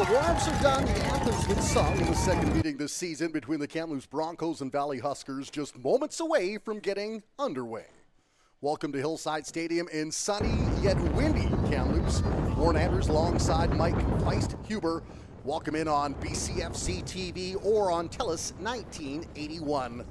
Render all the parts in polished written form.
Warm-ups are done. The anthem's been sung in the second meeting this season between the Kamloops Broncos and Valley Huskers, just moments away from getting underway. Welcome to Hillside Stadium in sunny yet windy Kamloops. Warren Anders alongside Mike Feist-Huber. Welcome in on BCFC TV or on TELUS 1981.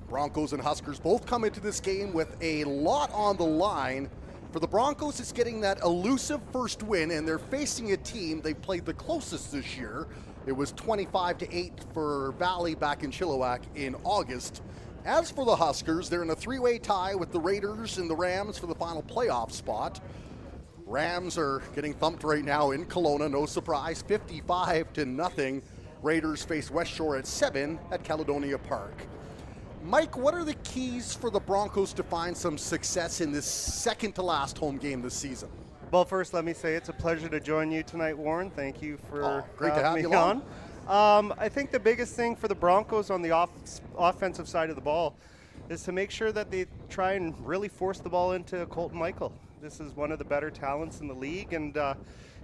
Broncos and Huskers both come into this game with a lot on the line. For the Broncos, it's getting that elusive first win, and they're facing a team they've played the closest this year. It was 25-8 for Valley back in Chilliwack in August. As for the Huskers, they're in a three-way tie with the Raiders and the Rams for the final playoff spot. Rams are getting thumped right now in Kelowna, no surprise, 55-0. Raiders face West Shore at 7 at Caledonia Park. Mike, what are the keys for the Broncos to find some success in this second-to-last home game this season? Well, first, let me say it's a pleasure to join you tonight, Warren. Thank you for great to have me you on. I think the biggest thing for the Broncos on the offensive side of the ball is to make sure that they try and really force the ball into Colton Michael. This is one of the better talents in the league, and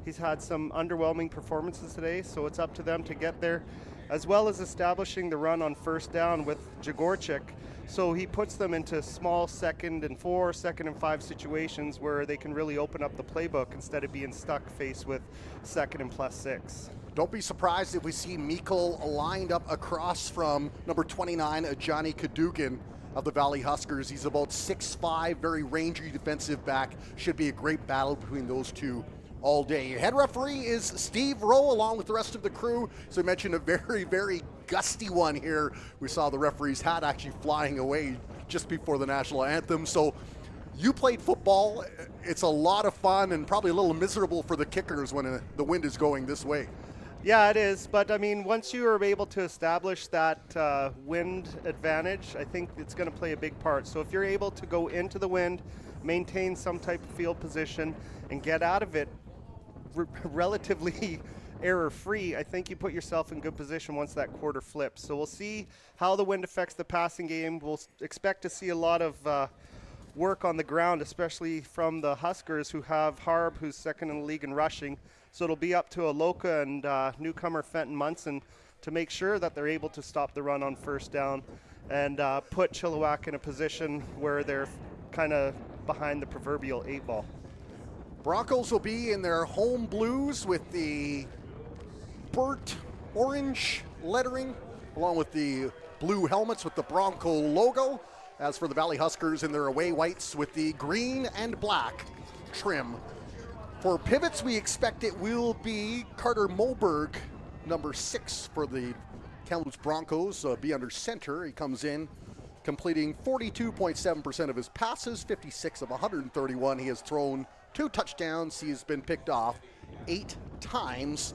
he's had some underwhelming performances today, so it's up to them to get there, as well as establishing the run on first down with Jagorchik. So he puts them into small 2nd and 4, 2nd and 5 situations where they can really open up the playbook instead of being stuck faced with 2nd and +6. Don't be surprised if we see Mikkel lined up across from number 29, Johnny Kadugan of the Valley Huskers. He's about 6'5", very rangy defensive back. Should be a great battle between those two all day. Head referee is Steve Rowe along with the rest of the crew. So I mentioned a very, very gusty one here. We saw the referee's hat actually flying away just before the national anthem. So you played football. It's a lot of fun and probably a little miserable for the kickers when the wind is going this way. Yeah, it is. But, I mean, once you are able to establish that wind advantage, I think it's going to play a big part. So if you're able to go into the wind, maintain some type of field position, and get out of it relatively error-free, I think you put yourself in good position once that quarter flips. So we'll see how the wind affects the passing game. We'll expect to see a lot of work on the ground, especially from the Huskers, who have Harb, who's second in the league in rushing. So it'll be up to Aloka and newcomer Fenton Munson to make sure that they're able to stop the run on first down and put Chilliwack in a position where they're kind of behind the proverbial 8 ball. Broncos will be in their home blues with the burnt orange lettering, along with the blue helmets with the Bronco logo. As for the Valley Huskers in their away whites with the green and black trim. For pivots, we expect it will be Carter Moberg, number 6 for the Kamloops Broncos, be under center. He comes in completing 42.7% of his passes, 56 of 131. He has thrown 2 touchdowns. He has been picked off 8 times.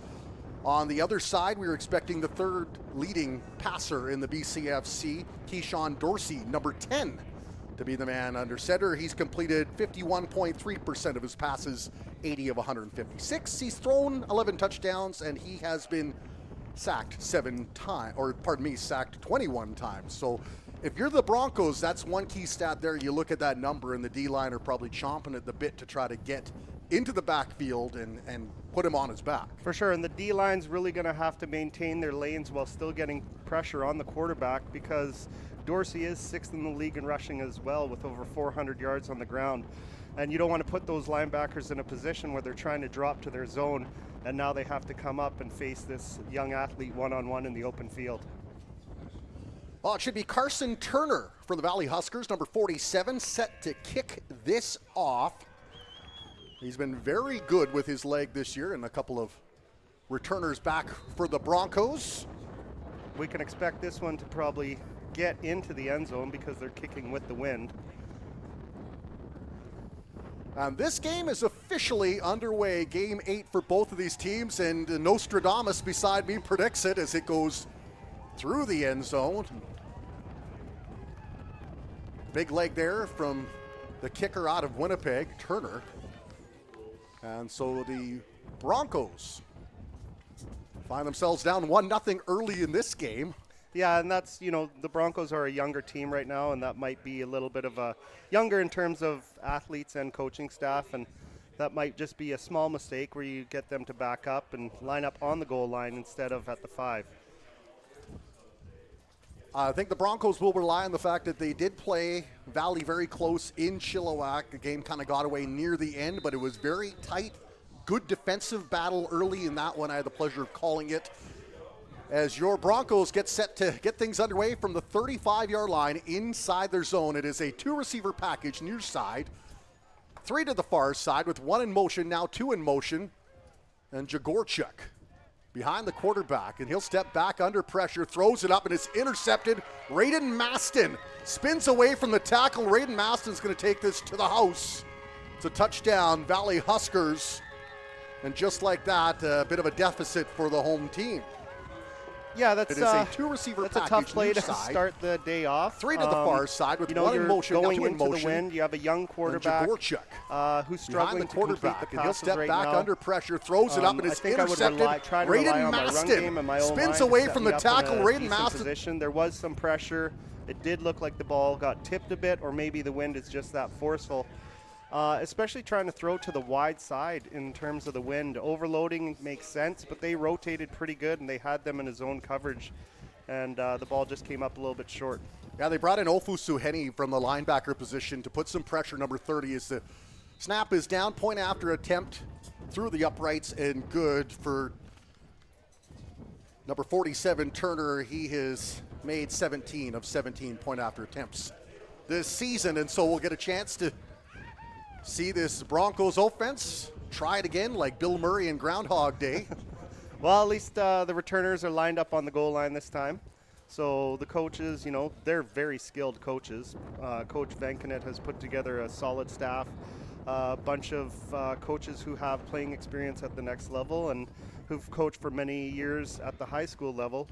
On the other side, we were expecting the 3rd leading passer in the BCFC, Keyshawn Dorsey, number 10, to be the man under center. He's completed 51.3% of his passes, 80 of 156. He's thrown 11 touchdowns, and he has been sacked 7 times, sacked 21 times. So if you're the Broncos, that's one key stat there. You look at that number, and the D-line are probably chomping at the bit to try to get into the backfield and put him on his back. For sure, and the D-line's really going to have to maintain their lanes while still getting pressure on the quarterback, because Dorsey is 6th in the league in rushing as well, with over 400 yards on the ground. And you don't want to put those linebackers in a position where they're trying to drop to their zone, and now they have to come up and face this young athlete one-on-one in the open field. Well, it should be Carson Turner for the Valley Huskers, number 47, set to kick this off. He's been very good with his leg this year, and a couple of returners back for the Broncos. We can expect this one to probably get into the end zone because they're kicking with the wind. And this game is officially underway, game 8 for both of these teams, and Nostradamus beside me predicts it as it goes through the end zone. Big leg there from the kicker out of Winnipeg, Turner. And so the Broncos find themselves down 1-0 early in this game. Yeah, and that's, the Broncos are a younger team right now, and that might be a little bit of a younger in terms of athletes and coaching staff, and that might just be a small mistake where you get them to back up and line up on the goal line instead of at the 5. I think the Broncos will rely on the fact that they did play Valley very close in Chilliwack. The game kind of got away near the end, but it was very tight. Good defensive battle early in that one. I had the pleasure of calling it. As your Broncos get set to get things underway from the 35-yard line inside their zone. It is a 2-receiver package near side. 3 to the far side with 1 in motion, now 2 in motion. And Jagorchuk behind the quarterback, and he'll step back under pressure, throws it up, and it's intercepted. Raiden Maston spins away from the tackle. Raiden Maston's going to take this to the house. It's a touchdown, Valley Huskers. And just like that, a bit of a deficit for the home team. Yeah, that's it is a 2-receiver package. That's a tough play to side. start the day off. 3 to the far side with 1 in motion, now 2 in into motion. The wind. You have a young quarterback who's struggling to complete the passes and he'll step right back now. under pressure, throws it up, and it's intercepted. Raiden Maston spins away from the tackle. Raiden Maston. There was some pressure. It did look like the ball got tipped a bit, or maybe the wind is just that forceful. Especially trying to throw to the wide side in terms of the wind. Overloading makes sense, but they rotated pretty good, and they had them in a zone coverage, and the ball just came up a little bit short. Yeah, they brought in Ofu Suheni from the linebacker position to put some pressure. Number 30 as the snap is down. Point after attempt through the uprights, and good for number 47, Turner. He has made 17 of 17 point after attempts this season, and so we'll get a chance to see this Broncos offense try it again like Bill Murray in Groundhog Day. Well, at least the returners are lined up on the goal line this time. So the coaches, they're very skilled coaches. Coach Venkanet has put together a solid staff, a bunch of coaches who have playing experience at the next level and who've coached for many years at the high school level.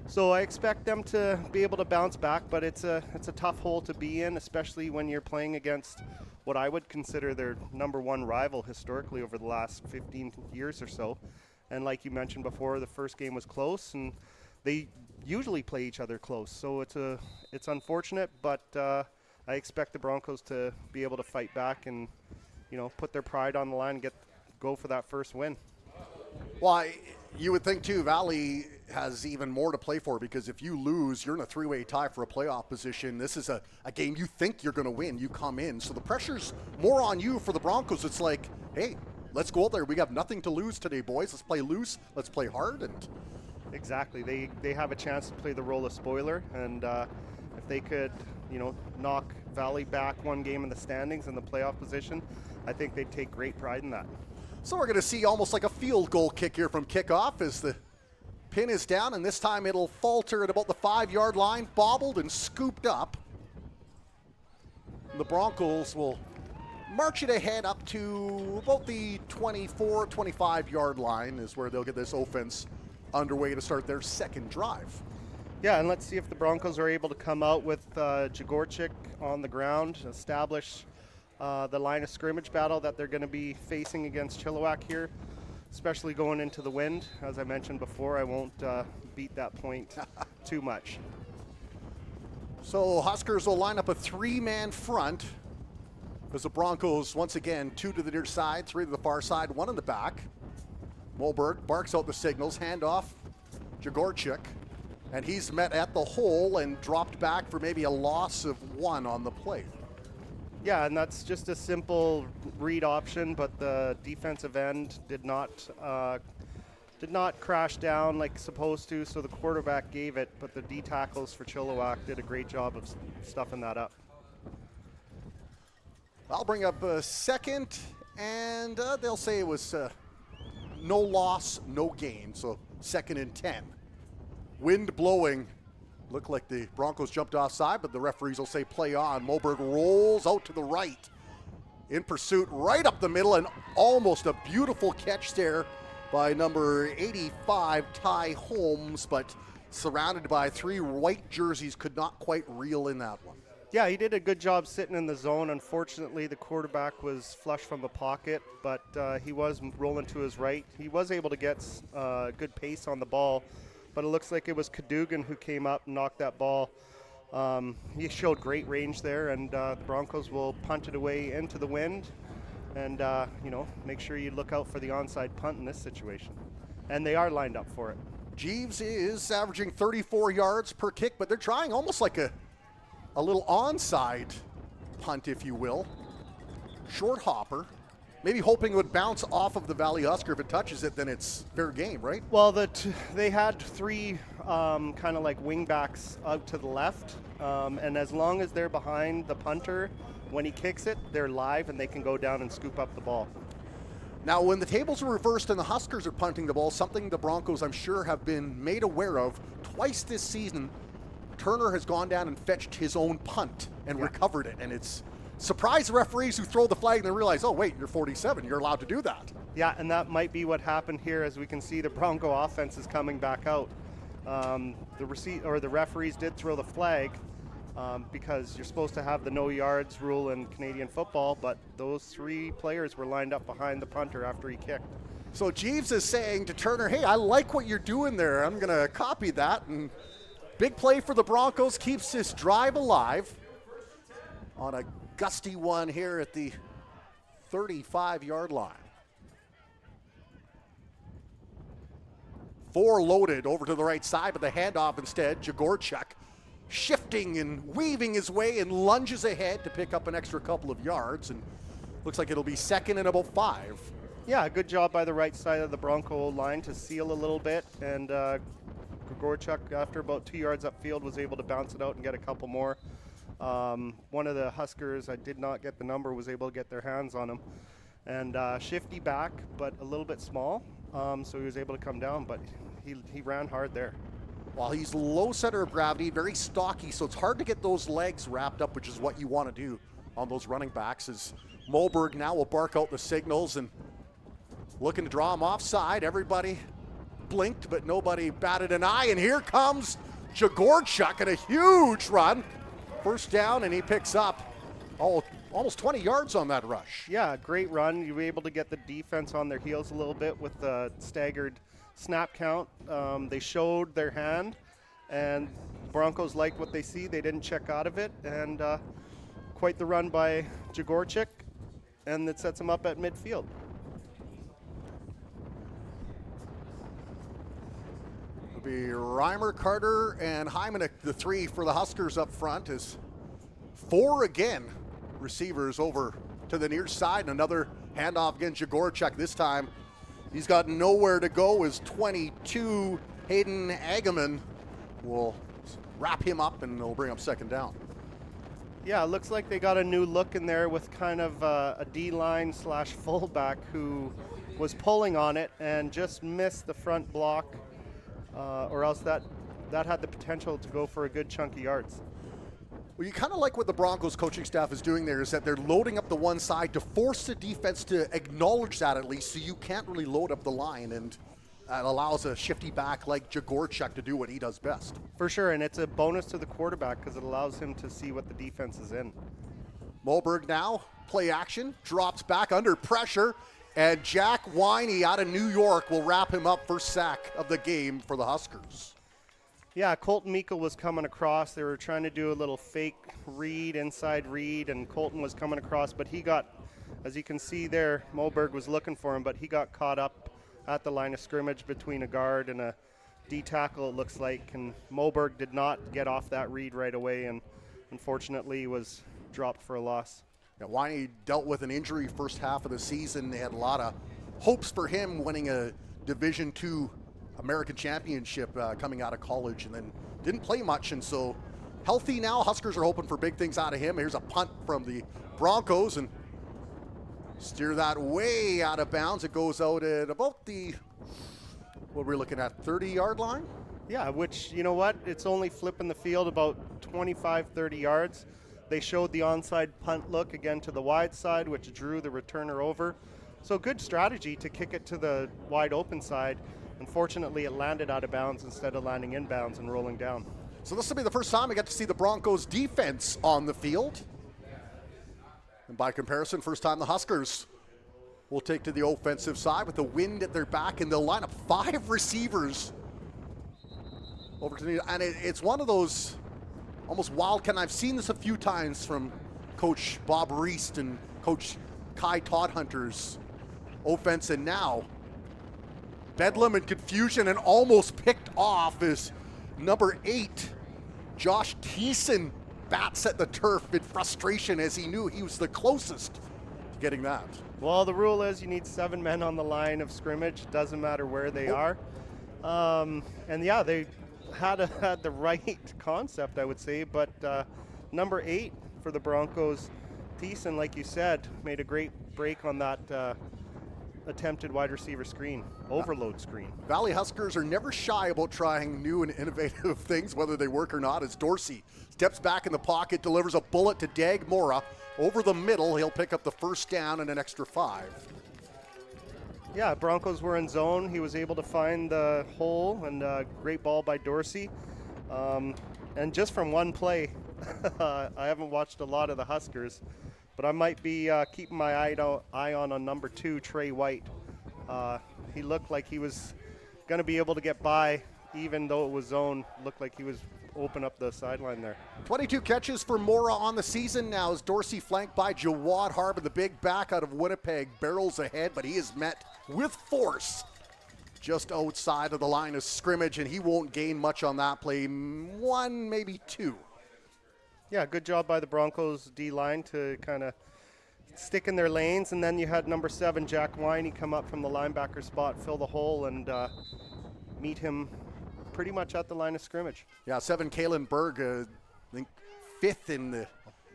So I expect them to be able to bounce back, but it's a tough hole to be in, especially when you're playing against what I would consider their number 1 rival historically over the last 15 years or so. And like you mentioned before, the first game was close, and they usually play each other close. So it's unfortunate, but I expect the Broncos to be able to fight back and put their pride on the line and go for that first win. Well, you would think too, Valley has even more to play for, because if you lose, you're in a 3-way tie for a playoff position. This is a game you think you're going to win. You come in. So the pressure's more on you for the Broncos. It's like, hey, let's go out there. We have nothing to lose today, boys. Let's play loose. Let's play hard. And exactly. They have a chance to play the role of spoiler. And if they could, knock Valley back 1 game in the standings in the playoff position, I think they'd take great pride in that. So we're going to see almost like a field goal kick here from kickoff as the pin is down, and this time it'll falter at about the 5-yard line, bobbled and scooped up. The Broncos will march it ahead up to about the 24, 25-yard line is where they'll get this offense underway to start their second drive. Yeah, and let's see if the Broncos are able to come out with Jagorchik on the ground, establish the line of scrimmage battle that they're going to be facing against Chilliwack here, especially going into the wind. As I mentioned before, I won't beat that point too much. So Huskers will line up a 3-man front as the Broncos, once again, 2 to the near side, 3 to the far side, 1 in the back. Moberg barks out the signals, handoff, Jagorchik, and he's met at the hole and dropped back for maybe a loss of 1 on the play. Yeah, and that's just a simple read option, but the defensive end did not crash down like supposed to, so the quarterback gave it, but the D tackles for Chilliwack did a great job of stuffing that up. I'll bring up a second, and they'll say it was no loss, no gain, so 2nd and 10. Wind blowing. Looked like the Broncos jumped offside, but the referees will say play on. Moberg rolls out to the right. In pursuit, right up the middle, and almost a beautiful catch there by number 85, Ty Holmes, but surrounded by 3 white jerseys, could not quite reel in that one. Yeah, he did a good job sitting in the zone. Unfortunately, the quarterback was flush from the pocket, but he was rolling to his right. He was able to get good pace on the ball, but it looks like it was Cadogan who came up and knocked that ball. He showed great range there, and the Broncos will punt it away into the wind. And, make sure you look out for the onside punt in this situation. And they are lined up for it. Jeeves is averaging 34 yards per kick, but they're trying almost like a little onside punt, if you will. Short hopper. Maybe hoping it would bounce off of the Valley Husker. If it touches it, then it's fair game, right? Well, they had 3 kind of like wing backs out to the left. And as long as they're behind the punter, when he kicks it, they're live and they can go down and scoop up the ball. Now, when the tables are reversed and the Huskers are punting the ball, something the Broncos, I'm sure, have been made aware of twice this season, Turner has gone down and fetched his own punt and recovered it. And it's surprised referees who throw the flag and they realize, oh, wait, you're 47. You're allowed to do that. Yeah, and that might be what happened here. As we can see, the Bronco offense is coming back out. The referees did throw the flag because you're supposed to have the no yards rule in Canadian football, but those 3 players were lined up behind the punter after he kicked. So Jeeves is saying to Turner, hey, I like what you're doing there. I'm going to copy that. And big play for the Broncos, keeps this drive alive on a gusty one here at the 35-yard line. 4 loaded over to the right side, but the handoff instead, Jagorchuk shifting and weaving his way and lunges ahead to pick up an extra couple of yards, and looks like it'll be 2nd and about 5. Yeah, good job by the right side of the Bronco line to seal a little bit, and Jagorchuk, after about 2 yards upfield, was able to bounce it out and get a couple more. One of the Huskers, I did not get the number, was able to get their hands on him. And shifty back, but a little bit small, so he was able to come down, but he ran hard there. While he's low center of gravity, very stocky, so it's hard to get those legs wrapped up, which is what you want to do on those running backs. As Moberg now will bark out the signals and looking to draw him offside. Everybody blinked, but nobody batted an eye, and here comes Jagorchuk in a huge run. First down, and he picks up almost 20 yards on that rush. Yeah, great run. You were able to get the defense on their heels a little bit with the staggered snap count. They showed their hand, and Broncos like what they see. They didn't check out of it, and quite the run by Jagorchuk, and it sets him up at midfield. It'll be Reimer, Carter, and Hymanek, the 3 for the Huskers up front, as 4 again receivers over to the near side, and another handoff against Jagorchuk. This time he's got nowhere to go as 22 Hayden Agaman will wrap him up, and they'll bring up 2nd down. Yeah, it looks like they got a new look in there with kind of a D-line / fullback who was pulling on it and just missed the front block, or else that had the potential to go for a good chunk of yards. Well, you kind of like what the Broncos coaching staff is doing there, is that they're loading up the one side to force the defense to acknowledge that at least, so you can't really load up the line, and it allows a shifty back like Jagorchuk to do what he does best. For sure, and it's a bonus to the quarterback because it allows him to see what the defense is in. Moberg now, play action, drops back under pressure, and Jack Winey out of New York will wrap him up first sack of the game for the Huskers. Yeah, Colton Meikle was coming across. They were trying to do a little fake read, inside read, and Colton was coming across, but he got, as you can see there, Moberg was looking for him, but he got caught up at the line of scrimmage between a guard and a D tackle, it looks like, and Moberg did not get off that read right away, and unfortunately was dropped for a loss. Yeah, Winey dealt with an injury first half of the season. They had a lot of hopes for him winning a Division II American Championship coming out of college, and then didn't play much, and so healthy now. Huskers are hoping for big things out of him. Here's a punt from the Broncos, and steer that way out of bounds. It goes out at about the, what we're looking at, 30-yard line? Yeah, which, you know what, it's only flipping the field about 25, 30 yards. They showed the onside punt look again to the wide side, which drew the returner over. So good strategy to kick it to the wide open side. Unfortunately, it landed out of bounds instead of landing in bounds and rolling down. So this will be the first time we get to see the Broncos defense on the field. And by comparison, first time the Huskers will take to the offensive side with the wind at their back, and they'll line up 5 receivers over to the, and it's one of those almost wild, and I've seen this a few times from Coach Bob Reist and Coach Kai Toddhunter's offense, and now bedlam and confusion, and almost picked off is number 8, Josh Thiessen, bats at the turf in frustration as he knew he was the closest to getting that. Well, the rule is you need 7 men on the line of scrimmage. Doesn't matter where they are. And yeah, they had the right concept, I would say. But number 8 for the Broncos, Thiessen, like you said, made a great break on that attempted wide receiver screen, overload screen. Valley Huskers are never shy about trying new and innovative things, whether they work or not, as Dorsey steps back in the pocket, delivers a bullet to Dag Mora. Over the middle, he'll pick up the first down and an extra 5. Yeah, Broncos were in zone. He was able to find the hole, and great ball by Dorsey. And just from one play, I haven't watched a lot of the Huskers, but I might be keeping my eye on number 2, Trey White. He looked like he was going to be able to get by, even though it was zone. Looked like he was open up the sideline there. 22 catches for Mora on the season now as Dorsey flanked by Jawad Harbin, the big back out of Winnipeg, barrels ahead, but he is met with force just outside of the line of scrimmage, and he won't gain much on that play. 1, maybe 2. Yeah, good job by the Broncos D-line to kind of stick in their lanes, and then you had number 7, Jack Winey, come up from the linebacker spot, fill the hole, and meet him pretty much at the line of scrimmage. Yeah, 7, Kalen Berg, I think 5th in the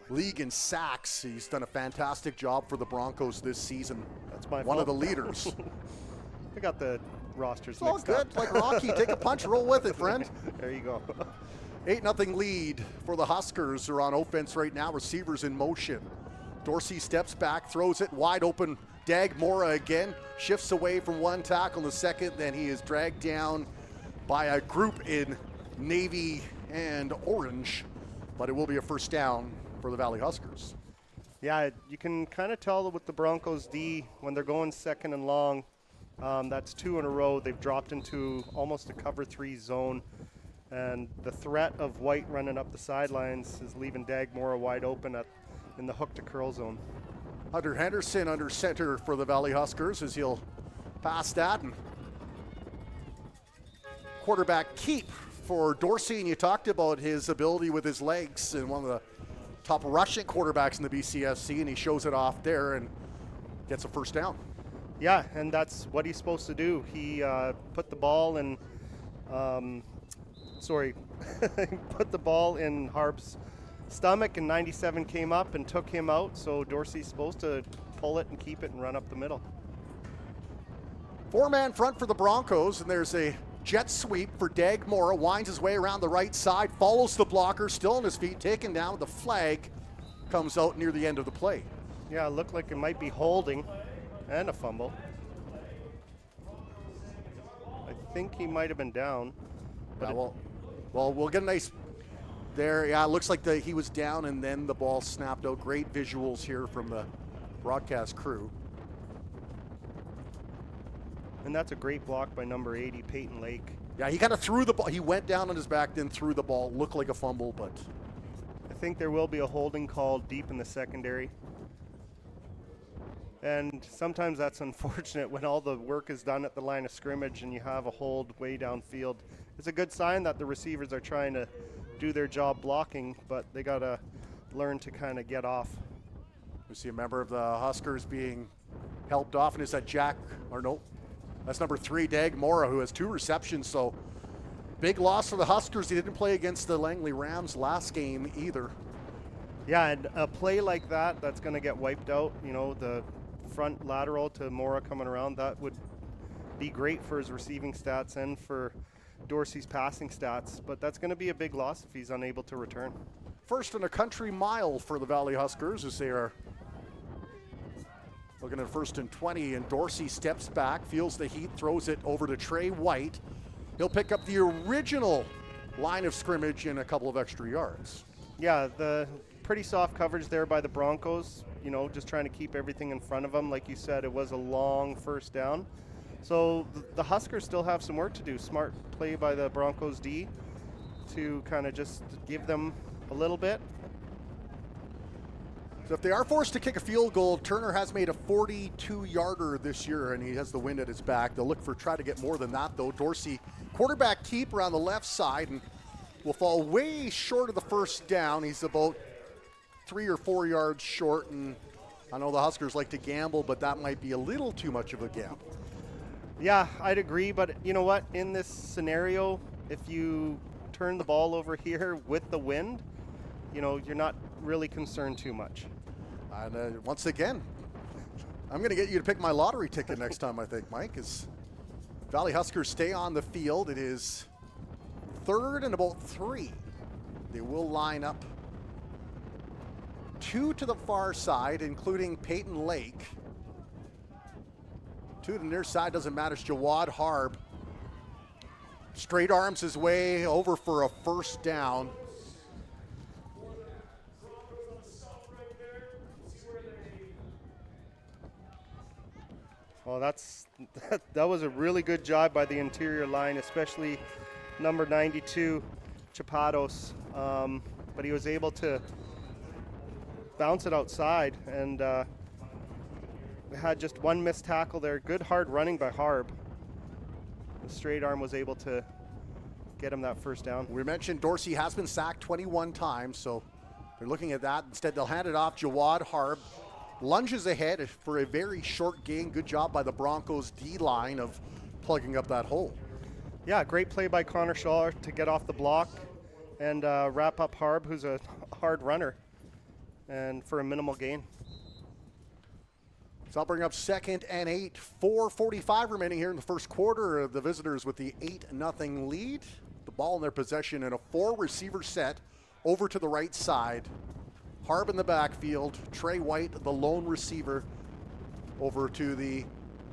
league in sacks. He's done a fantastic job for the Broncos this season. That's my one fault. of the leaders. I got the rosters It's all mixed good, up. like Rocky. Take a punch, roll with it, friend. There you go. 8-0 lead for the Huskers, who are on offense right now. Receivers in motion. Dorsey steps back, throws it wide open. Dag Mora again shifts away from one tackle in the second. Then he is dragged down by a group in navy and orange. But it will be a first down for the Valley Huskers. Yeah, you can kind of tell with the Broncos D when they're going second and long. That's 2 in a row. They've dropped into almost a cover 3 zone. And the threat of White running up the sidelines is leaving Dag Mora wide open in the hook to curl zone. Hunter Henderson under center for the Valley Huskers as he'll pass that. And quarterback keep for Dorsey, and you talked about his ability with his legs, and one of the top rushing quarterbacks in the BCFC, and he shows it off there and gets a first down. Yeah, and that's what he's supposed to do. He put the ball in, put the ball in Harb's stomach, and 97 came up and took him out. So Dorsey's supposed to pull it and keep it and run up the middle. Four-man front for the Broncos, and there's a jet sweep for Dag Mora. Winds his way around the right side, follows the blocker, still on his feet, taken down. The flag comes out near the end of the play. Yeah, it looked like it might be holding and a fumble. I think he might have been down. But we'll get a nice there. Yeah, it looks like he was down and then the ball snapped out. Great visuals here from the broadcast crew. And that's a great block by number 80, Peyton Lake. Yeah, he kind of threw the ball. He went down on his back, then threw the ball. Looked like a fumble, but I think there will be a holding call deep in the secondary. And sometimes that's unfortunate when all the work is done at the line of scrimmage and you have a hold way downfield. It's a good sign that the receivers are trying to do their job blocking, but they got to learn to kind of get off. We see a member of the Huskers being helped off, and is that that's number 3, Dag Mora, who has 2 receptions. So big loss for the Huskers. He didn't play against the Langley Rams last game either. Yeah, and a play like that, that's going to get wiped out. You know, the front lateral to Mora coming around, that would be great for his receiving stats and for Dorsey's passing stats. But that's going to be a big loss if he's unable to return. First and a country mile for the Valley Huskers as they are looking at 1st and 20, and Dorsey steps back, feels the heat, throws it over to Trey White. He'll pick up the original line of scrimmage in a couple of extra yards. Yeah, the pretty soft coverage there by the Broncos, you know, just trying to keep everything in front of them. Like you said, it was a long first down. So the Huskers still have some work to do. Smart play by the Broncos D to kind of just give them a little bit. So if they are forced to kick a field goal, Turner has made a 42-yarder this year, and he has the wind at his back. They'll try to get more than that, though. Dorsey, quarterback keep around the left side, and will fall way short of the first down. He's about 3 or 4 yards short, and I know the Huskers like to gamble, but that might be a little too much of a gamble. Yeah, I'd agree, but you know what? In this scenario, if you turn the ball over here with the wind, you know, you're not really concerned too much. And once again, I'm going to get you to pick my lottery ticket next time, I think, Mike, as Valley Huskers stay on the field. It is 3rd and about 3. They will line up 2 to the far side, including Peyton Lake. 2 to the near side, doesn't matter. It's Jawad Harb. Straight arms his way over for a first down. Well, that was a really good job by the interior line, especially number 92, Chapados. But he was able to bounce it outside and had just one missed tackle there. Good hard running by Harb. The straight arm was able to get him that first down. We mentioned Dorsey has been sacked 21 times, so they're looking at that. Instead, they'll hand it off. Jawad Harb lunges ahead for a very short gain. Good job by the Broncos D-line of plugging up that hole. Yeah, great play by Connor Shaw to get off the block and wrap up Harb, who's a hard runner, and for a minimal gain. So I'll bring up 2nd and 8. 4:45 remaining here in the first quarter. The visitors with the 8-0 lead. The ball in their possession in a 4-receiver set over to the right side. Harb in the backfield. Trey White, the lone receiver, over to the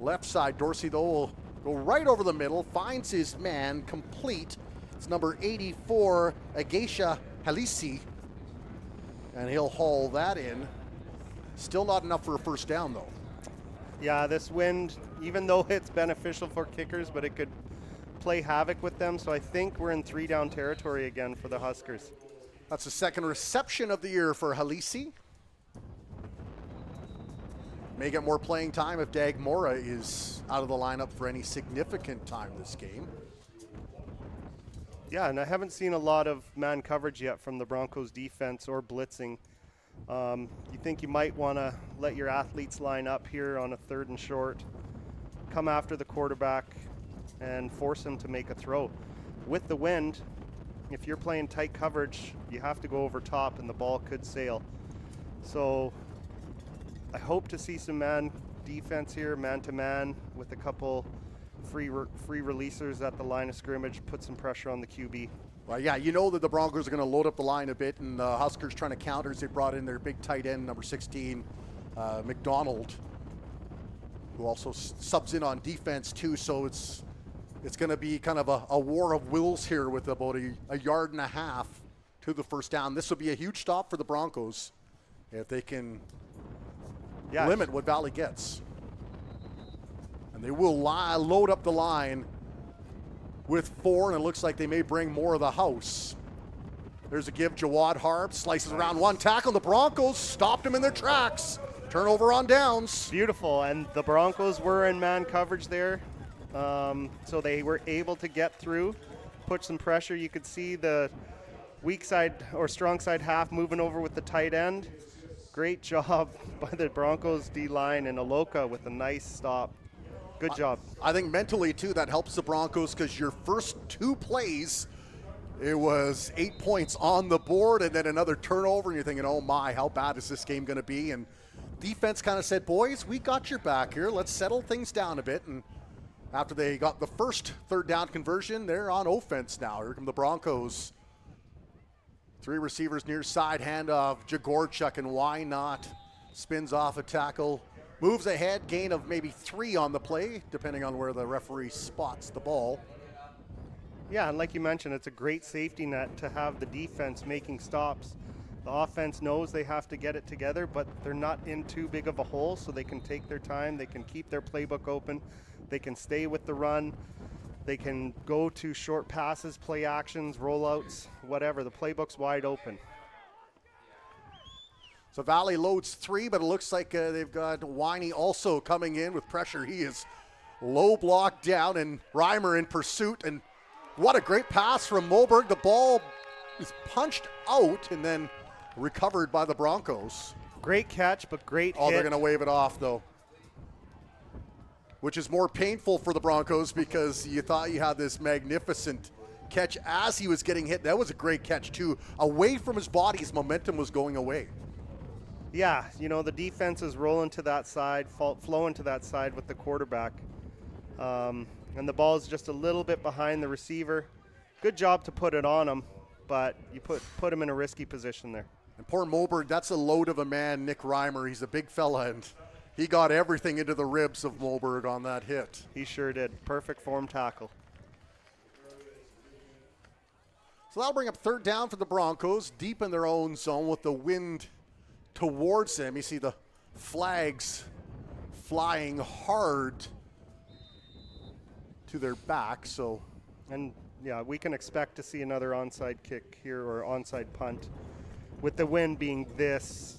left side. Dorsey, though, will go right over the middle, finds his man complete. It's number 84, Agesha Halisi, and he'll haul that in. Still not enough for a first down, though. Yeah, this wind, even though it's beneficial for kickers, but it could play havoc with them. So I think we're in 3-down territory again for the Huskers. That's the 2nd reception of the year for Halisi. May get more playing time if Dag Mora is out of the lineup for any significant time this game. Yeah, and I haven't seen a lot of man coverage yet from the Broncos defense or blitzing. You think you might want to let your athletes line up here on a 3rd and short, come after the quarterback, and force him to make a throw. With the wind, if you're playing tight coverage, you have to go over top and the ball could sail. So I hope to see some man defense here, man-to-man, with a couple free releasers at the line of scrimmage, put some pressure on the QB. Well, yeah, you know that the Broncos are going to load up the line a bit, and the Huskers trying to counter as they brought in their big tight end, number 16, McDonald, who also subs in on defense too. So it's going to be kind of a war of wills here with about a yard and a half to the first down. This will be a huge stop for the Broncos if they can limit what Valley gets. And they will load up the line with 4, and it looks like they may bring more of the house. There's a give. Jawad Harb slices around one tackle. The Broncos stopped him in their tracks. Turnover on downs. Beautiful, and the Broncos were in man coverage there. So they were able to get through, put some pressure. You could see the weak side or strong side half moving over with the tight end. Great job by the Broncos D-line, and Aloka with a nice stop. Good job. I think mentally, too, that helps the Broncos because your first 2 plays, it was 8 points on the board and then another turnover, and you're thinking, oh my, how bad is this game going to be? And defense kind of said, boys, we got your back here. Let's settle things down a bit. And after they got the first third down conversion, they're on offense now. Here come the Broncos. 3 receivers near side, handoff, Jagorchuk, and why not? Spins off a tackle. Moves ahead, gain of maybe 3 on the play, depending on where the referee spots the ball. Yeah, and like you mentioned, it's a great safety net to have the defense making stops. The offense knows they have to get it together, but they're not in too big of a hole, so they can take their time. They can keep their playbook open. They can stay with the run. They can go to short passes, play actions, rollouts, whatever. The playbook's wide open. So Valley loads 3, but it looks like they've got Winey also coming in with pressure. He is low block down, and Reimer in pursuit. And what a great pass from Moberg. The ball is punched out and then recovered by the Broncos. Great catch, but great hit. Oh, they're going to wave it off, though, which is more painful for the Broncos because you thought you had this magnificent catch as he was getting hit. That was a great catch, too. Away from his body, his momentum was going away. Yeah, you know, the defense is rolling to that side, flowing to that side with the quarterback. And the ball is just a little bit behind the receiver. Good job to put it on him, but you put him in a risky position there. And poor Moberg, that's a load of a man, Nick Reimer. He's a big fella, and he got everything into the ribs of Moberg on that hit. He sure did. Perfect form tackle. So that'll bring up third down for the Broncos, deep in their own zone with the wind towards them. You see the flags flying hard to their back. So, and yeah, we can expect to see another onside kick here or onside punt. With the wind being this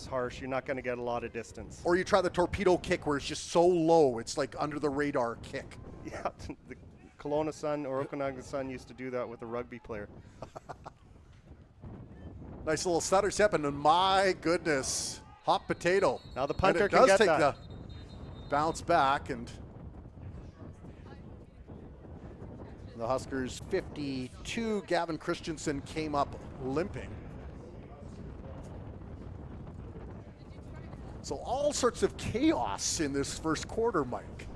harsh, you're not going to get a lot of distance. Or you try the torpedo kick where it's just so low, it's like under the radar kick. Yeah, the Kelowna Sun or Okanagan Sun used to do that with a rugby player. Nice little stutter step, and my goodness, hot potato. Now the punter and can get does take that. the bounce back, and the Huskers 52. Gavin Christensen came up limping. So all sorts of chaos in this first quarter, Mike.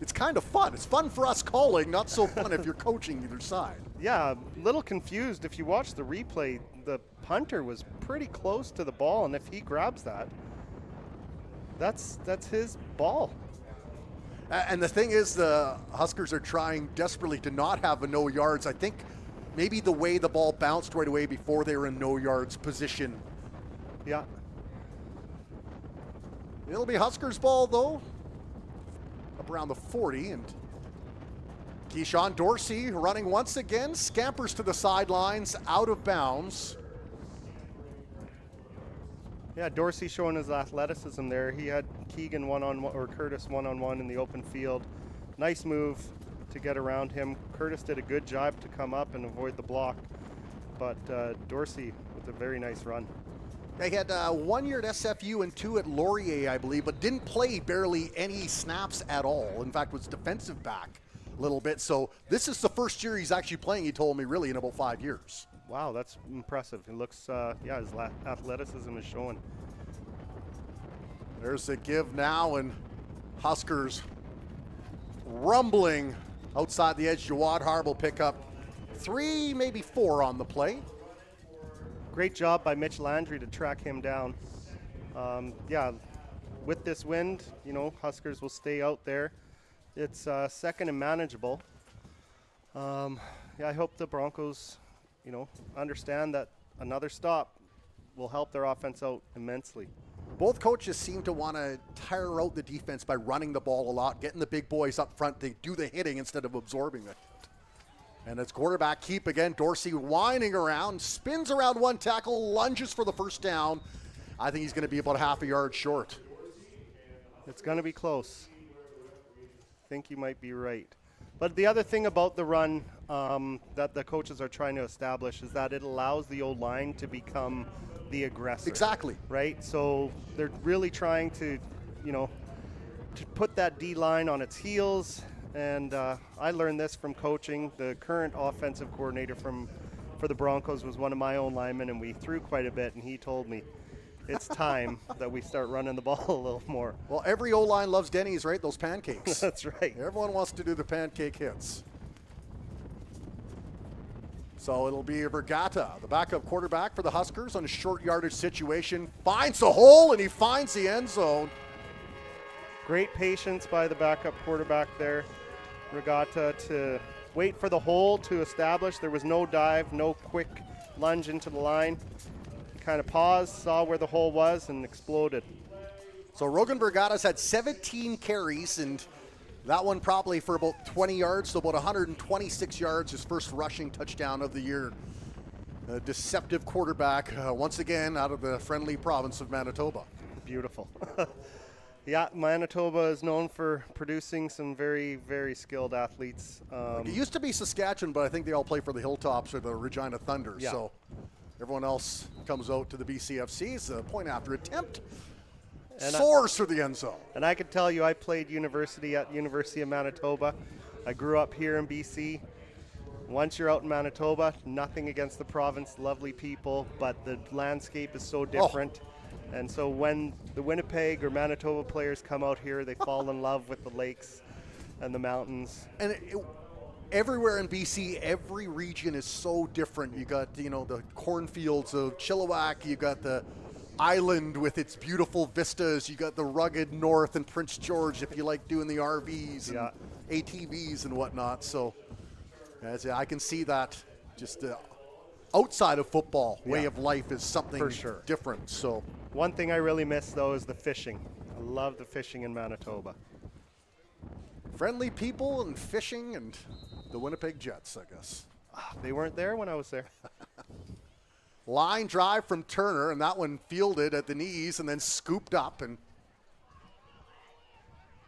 It's kind of fun. It's fun for us calling, not so fun if you're coaching either side. Yeah, a little confused. If you watch the replay, the punter was pretty close to the ball, and if he grabs that, that's his ball. And the thing is, the Huskers are trying desperately to not have a no yards. I think maybe the way the ball bounced right away before they were in no yards position. Yeah. It'll be Huskers ball, though, up around the 40, and Keyshawn Dorsey running once again, scampers to the sidelines, out of bounds. Yeah, Dorsey showing his athleticism there. He had Keegan one-on-one, or Curtis one-on-one in the open field. Nice move to get around him. Curtis did a good job to come up and avoid the block, but Dorsey with a very nice run. They had 1 year at SFU and 2 at Laurier, I believe, but didn't play barely any snaps at all. In fact, was defensive back a little bit. So this is the first year he's actually playing, he told me, really in about 5 years. Wow, that's impressive. It looks, yeah, his athleticism is showing. There's a give now, and Huskers rumbling outside the edge. Jawad Harb will pick up 3, maybe 4 on the play. Great job by Mitch Landry to track him down. Yeah, with this wind, Huskers will stay out there. It's second and manageable. Yeah, I hope the Broncos, understand that another stop will help their offense out immensely. Both coaches seem to want to tire out the defense by running the ball a lot, getting the big boys up front to do the hitting instead of absorbing it. And it's quarterback keep again. Dorsey winding around, spins around one tackle, lunges for the first down. I think he's going to be about half a yard short. It's going to be close. I think you might be right. But the other thing about the run that the coaches are trying to establish is that it allows the O-line to become the aggressor. Exactly. Right? So they're really trying to, to put that D-line on its heels. And I learned this from coaching. The current offensive coordinator for the Broncos was one of my own linemen, and we threw quite a bit, and he told me it's time that we start running the ball a little more. Well, every O-line loves Denny's, right? Those pancakes. That's right. Everyone wants to do the pancake hits. So it'll be Vergata, the backup quarterback for the Huskers, on a short yardage situation. Finds the hole, and he finds the end zone. Great patience by the backup quarterback there, Regatta, to wait for the hole to establish. There was no dive, no quick lunge into the line. He kind of paused, saw where the hole was, and exploded. So Rogan Vergata's had 17 carries, and that one probably for about 20 yards, so about 126 yards, his first rushing touchdown of the year. A deceptive quarterback, once again, out of the friendly province of Manitoba. Beautiful. Yeah, Manitoba is known for producing some very, very skilled athletes. It used to be Saskatchewan, but I think they all play for the Hilltops or the Regina Thunder. Yeah. So everyone else comes out to the BCFC. It's a point after attempt. And soars through the end zone. And I can tell you, I played university at University of Manitoba. I grew up here in BC. Once you're out in Manitoba, nothing against the province, lovely people, but the landscape is so different. And so when the Winnipeg or Manitoba players come out here, they fall in love with the lakes and the mountains. And everywhere in BC, every region is so different. You got, the cornfields of Chilliwack. You got the island with its beautiful vistas. You got the rugged north and Prince George if you like doing the RVs and ATVs and whatnot. So I can see that just outside of football, way of life is something for sure different. So one thing I really miss, though, is the fishing. I love the fishing in Manitoba. Friendly people and fishing and the Winnipeg Jets, I guess. They weren't there when I was there. Line drive from Turner, and that one fielded at the knees and then scooped up and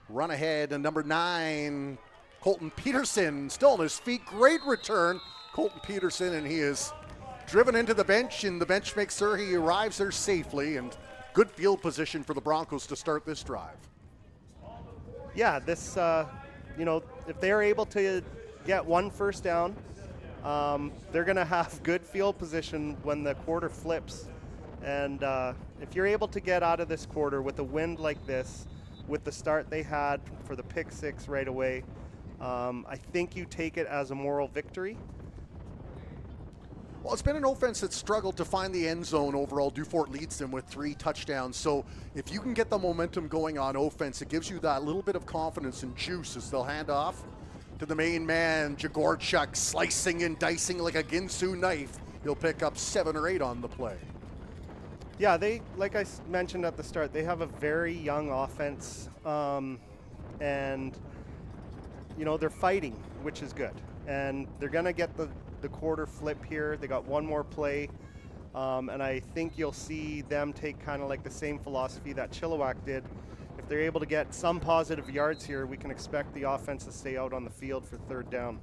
run ahead. And number 9, Colton Peterson, still on his feet. Great return, Colton Peterson, and he is driven into the bench, and the bench makes sure he arrives there safely, and good field position for the Broncos to start this drive. Yeah, this, if they're able to get one first down, they're going to have good field position when the quarter flips. And if you're able to get out of this quarter with a wind like this, with the start they had for the pick 6 right away, I think you take it as a moral victory. Well, it's been an offense that struggled to find the end zone overall. Dufort leads them with 3 touchdowns. So if you can get the momentum going on offense, it gives you that little bit of confidence and juice as they'll hand off to the main man, Jagorchuk, slicing and dicing like a Ginsu knife. He'll pick up 7 or 8 on the play. Yeah, they, like I mentioned at the start, they have a very young offense. And, they're fighting, which is good. And they're going to get the quarter flip here. They got one more play. And I think you'll see them take kind of like the same philosophy that Chilliwack did. If they're able to get some positive yards here, we can expect the offense to stay out on the field for 3rd down.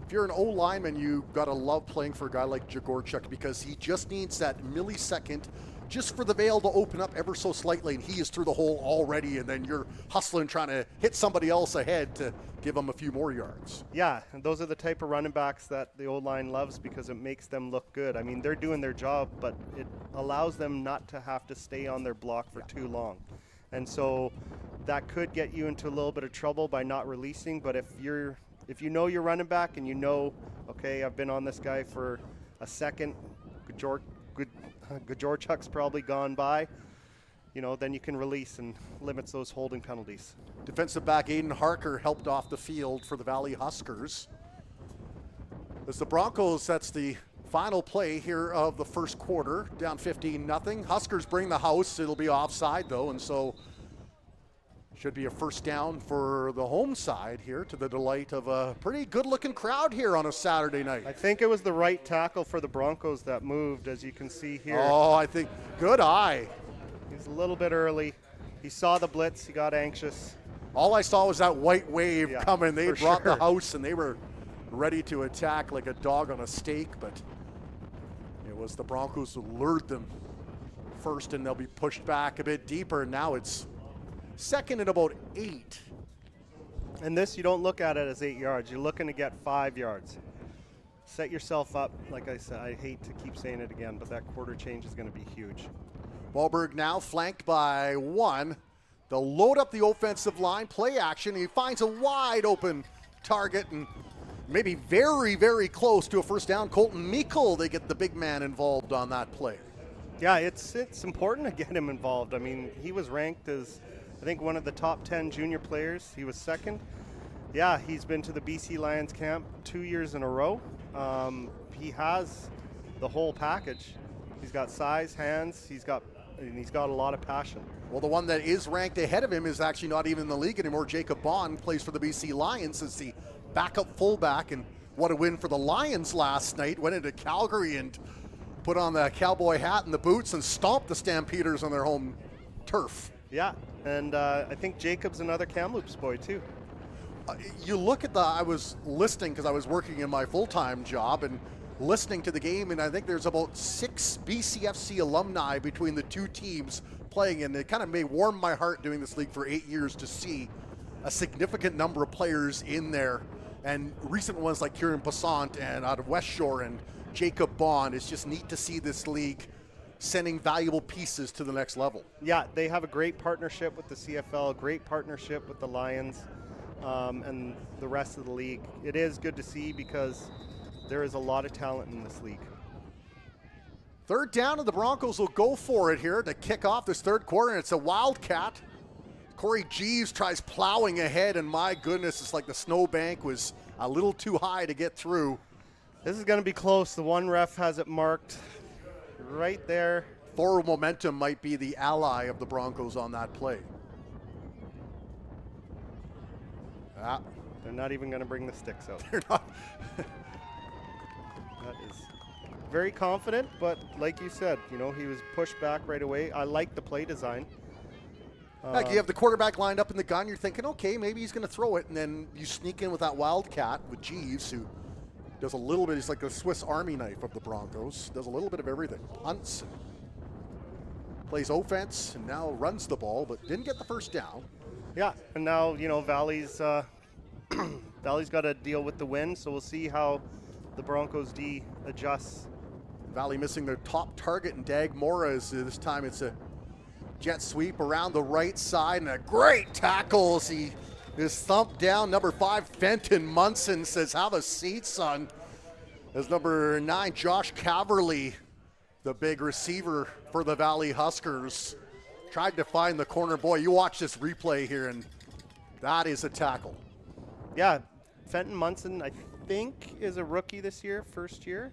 If you're an O-lineman, you got to love playing for a guy like Jagorchuk because he just needs that millisecond just for the veil to open up ever so slightly, and he is through the hole already, and then you're hustling trying to hit somebody else ahead to give him a few more yards. Yeah, and those are the type of running backs that the O-line loves because it makes them look good. I mean, they're doing their job, but it allows them not to have to stay on their block for too long. And so that could get you into a little bit of trouble by not releasing. But if you know you're running back and you know, okay, I've been on this guy for a second, Gajorchuk's probably gone by, then you can release and limits those holding penalties. Defensive back Aiden Harker helped off the field for the Valley Huskers. As the Broncos, that's the final play here of the first quarter, down 15-0. Huskers bring the house. It'll be offside though, and so should be a first down for the home side here, to the delight of a pretty good-looking crowd here on a Saturday night. I think it was the right tackle for the Broncos that moved, as you can see here. Oh, I think good eye. He's a little bit early. He saw the blitz. He got anxious. All I saw was that white wave coming. They brought the house, and they were ready to attack like a dog on a stake, but it was the Broncos who lured them first, and they'll be pushed back a bit deeper. Now it's second and about 8. And this, you don't look at it as 8 yards. You're looking to get 5 yards. Set yourself up. Like I said, I hate to keep saying it again, but that quarter change is going to be huge. Wahlberg now flanked by 1. They'll load up the offensive line, play action. He finds a wide open target and maybe very, very close to a first down. Colton Meikle, they get the big man involved on that play. Yeah, it's important to get him involved. I mean, he was ranked as, I think, one of the top 10 junior players. He was second. Yeah, he's been to the BC Lions camp 2 years in a row. He has the whole package. He's got size, hands, he's got a lot of passion. Well, the one that is ranked ahead of him is actually not even in the league anymore. Jacob Bond plays for the BC Lions as the backup fullback, and what a win for the Lions last night. Went into Calgary and put on the cowboy hat and the boots and stomped the Stampeders on their home turf. Yeah, and I think Jacob's another Kamloops boy too. You look at I was listening because I was working in my full-time job and listening to the game, and I think there's about 6 BCFC alumni between the two teams playing, and it kind of may warm my heart doing this league for 8 years to see a significant number of players in there, and recent ones like Kieran Passant and out of West Shore and Jacob Bond. It's just neat to see this league sending valuable pieces to the next level. Yeah, they have a great partnership with the CFL, great partnership with the Lions, and the rest of the league. It is good to see because there is a lot of talent in this league. Third down, and the Broncos will go for it here to kick off this third quarter, and it's a wildcat. Corey Jeeves tries plowing ahead, and my goodness, it's like the snowbank was a little too high to get through. This is going to be close. The one ref has it marked right there. Forward momentum might be the ally of the Broncos on that play. They're not even going to bring the sticks out. They're not. That is very confident, but like you said, he was pushed back right away. I like the play design. Like you have the quarterback lined up in the gun, you're thinking, okay, maybe he's going to throw it, and then you sneak in with that wildcat with Jeeves, who does a little bit. He's like the Swiss Army knife of the Broncos. Does a little bit of everything. Punts, plays offense, and now runs the ball, but didn't get the first down. Yeah, and now Valley's Valley's got to deal with the wind, so we'll see how the Broncos D adjusts. Valley missing their top target, and Dag Mora is this time it's a jet sweep around the right side, and a great tackle as he is thumped down. Number 5, Fenton Munson says, have a seat, son. As number 9, Josh Caverly, the big receiver for the Valley Huskers, tried to find the corner. Boy, you watch this replay here, and that is a tackle. Yeah, Fenton Munson, I think, is a rookie this year, first year,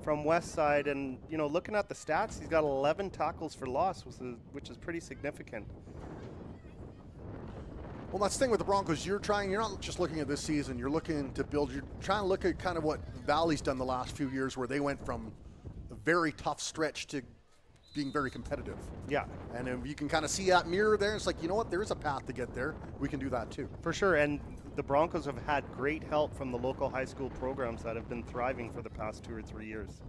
from West Side. And, looking at the stats, he's got 11 tackles for loss, which is pretty significant. Well, that's the thing with the Broncos. You're not just looking at this season. You're looking to build. You're trying to look at kind of what Valley's done the last few years, where they went from a very tough stretch to being very competitive. Yeah. And if you can kind of see that mirror there, it's like, you know what, there is a path to get there. We can do that too. For sure, and the Broncos have had great help from the local high school programs that have been thriving for the past 2 or 3 years.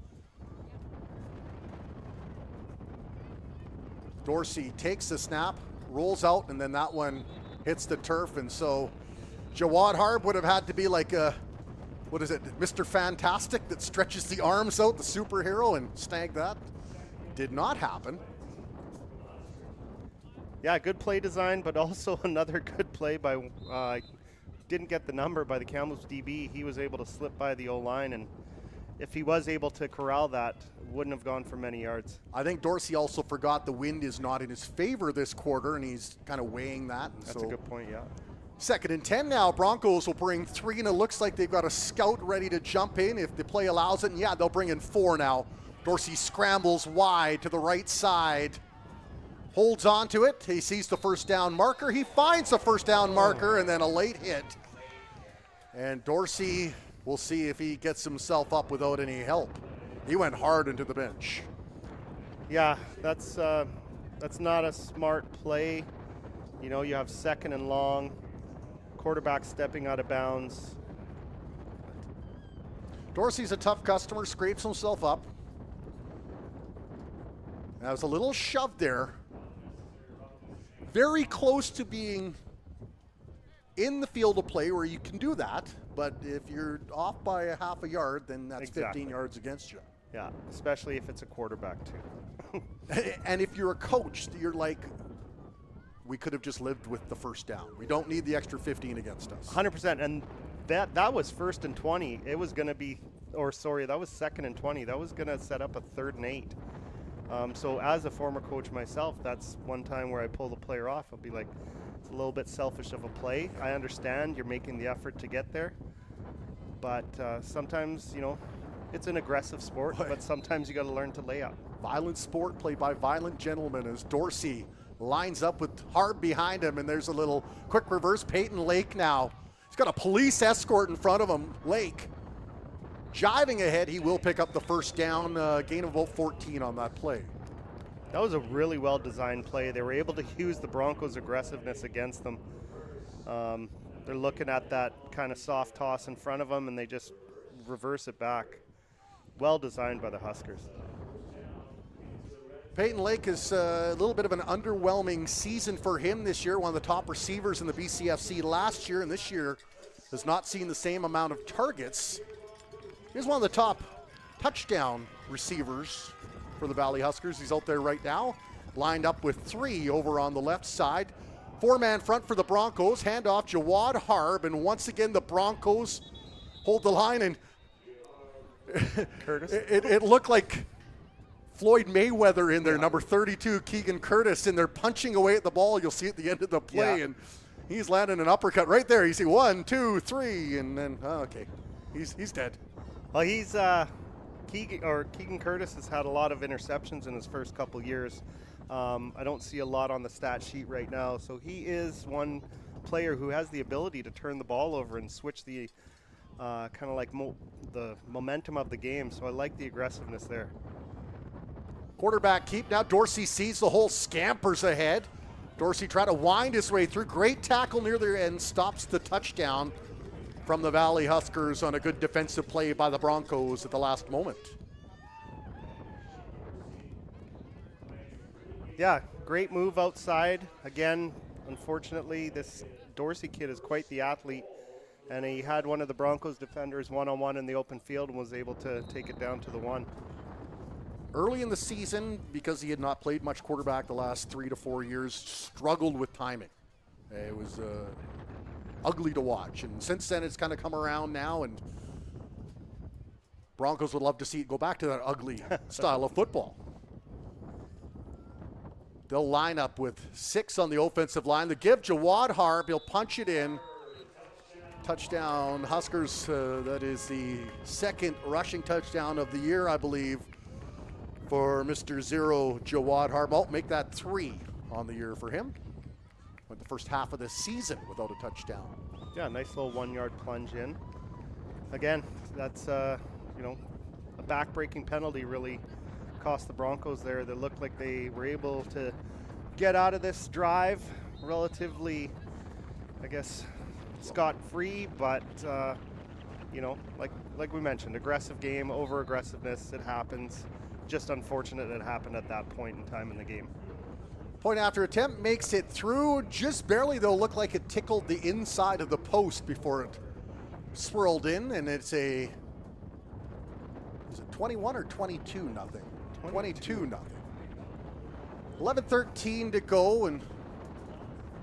Dorsey takes the snap, rolls out, and then that one hits the turf. And so Jawad Harb would have had to be like Mr. Fantastic that stretches the arms out, the superhero, and snag that. Did not happen. Yeah, good play design, but also another good play by, didn't get the number by the Kamloops DB. He was able to slip by the O-line, and if he was able to corral that, wouldn't have gone for many yards. I think Dorsey also forgot the wind is not in his favor this quarter, and he's kind of weighing that. And That's a good point, yeah. 2nd and 10 now. Broncos will bring 3, and it looks like they've got a scout ready to jump in if the play allows it. And yeah, they'll bring in 4 now. Dorsey scrambles wide to the right side. Holds on to it. He sees the first down marker. He finds the first down marker, and then a late hit. And Dorsey, we'll see if he gets himself up without any help. He went hard into the bench. Yeah, that's not a smart play. You know, you have 2nd and long, quarterback stepping out of bounds. Dorsey's a tough customer, scrapes himself up. That was a little shove there. Very close to being in the field of play where you can do that, but if you're off by a half a yard, then that's Exactly. 15 yards against you. Yeah, especially if it's a quarterback too. And if you're a coach, you're like, we could have just lived with the first down. We don't need the extra 15 against us. 100%, and that was 1st and 20. It was going to be, or sorry, that was 2nd and 20. That was going to set up a 3rd and 8. So as a former coach myself, that's one time where I pull the player off. I'll be like, it's a little bit selfish of a play. I understand you're making the effort to get there, but sometimes, you know, it's an aggressive sport, but sometimes you got to learn to lay up. Violent sport played by violent gentlemen as Dorsey lines up with Harb behind him, and there's a little quick reverse. Peyton Lake now. He's got a police escort in front of him. Lake jiving ahead. He will pick up the first down, gain of about 14 on that play. That was a really well-designed play. They were able to use the Broncos' aggressiveness against them. They're looking at that kind of soft toss in front of them, and they just reverse it back. Well designed by the Huskers. Peyton Lake is a little bit of an underwhelming season for him this year. One of the top receivers in the BCFC last year, and this year has not seen the same amount of targets. He's one of the top touchdown receivers for the Valley Huskers. He's out there right now, lined up with 3 over on the left side. 4-man front for the Broncos. Handoff, Jawad Harb, and once again the Broncos hold the line, and Curtis? it looked like Floyd Mayweather in there, number 32, Keegan Curtis, and they're punching away at the ball. You'll see at the end of the play, and he's landing an uppercut right there. You see 1, 2, 3, and then, okay, he's dead. Well, he's Keegan Curtis has had a lot of interceptions in his first couple years. I don't see a lot on the stat sheet right now, so he is one player who has the ability to turn the ball over and switch the kind of like the momentum of the game. So I like the aggressiveness there. Quarterback keep. Now Dorsey sees the hole, scampers ahead. Dorsey trying to wind his way through. Great tackle near the end, stops the touchdown from the Valley Huskers on a good defensive play by the Broncos at the last moment. Yeah, great move outside. Again, unfortunately, this Dorsey kid is quite the athlete, and he had one of the Broncos defenders one-on-one in the open field and was able to take it down to the 1. Early in the season, because he had not played much quarterback the last 3 to 4 years, struggled with timing. It was ugly to watch, and since then it's kind of come around now, and Broncos would love to see it go back to that ugly style of football. They'll line up with 6 on the offensive line. They give Jawad Harb. He'll punch it in. Touchdown, Huskers. That is the 2nd rushing touchdown of the year, I believe, for Mr. Zero Jawad Harb. I'll make that 3 on the year for him. Went the first half of the season without a touchdown. Yeah, nice little 1-yard plunge in. Again, that's you know, a back-breaking penalty really cost the Broncos there. They looked like they were able to get out of this drive relatively, I guess, scot-free, but you know, like we mentioned, aggressive game, over-aggressiveness, it happens. Just unfortunate it happened at that point in time in the game. Point after attempt makes it through, just barely though. Looked like it tickled the inside of the post before it swirled in, and it's a, is it 21 or 22 nothing? 22 nothing. 11-13 to go, and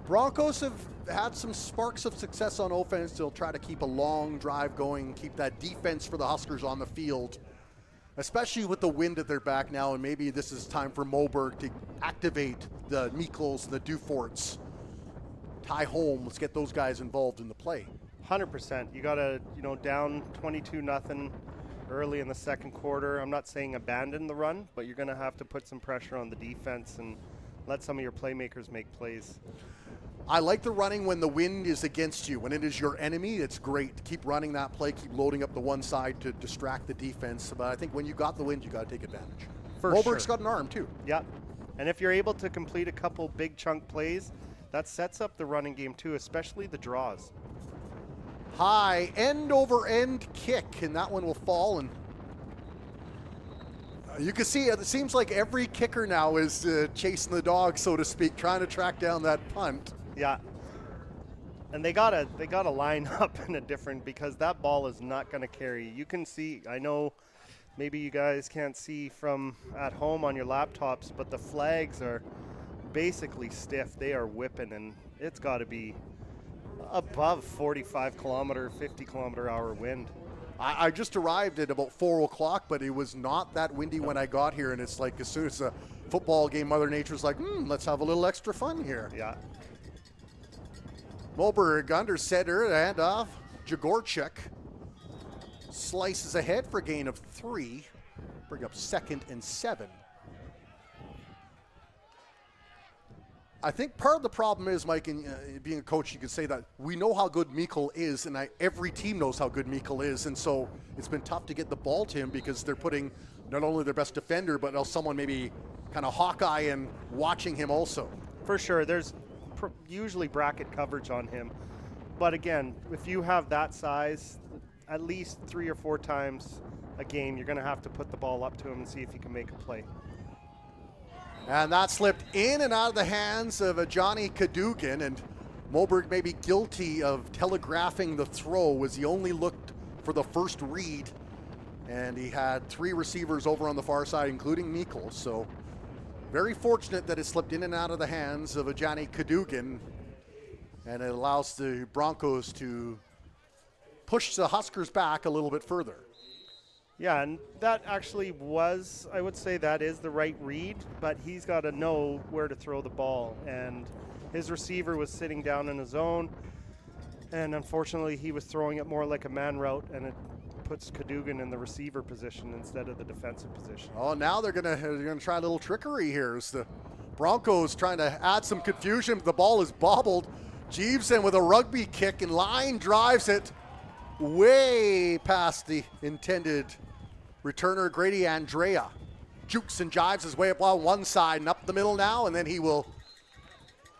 Broncos have had some sparks of success on offense. They'll try to keep a long drive going, keep that defense for the Huskers on the field, especially with the wind at their back now, and maybe this is time for Moberg to activate the Miklos and the Duforts. Tie home, let's get those guys involved in the play. 100%. You got to, down 22-0 early in the second quarter. I'm not saying abandon the run, but you're going to have to put some pressure on the defense and let some of your playmakers make plays. I like the running when the wind is against you. When it is your enemy, it's great. Keep running that play, keep loading up the one side to distract the defense. But I think when you got the wind, you got to take advantage. Moberg's got an arm, too. Yeah. And if you're able to complete a couple big chunk plays, that sets up the running game, too, especially the draws. High end-over-end kick, and that one will fall. And you can see it seems like every kicker now is chasing the dog, so to speak, trying to track down that punt. Yeah. And they gotta line up in a different, because that ball is not going to carry. You can see, I know maybe you guys can't see from at home on your laptops, but the flags are basically stiff. They are whipping, and it's got to be above 45 kilometer, 50 kilometer hour wind. I just arrived at about 4 o'clock, but it was not that windy when I got here, and it's like as soon as a football game, Mother Nature's like, let's have a little extra fun here. Yeah. Moberg under center, and off. Jagorchuk slices ahead for a gain of 3. Bring up 2nd and 7. I think part of the problem is, Mike, and being a coach, you can say that we know how good Mikkel is, and every team knows how good Mikkel is, and so it's been tough to get the ball to him because they're putting not only their best defender, but someone maybe kind of Hawkeye and watching him also. For sure, there's usually bracket coverage on him, but again, if you have that size, at least 3 or 4 times a game, you're going to have to put the ball up to him and see if he can make a play. And that slipped in and out of the hands of Johnny Cadogan, and Moberg may be guilty of telegraphing the throw as he only looked for the first read, and he had 3 receivers over on the far side, including Mikkel. So very fortunate that it slipped in and out of the hands of Johnny Cadogan, and it allows the Broncos to push the Huskers back a little bit further. Yeah, and that actually was, I would say that is the right read, but he's got to know where to throw the ball. And his receiver was sitting down in his zone, and unfortunately he was throwing it more like a man route, and it puts Cadogan in the receiver position instead of the defensive position. Oh, now they're gonna try a little trickery here. As the Broncos trying to add some confusion. The ball is bobbled. Jeeveson with a rugby kick, and line drives it way past the intended returner, Grady Andrea. Jukes and jives his way up on one side and up the middle now, and then he will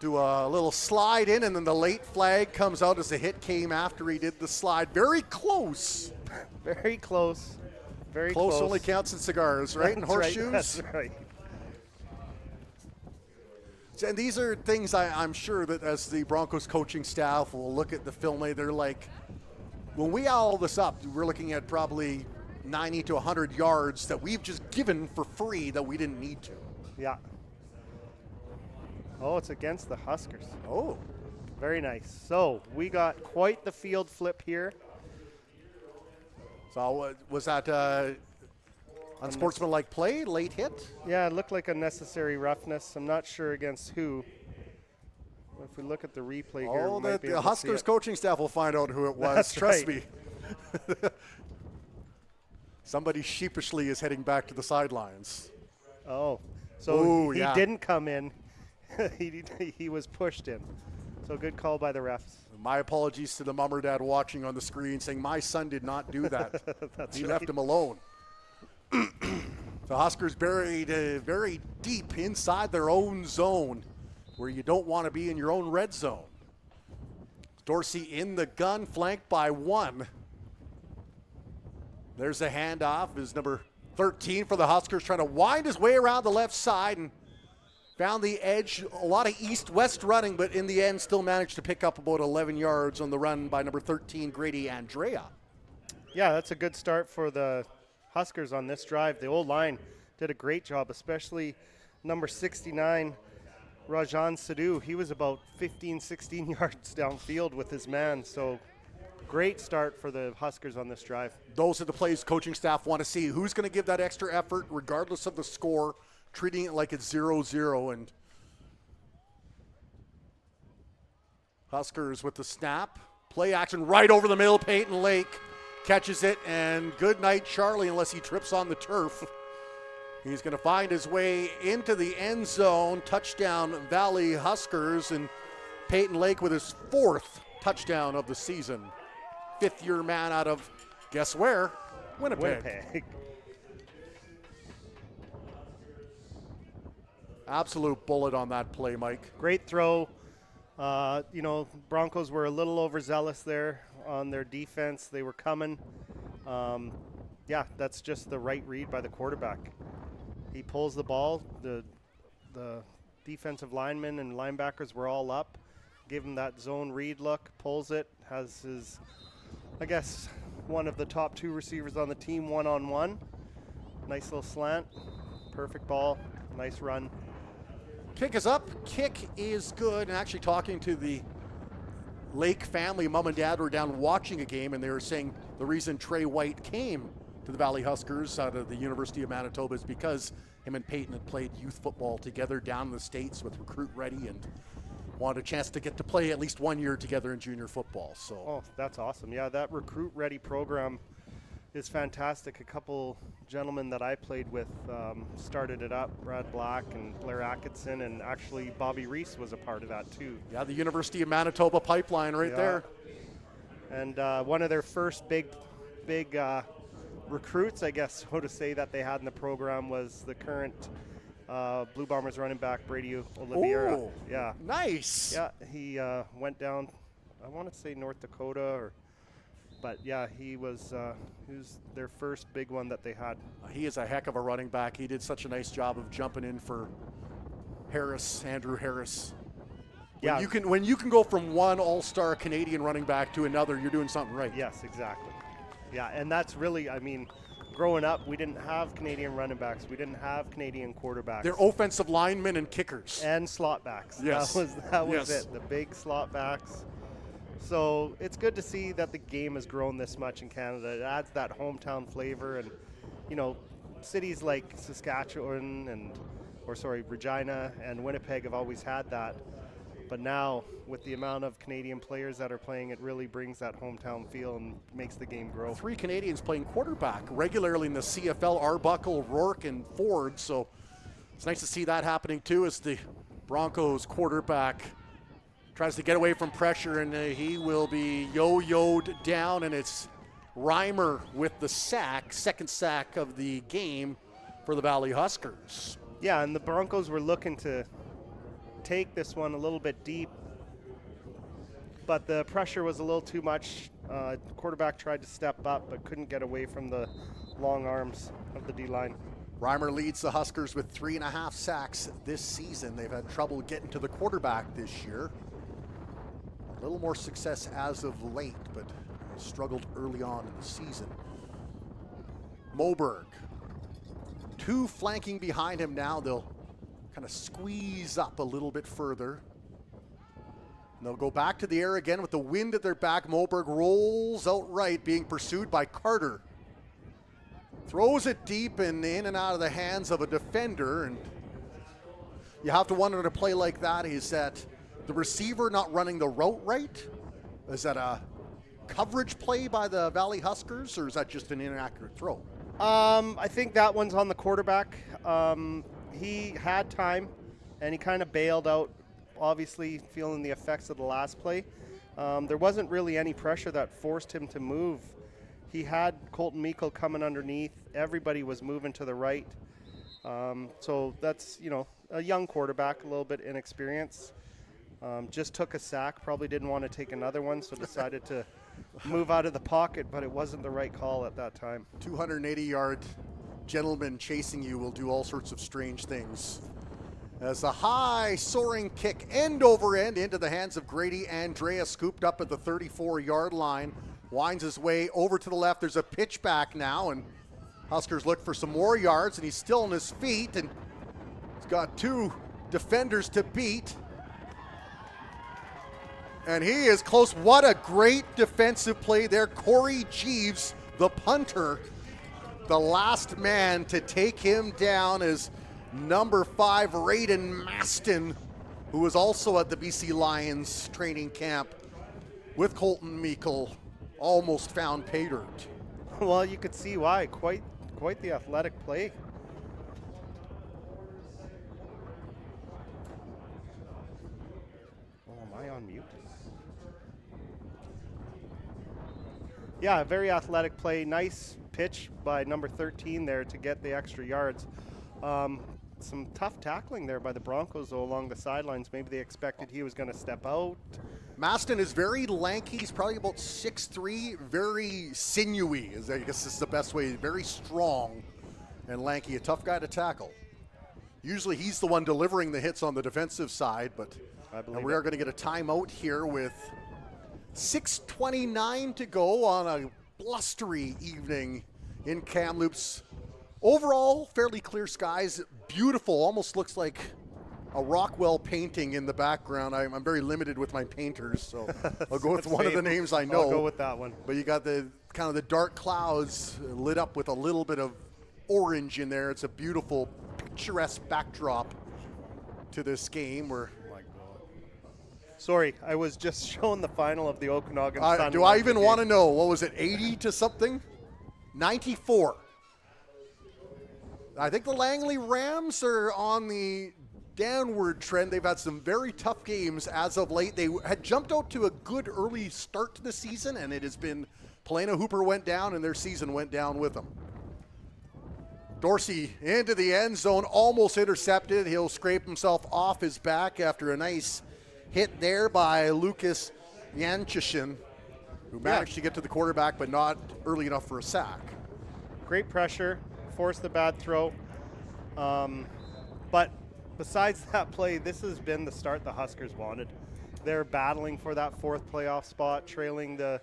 do a little slide in, and then the late flag comes out as the hit came after he did the slide. Very close. Very close. Very close. close. Only counts in cigars, right? And horseshoes. Right, that's right. And these are things I'm sure that as the Broncos coaching staff will look at the film, they're like, when we add all this up, we're looking at probably 90 to 100 yards that we've just given for free that we didn't need to. Yeah. Oh, it's against the Huskers. Oh. Very nice. So we got quite the field flip here. So was that unsportsmanlike play, late hit? Yeah, it looked like unnecessary roughness. I'm not sure against who. If we look at the replay here, we might be able the to Huskers see it. coaching staff will find out who it was. That's Trust right. me. Somebody sheepishly is heading back to the sidelines. Oh, so Ooh, he yeah. didn't come in. he was pushed in. So good call by the refs. My apologies to the mom or dad watching on the screen saying my son did not do that. That's he right. left him alone. The Huskers buried very deep inside their own zone where you don't want to be in your own red zone. Dorsey in the gun, flanked by 1. There's a handoff. Is number 13 for the Huskers trying to wind his way around the left side and found the edge. A lot of east-west running, but in the end still managed to pick up about 11 yards on the run by number 13, Grady Andrea. Yeah, that's a good start for the Huskers on this drive. The old line did a great job, especially number 69, Rajan Sadhu, he was about 15, 16 yards downfield with his man. So great start for the Huskers on this drive. Those are the plays coaching staff want to see. Who's going to give that extra effort regardless of the score, treating it like it's 0-0. And Huskers with the snap. Play action right over the middle. Peyton Lake catches it, and good night, Charlie, unless he trips on the turf. He's going to find his way into the end zone. Touchdown, Valley Huskers, and Peyton Lake with his 4th touchdown of the season. 5th-year man out of, guess where? Winnipeg. Absolute bullet on that play, Mike. Great throw. Broncos were a little overzealous there on their defense. They were coming. That's just the right read by the quarterback. He pulls the ball. The defensive linemen and linebackers were all up. Give him that zone read look. Pulls it. Has his, one of the top 2 receivers on the team one-on-one. Nice little slant. Perfect ball. Nice run. Kick is up. Kick is good. And actually talking to the Lake family, mom and dad were down watching a game, and they were saying the reason Trey White came to the Valley Huskers out of the University of Manitoba is because him and Peyton had played youth football together down in the States with Recruit Ready and wanted a chance to get to play at least 1 year together in junior football. So, that's awesome. Yeah, that Recruit Ready program is fantastic. A couple gentlemen that I played with started it up, Brad Black and Blair Atkinson, and actually Bobby Reese was a part of that too. Yeah, the University of Manitoba pipeline right there. And one of their first big recruits, I guess, so to say, that they had in the program was the current Blue Bombers running back, Brady Oliveira. Oh, yeah. Nice. Yeah, he went down, I want to say North Dakota, but yeah, he was their first big one that they had. He is a heck of a running back. He did such a nice job of jumping in for Andrew Harris. When you can go from one all-star Canadian running back to another, you're doing something right. Yes, exactly. Yeah, and that's really, growing up, we didn't have Canadian running backs. We didn't have Canadian quarterbacks. They're offensive linemen and kickers. And slot backs. Yes. That was it, the big slot backs. So it's good to see that the game has grown this much in Canada. It adds that hometown flavor, and cities like Saskatchewan Regina and Winnipeg have always had that. But now, with the amount of Canadian players that are playing, it really brings that hometown feel and makes the game grow. 3 Canadians playing quarterback regularly in the CFL, Arbuckle, Rourke, and Ford. So it's nice to see that happening too, as the Broncos quarterback tries to get away from pressure, and he will be yo-yoed down, and it's Reimer with the sack, second sack of the game for the Valley Huskers. Yeah, and the Broncos were looking to take this one a little bit deep, but the pressure was a little too much. Quarterback tried to step up, but couldn't get away from the long arms of the D-line. Reimer leads the Huskers with 3.5 sacks this season. They've had trouble getting to the quarterback this year. A little more success as of late, but struggled early on in the season. Moberg, 2 flanking behind him now. They'll kind of squeeze up a little bit further. And they'll go back to the air again with the wind at their back. Moberg rolls out right, being pursued by Carter. Throws it deep and in and out of the hands of a defender. And you have to wonder, in a play like that, is that the receiver not running the route right? Is that a coverage play by the Valley Huskers, or is that just an inaccurate throw? I think that one's on the quarterback. He had time, and he kind of bailed out, obviously feeling the effects of the last play. There wasn't really any pressure that forced him to move. He had Colton Meikle coming underneath. Everybody was moving to the right. So that's, a young quarterback, a little bit inexperienced. Just took a sack, probably didn't want to take another one, so decided to move out of the pocket, but it wasn't the right call at that time. 280-yard gentleman chasing you will do all sorts of strange things. As a high soaring kick end over end into the hands of Grady Andrea, scooped up at the 34-yard line, winds his way over to the left. There's a pitch back now, and Huskers look for some more yards, and he's still on his feet, and he's got 2 defenders to beat. And he is close. What a great defensive play there. Corey Jeeves, the punter, the last man to take him down is number 5, Raiden Maston, who was also at the BC Lions training camp with Colton Meikle, almost found pay dirt. Well, you could see why. Quite the athletic play. Oh, am I on mute? Yeah, very athletic play. Nice pitch by number 13 there to get the extra yards. Some tough tackling there by the Broncos, though, along the sidelines. Maybe they expected he was going to step out. Maston is very lanky. He's probably about 6'3", very sinewy, I guess is the best way. Very strong and lanky, a tough guy to tackle. Usually he's the one delivering the hits on the defensive side, but we are going to get a timeout here with 6:29 to go on a blustery evening in Kamloops. Overall, fairly clear skies, beautiful, almost looks like a Rockwell painting in the background. I'm very limited with my painters, so I'll go with one of the names I know. I'll go with that one. But you got the kind of the dark clouds lit up with a little bit of orange in there. It's a beautiful, picturesque backdrop to this game. Sorry, I was just showing the final of the Okanagan Sun. Do I even want to know? What was it, 80 to something? 94. I think the Langley Rams are on the downward trend. They've had some very tough games as of late. They had jumped out to a good early start to the season, and it has been Palena Hooper went down, and their season went down with them. Dorsey into the end zone, almost intercepted. He'll scrape himself off his back after a nice hit there by Lucas Yanchishin, who managed to get to the quarterback, but not early enough for a sack. Great pressure, forced the bad throw. But besides that play, this has been the start the Huskers wanted. They're battling for that 4th playoff spot, trailing the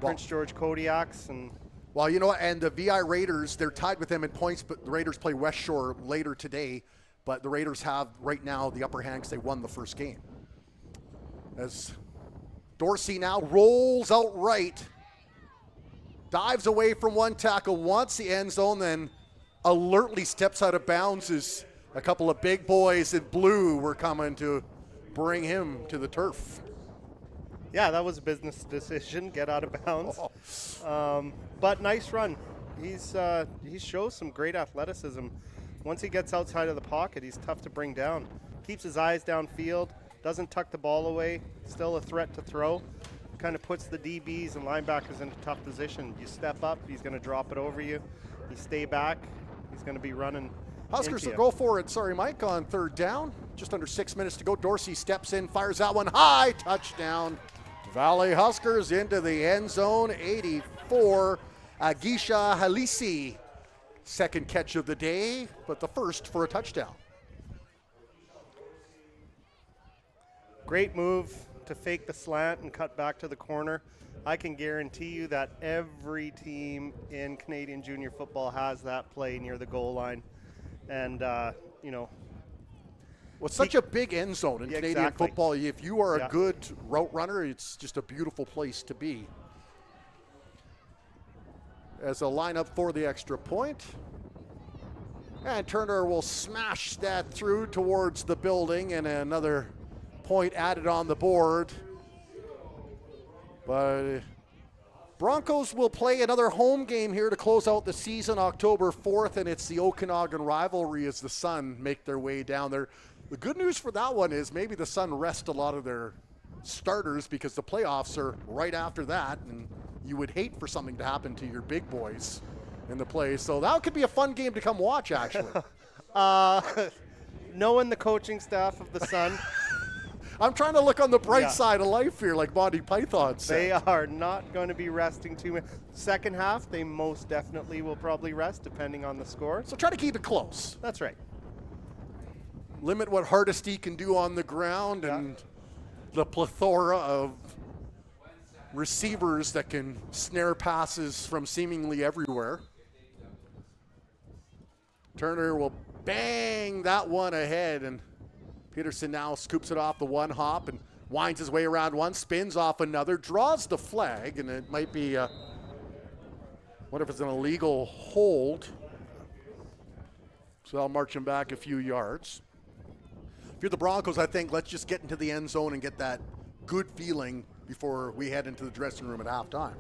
Prince George Kodiaks. Well, you know what, and the VI Raiders, they're tied with them in points, but the Raiders play West Shore later today. But the Raiders have right now the upper hand because they won the first game. As Dorsey now rolls out right, dives away from one tackle, wants the end zone, then alertly steps out of bounds as a couple of big boys in blue were coming to bring him to the turf. Yeah, that was a business decision, get out of bounds. But nice run. He shows some great athleticism. Once he gets outside of the pocket, he's tough to bring down. Keeps his eyes downfield, doesn't tuck the ball away, still a threat to throw. Kind of puts the DBs and linebackers in a tough position. You step up, he's going to drop it over you. You stay back, he's going to be running. Huskers will go for it, sorry Mike, on 3rd down. Just under 6 minutes to go. Dorsey steps in, fires that one high, touchdown. Valley Huskers into the end zone, 84. Agisha Halisi, 2nd catch of the day, but the first for a touchdown. Great move to fake the slant and cut back to the corner. I can guarantee you that every team in Canadian junior football has that play near the goal line. And, well, it's such a big end zone in Canadian football. If you are a good route runner, it's just a beautiful place to be. As a lineup for the extra point. And Turner will smash that through towards the building, and another point added on the board. But Broncos will play another home game here to close out the season October 4th, and it's the Okanagan rivalry as the Sun make their way down there. The good news for that one is maybe the Sun rest a lot of their starters because the playoffs are right after that, and you would hate for something to happen to your big boys in the play. So that could be a fun game to come watch, actually. Knowing the coaching staff of the Sun, I'm trying to look on the bright side of life here, like Monty Python said. They are not going to be resting too much. Second half, they most definitely will probably rest, depending on the score. So try to keep it close. That's right. Limit what Hardesty can do on the ground and the plethora of receivers that can snare passes from seemingly everywhere. Turner will bang that one ahead, and Peterson now scoops it off the one hop and winds his way around one, spins off another, draws the flag, and it might be, what if it's an illegal hold? So I'll march him back a few yards. If you're the Broncos, I think let's just get into the end zone and get that good feeling before we head into the dressing room at halftime.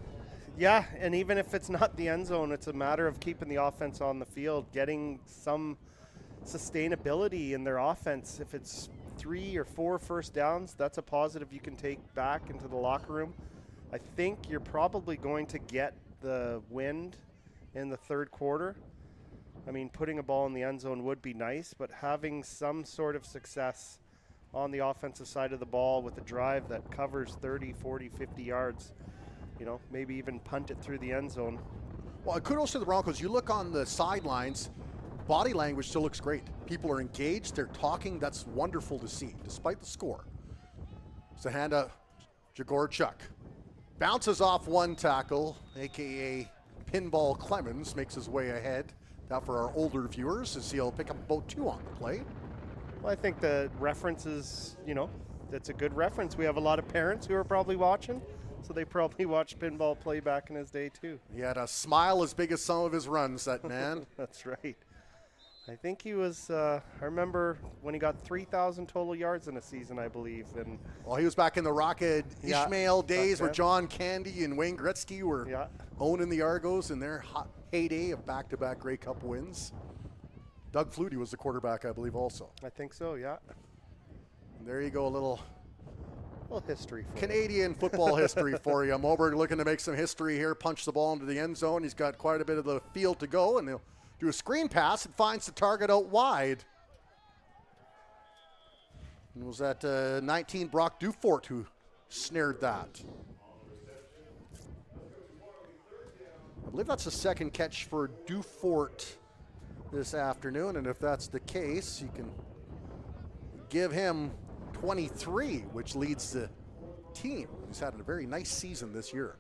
Yeah, and even if it's not the end zone, it's a matter of keeping the offense on the field, getting some sustainability in their offense. If it's 3 or 4 first downs, that's a positive you can take back into the locker room. I think you're probably going to get the wind in the third quarter. I mean, putting a ball in the end zone would be nice, but having some sort of success on the offensive side of the ball with a drive that covers 30, 40, 50 yards, you know, maybe even punt it through the end zone. Well, kudos to the Broncos. You look on the sidelines, body language still looks great. People are engaged, they're talking. That's wonderful to see, despite the score. Zahanda Jagorchuk bounces off one tackle, a.k.a. Pinball Clemens, makes his way ahead. Now for our older viewers, as he'll pick up about 2 on the play. Well, I think the reference is, you know, that's a good reference. We have a lot of parents who are probably watching, so they probably watched Pinball play back in his day too. He had a smile as big as some of his runs, that man. That's right. I think he was, I remember when he got 3,000 total yards in a season, I believe. And well, he was back in the Rocket Ishmael days where right. John Candy and Wayne Gretzky were owning the Argos in their hot heyday of back-to-back Grey Cup wins. Doug Flutie was the quarterback, I believe, also. I think so, yeah. And there you go, a little history for Canadian football history for you. Moberg looking to make some history here, punch the ball into the end zone. He's got quite a bit of the field to go, and he'll do a screen pass and finds the target out wide. And it was that 19 Brock Dufort who snared that. I believe that's the second catch for Dufort this afternoon, and if that's the case, you can give him 23, which leads the team. He's had a very nice season this year.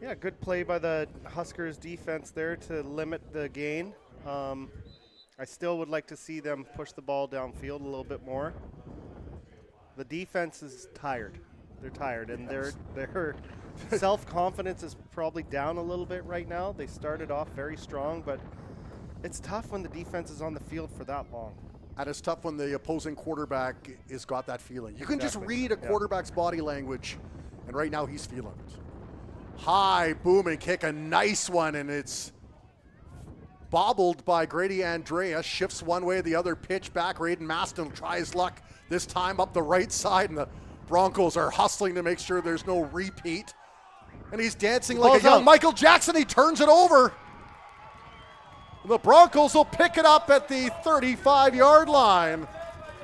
Yeah, good play by the Huskers defense there to limit the gain. I still would like to see them push the ball downfield a little bit more. The defense is tired. They're tired, and their self-confidence is probably down a little bit right now. They started off very strong, but it's tough when the defense is on the field for that long. And it's tough when the opposing quarterback has got that feeling. You can just read a quarterback's body language, and right now he's feeling it. High booming kick, a nice one, and it's bobbled by Grady Andrea. Shifts one way, the other pitch back. Raiden Maston tries luck this time up the right side, and the Broncos are hustling to make sure there's no repeat. And he's dancing like a young Michael Jackson. He turns it over. The Broncos will pick it up at the 35-yard line.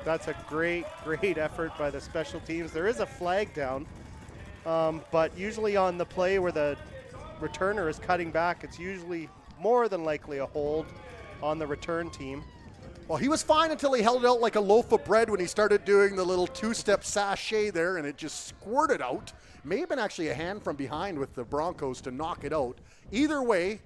That's a great effort by the special teams. There is a flag down, but usually on the play where the returner is cutting back, it's usually more than likely a hold on the return team. Well, he was fine until he held it out like a loaf of bread when he started doing the little two-step sachet there, and it just squirted out. May have been actually a hand from behind with the Broncos to knock it out. Either way,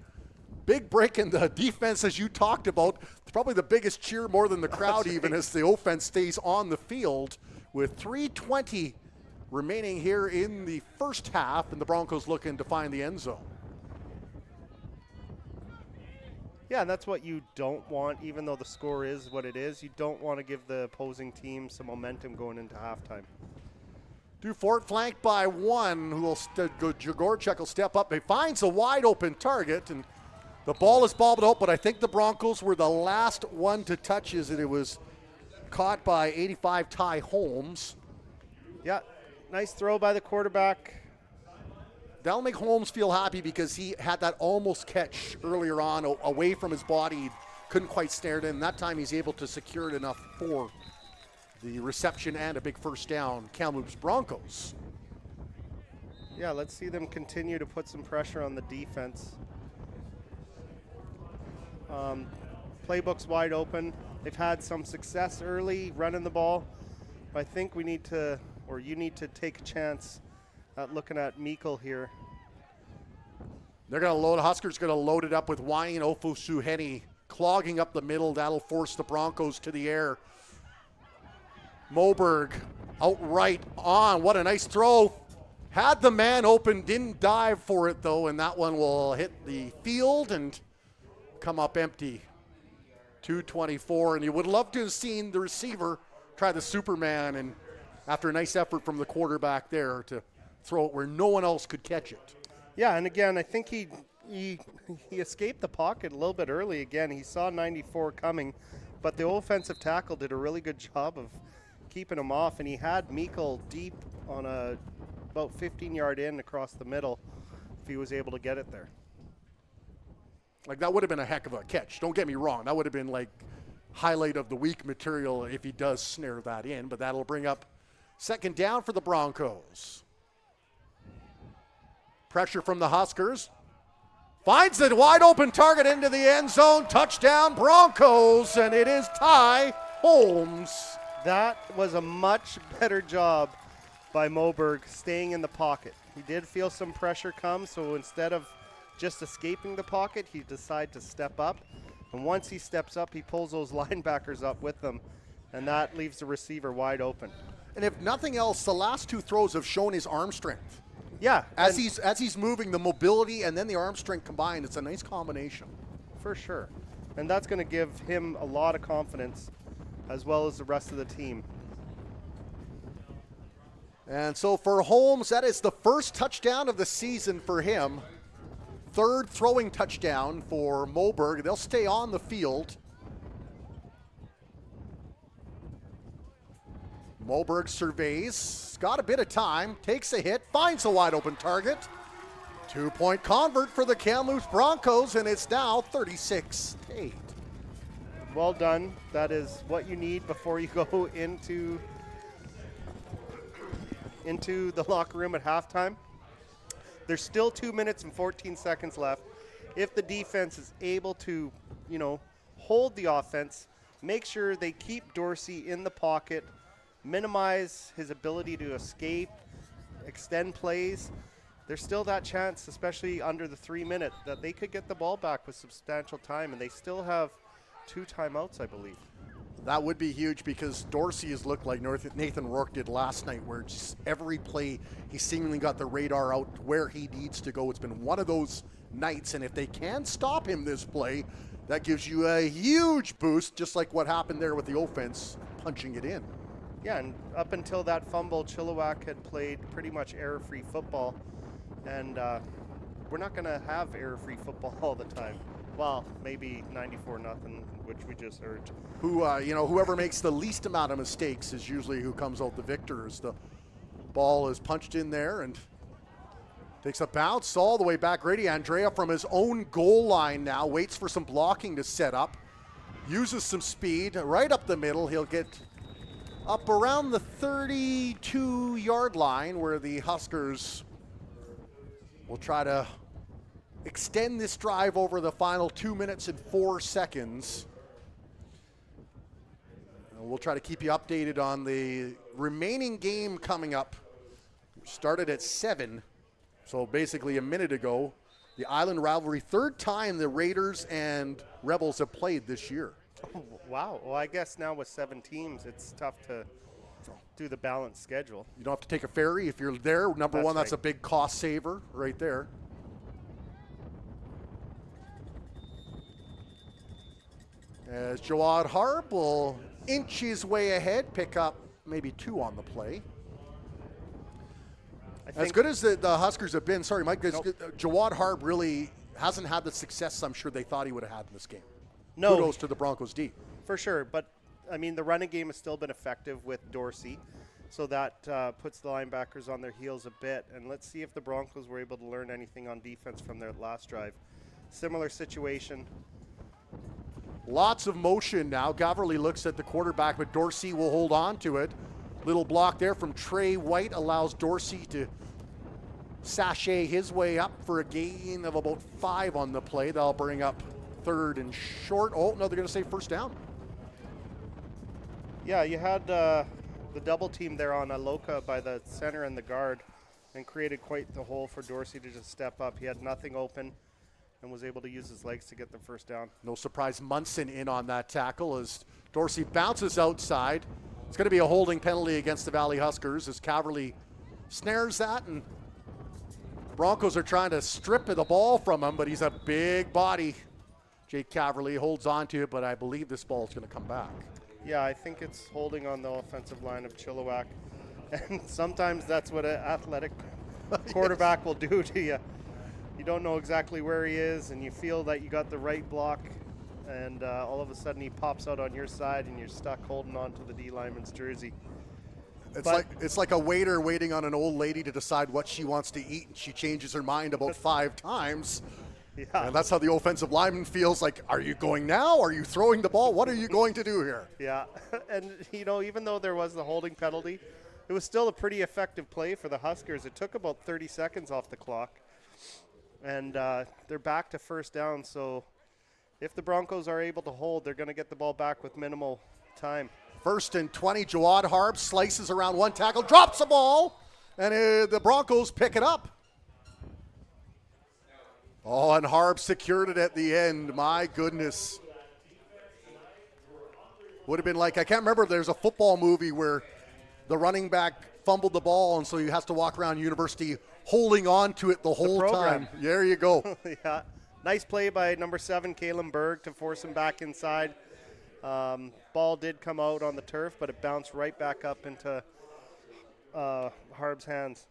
big break in the defense, as you talked about. It's probably the biggest cheer, more than the crowd even, as the offense stays on the field with 3:20 remaining here in the first half, and the Broncos looking to find the end zone. Yeah, and that's what you don't want, even though the score is what it is. You don't want to give the opposing team some momentum going into halftime. Dufort flanked by one, who will Jagorchuk will step up. He finds a wide open target, and the ball is bobbled out, but I think the Broncos were the last one to touch it, and it was caught by 85 Ty Holmes. Yeah, nice throw by the quarterback. That'll make Holmes feel happy because he had that almost catch earlier on away from his body. Couldn't quite snare it in. That time he's able to secure it enough for the reception and a big first down. Kamloops Broncos. Yeah, let's see them continue to put some pressure on the defense. Playbook's wide open. They've had some success early running the ball. But I think we need to, or you need to take a chance at looking at Meikle here. They're going to load, Huskers going to load it up with Wayne Ofosuheni clogging up the middle. That'll force the Broncos to the air. Moberg outright on. What a nice throw. Had the man open, didn't dive for it though, and that one will hit the field and come up empty. 224, and you would love to have seen the receiver try the Superman, and after a nice effort from the quarterback there to throw it where no one else could catch it. Yeah, and again, I think he escaped the pocket a little bit early. Again, he saw 94 coming, but the offensive tackle did a really good job of keeping him off, and he had Meikle deep on about 15-yard in across the middle if he was able to get it there. Like, that would have been a heck of a catch. Don't get me wrong. That would have been like highlight of the week material if he does snare that in, but that'll bring up second down for the Broncos. Pressure from the Huskers. Finds the wide open target into the end zone. Touchdown Broncos, and it is Ty Holmes. That was a much better job by Moberg staying in the pocket. He did feel some pressure come, so instead of just escaping the pocket, he decided to step up. And once he steps up, he pulls those linebackers up with him, and that leaves the receiver wide open. And if nothing else, the last two throws have shown his arm strength. Yeah. As he's moving, the mobility and then the arm strength combined, it's a nice combination. For sure. And that's going to give him a lot of confidence as well as the rest of the team. And so for Holmes, that is the first touchdown of the season for him. Third throwing touchdown for Moberg. They'll stay on the field. Moberg surveys, got a bit of time, takes a hit, finds a wide open target. 2-point convert for the Kamloops Broncos, and it's now 36-8. Well done. That is what you need before you go into the locker room at halftime. There's still 2 minutes and 14 seconds left. If the defense is able to, hold the offense, make sure they keep Dorsey in the pocket, minimize his ability to escape, extend plays, there's still that chance, especially under the 3 minute, that they could get the ball back with substantial time, and they still have 2 timeouts, I believe. That would be huge because Dorsey has looked like Nathan Rourke did last night, where just every play he seemingly got the radar out where he needs to go. It's been one of those nights, and if they can stop him this play, that gives you a huge boost, just like what happened there with the offense punching it in. Yeah, and up until that fumble, Chilliwack had played pretty much error-free football, and we're not going to have error-free football all the time. Well, maybe 94-0, which we just heard. Whoever makes the least amount of mistakes is usually who comes out the victor, as the ball is punched in there and takes a bounce all the way back. Grady Andrea from his own goal line now, waits for some blocking to set up, uses some speed right up the middle. He'll get up around the 32-yard line, where the Huskers will try to extend this drive over the final 2 minutes and 4 seconds. And we'll try to keep you updated on the remaining game coming up. Started at 7, so basically a minute ago. The Island rivalry, third time the Raiders and Rebels have played this year. Oh, wow. Well, I guess now with 7 teams, it's tough to do the balanced schedule. You don't have to take a ferry if you're there. Number one, that's right. a big cost saver right there. As Jawad Harb will inch his way ahead, pick up maybe 2 on the play. As good as the Huskers have been, sorry, Mike, Jawad Harb really hasn't had the success I'm sure they thought he would have had in this game. No. Kudos to the Broncos D. For sure, but, the running game has still been effective with Dorsey, so that puts the linebackers on their heels a bit. And let's see if the Broncos were able to learn anything on defense from their last drive. Similar situation. Lots of motion now. Gaverly looks at the quarterback, but Dorsey will hold on to it. Little block there from Trey White allows Dorsey to sashay his way up for a gain of about 5 on the play. That'll bring up 3rd and short. Oh, no, they're going to say first down. Yeah, you had the double team there on Aloka by the center and the guard, and created quite the hole for Dorsey to just step up. He had nothing open and was able to use his legs to get the first down. No surprise, Munson in on that tackle as Dorsey bounces outside. It's going to be a holding penalty against the Valley Huskers as Caverly snares that, and Broncos are trying to strip the ball from him, but he's a big body. Jake Caverly holds on to it, but I believe this ball is going to come back. Yeah, I think it's holding on the offensive line of Chilliwack. And sometimes that's what an athletic quarterback will do to you. You don't know exactly where he is, and you feel that you got the right block, and all of a sudden he pops out on your side, and you're stuck holding on to the D lineman's jersey. It's like a waiter waiting on an old lady to decide what she wants to eat, and she changes her mind about 5 times. Yeah. And that's how the offensive lineman feels like, are you going now? Are you throwing the ball? What are you going to do here? Yeah, and even though there was the holding penalty, it was still a pretty effective play for the Huskers. It took about 30 seconds off the clock, and they're back to first down. So if the Broncos are able to hold, they're going to get the ball back with minimal time. 1st and 20, Jawad Harb slices around one tackle, drops the ball, and the Broncos pick it up. Oh, and Harb secured it at the end. My goodness. Would have been like, I can't remember, there's a football movie where the running back fumbled the ball, and so he has to walk around university holding on to it the whole time. There you go. Yeah. Nice play by number 7, Kalen Berg, to force him back inside. Ball did come out on the turf, but it bounced right back up into Harb's hands.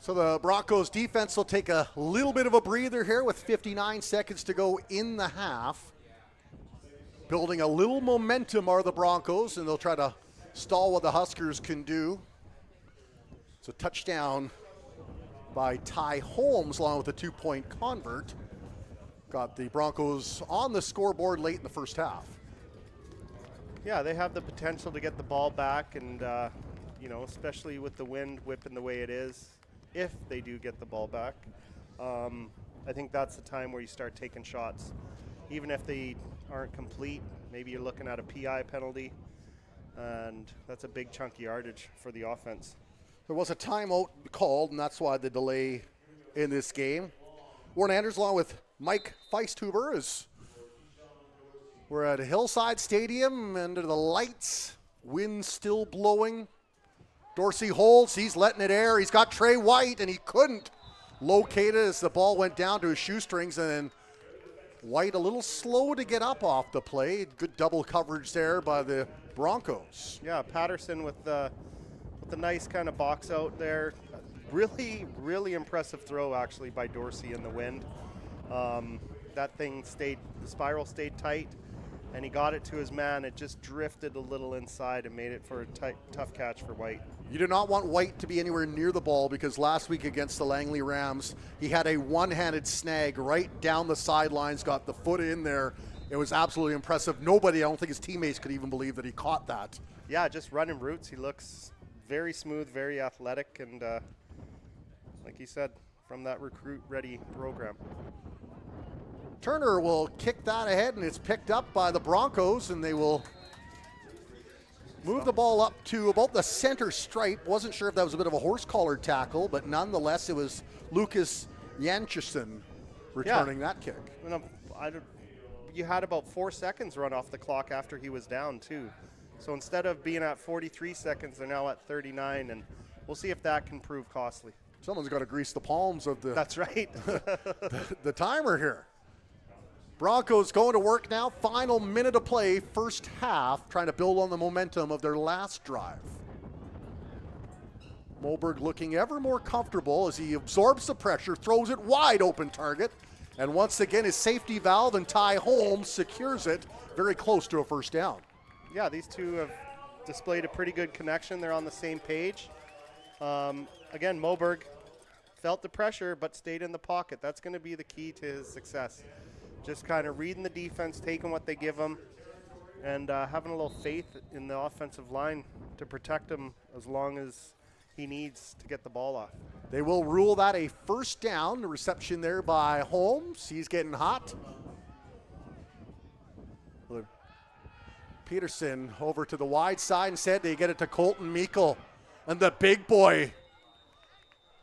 So the Broncos defense will take a little bit of a breather here with 59 seconds to go in the half. Building a little momentum are the Broncos, and they'll try to stall what the Huskers can do. It's a touchdown by Ty Holmes along with a 2-point convert. Got the Broncos on the scoreboard late in the first half. Yeah, they have the potential to get the ball back, and especially with the wind whipping the way it is, if they do get the ball back, I think that's the time where you start taking shots. Even if they aren't complete, maybe you're looking at a PI penalty, and that's a big chunk of yardage for the offense. There was a timeout called, and that's why the delay in this game. Warren Anders along with Mike Feisthuber as we're at Hillside Stadium under the lights, wind still blowing. Dorsey holds, he's letting it air. He's got Trey White, and he couldn't locate it as the ball went down to his shoestrings, and then White a little slow to get up off the play. Good double coverage there by the Broncos. Yeah, Patterson with the nice kind of box out there. Really, really impressive throw actually by Dorsey in the wind. That thing the spiral stayed tight, and he got it to his man. It just drifted a little inside and made it for a tough catch for White. You do not want White to be anywhere near the ball, because last week against the Langley Rams, he had a one-handed snag right down the sidelines, got the foot in there. It was absolutely impressive. Nobody, I don't think his teammates could even believe that he caught that. Yeah, just running routes. He looks very smooth, very athletic, and like you said, from that recruit-ready program. Turner will kick that ahead, and it's picked up by the Broncos, and they will move the ball up to about the center stripe. Wasn't sure if that was a bit of a horse collar tackle, but nonetheless, it was Lucas Janchison returning that kick. You had about 4 seconds run off the clock after he was down, too. So instead of being at 43 seconds, they're now at 39, and we'll see if that can prove costly. Someone's got to grease the palms of the, That's right. the timer here. Broncos going to work now. Final minute of play, first half, trying to build on the momentum of their last drive. Moberg looking ever more comfortable as he absorbs the pressure, throws it wide open target, and once again his safety valve and Ty Holmes secures it very close to a first down. Yeah, these two have displayed a pretty good connection. They're on the same page. Again, Moberg felt the pressure but stayed in the pocket. That's going to be the key to his success. Just kind of reading the defense, taking what they give him, and having a little faith in the offensive line to protect him as long as he needs to get the ball off. They will rule that a first down. The reception there by Holmes. He's getting hot. Peterson over to the wide side and said they get it to Colton Meikle. And the big boy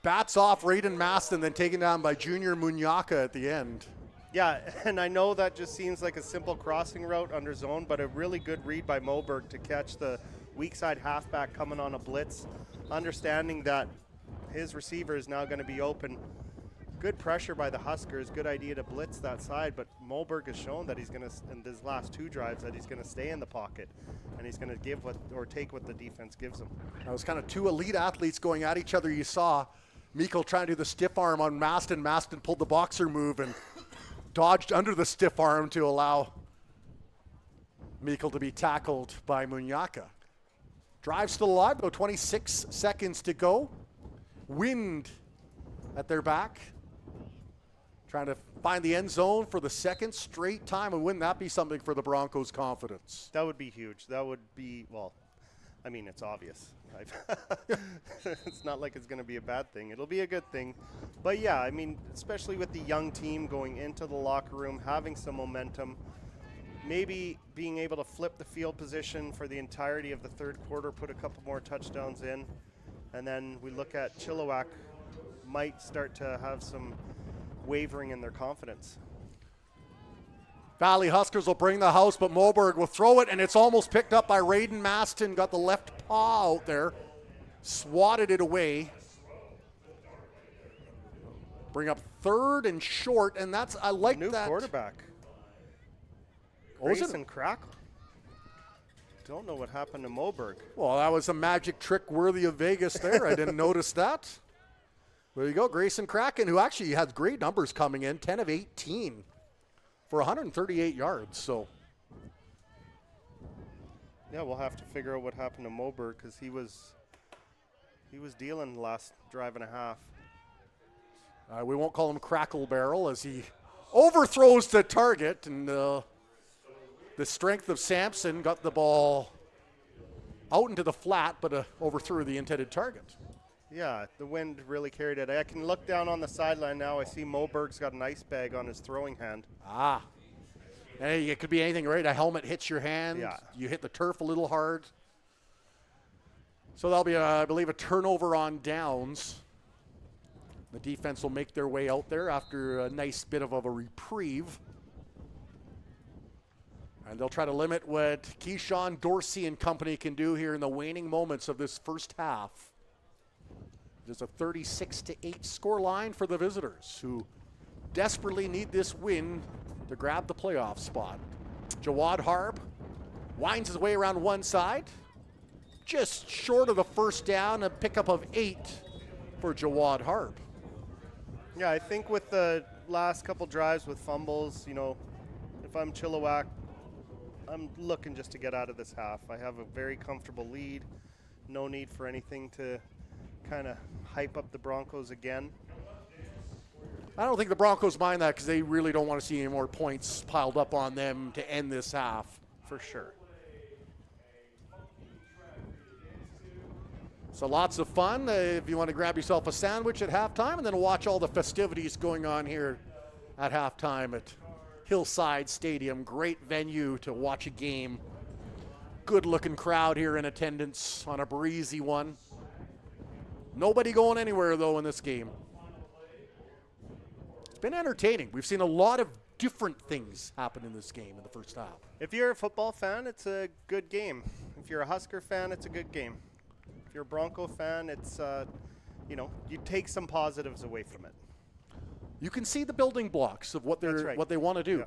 bats off Raiden Maston, then taken down by Junior Munyaka at the end. Yeah, and I know that just seems like a simple crossing route under zone, but a really good read by Moberg to catch the weak side halfback coming on a blitz, understanding that his receiver is now going to be open. Good pressure by the Huskers. Good idea to blitz that side, but Moberg has shown that he's going to, in his last 2 drives, that he's going to stay in the pocket and he's going to give what or take what the defense gives him. That was kind of 2 elite athletes going at each other. You saw Mikkel trying to do the stiff arm on Maston. Maston pulled the boxer move and dodged under the stiff arm to allow Mikkel to be tackled by Munyaka. Drive still alive, though, 26 seconds to go. Wind at their back. Trying to find the end zone for the second straight time, and wouldn't that be something for the Broncos' confidence? That would be huge. That would be, well, I mean, it's obvious. It's not like it's going to be a bad thing. It'll be a good thing. But yeah, I mean, especially with the young team going into the locker room, having some momentum, maybe being able to flip the field position for the entirety of the third quarter, put a couple more touchdowns in, and then we look at Chilliwack might start to have some wavering in their confidence. Valley Huskers will bring the house, but Moberg will throw it, and it's almost picked up by Raiden Maston. Got the left paw out there, swatted it away. Bring up 3rd and short, and that's, I like New that. Quarterback. Grayson Crackle. Don't know what happened to Moberg. Well, that was a magic trick worthy of Vegas there. I didn't notice that. There you go, Grayson Kraken, who actually had great numbers coming in, 10 of 18 for 138 yards. So, yeah, we'll have to figure out what happened to Moberg because he was dealing the last drive and a half. We won't call him Crackle Barrel as he overthrows the target, and the strength of Sampson got the ball out into the flat, but overthrew the intended target. Yeah, the wind really carried it. I can look down on the sideline now. I see Moberg's got an ice bag on his throwing hand. Ah. Hey, it could be anything, right? A helmet hits your hand. Yeah. You hit the turf a little hard. So that'll be, I believe, a turnover on downs. The defense will make their way out there after a nice bit of a reprieve. And they'll try to limit what Keyshawn Dorsey and company can do here in the waning moments of this first half. There's a 36-8 score line for the visitors, who desperately need this win to grab the playoff spot. Jawad Harb winds his way around one side, just short of the first down, a pickup of 8 for Jawad Harb. Yeah, I think with the last couple drives with fumbles, you know, if I'm Chilliwack, I'm looking just to get out of this half. I have a very comfortable lead. No need for anything to kind of hype up the Broncos again. I don't think the Broncos mind that because they really don't want to see any more points piled up on them to end this half. For sure. So lots of fun if you want to grab yourself a sandwich at halftime and then watch all the festivities going on here at halftime at Hillside Stadium. Great venue to watch a game. Good looking crowd here in attendance on a breezy one. Nobody going anywhere, though, in this game. It's been entertaining. We've seen a lot of different things happen in this game in the first half. If you're a football fan, it's a good game. If you're a Husker fan, it's a good game. If you're a Bronco fan, it's, you know, you take some positives away from it. You can see the building blocks of what they want to do. Yeah.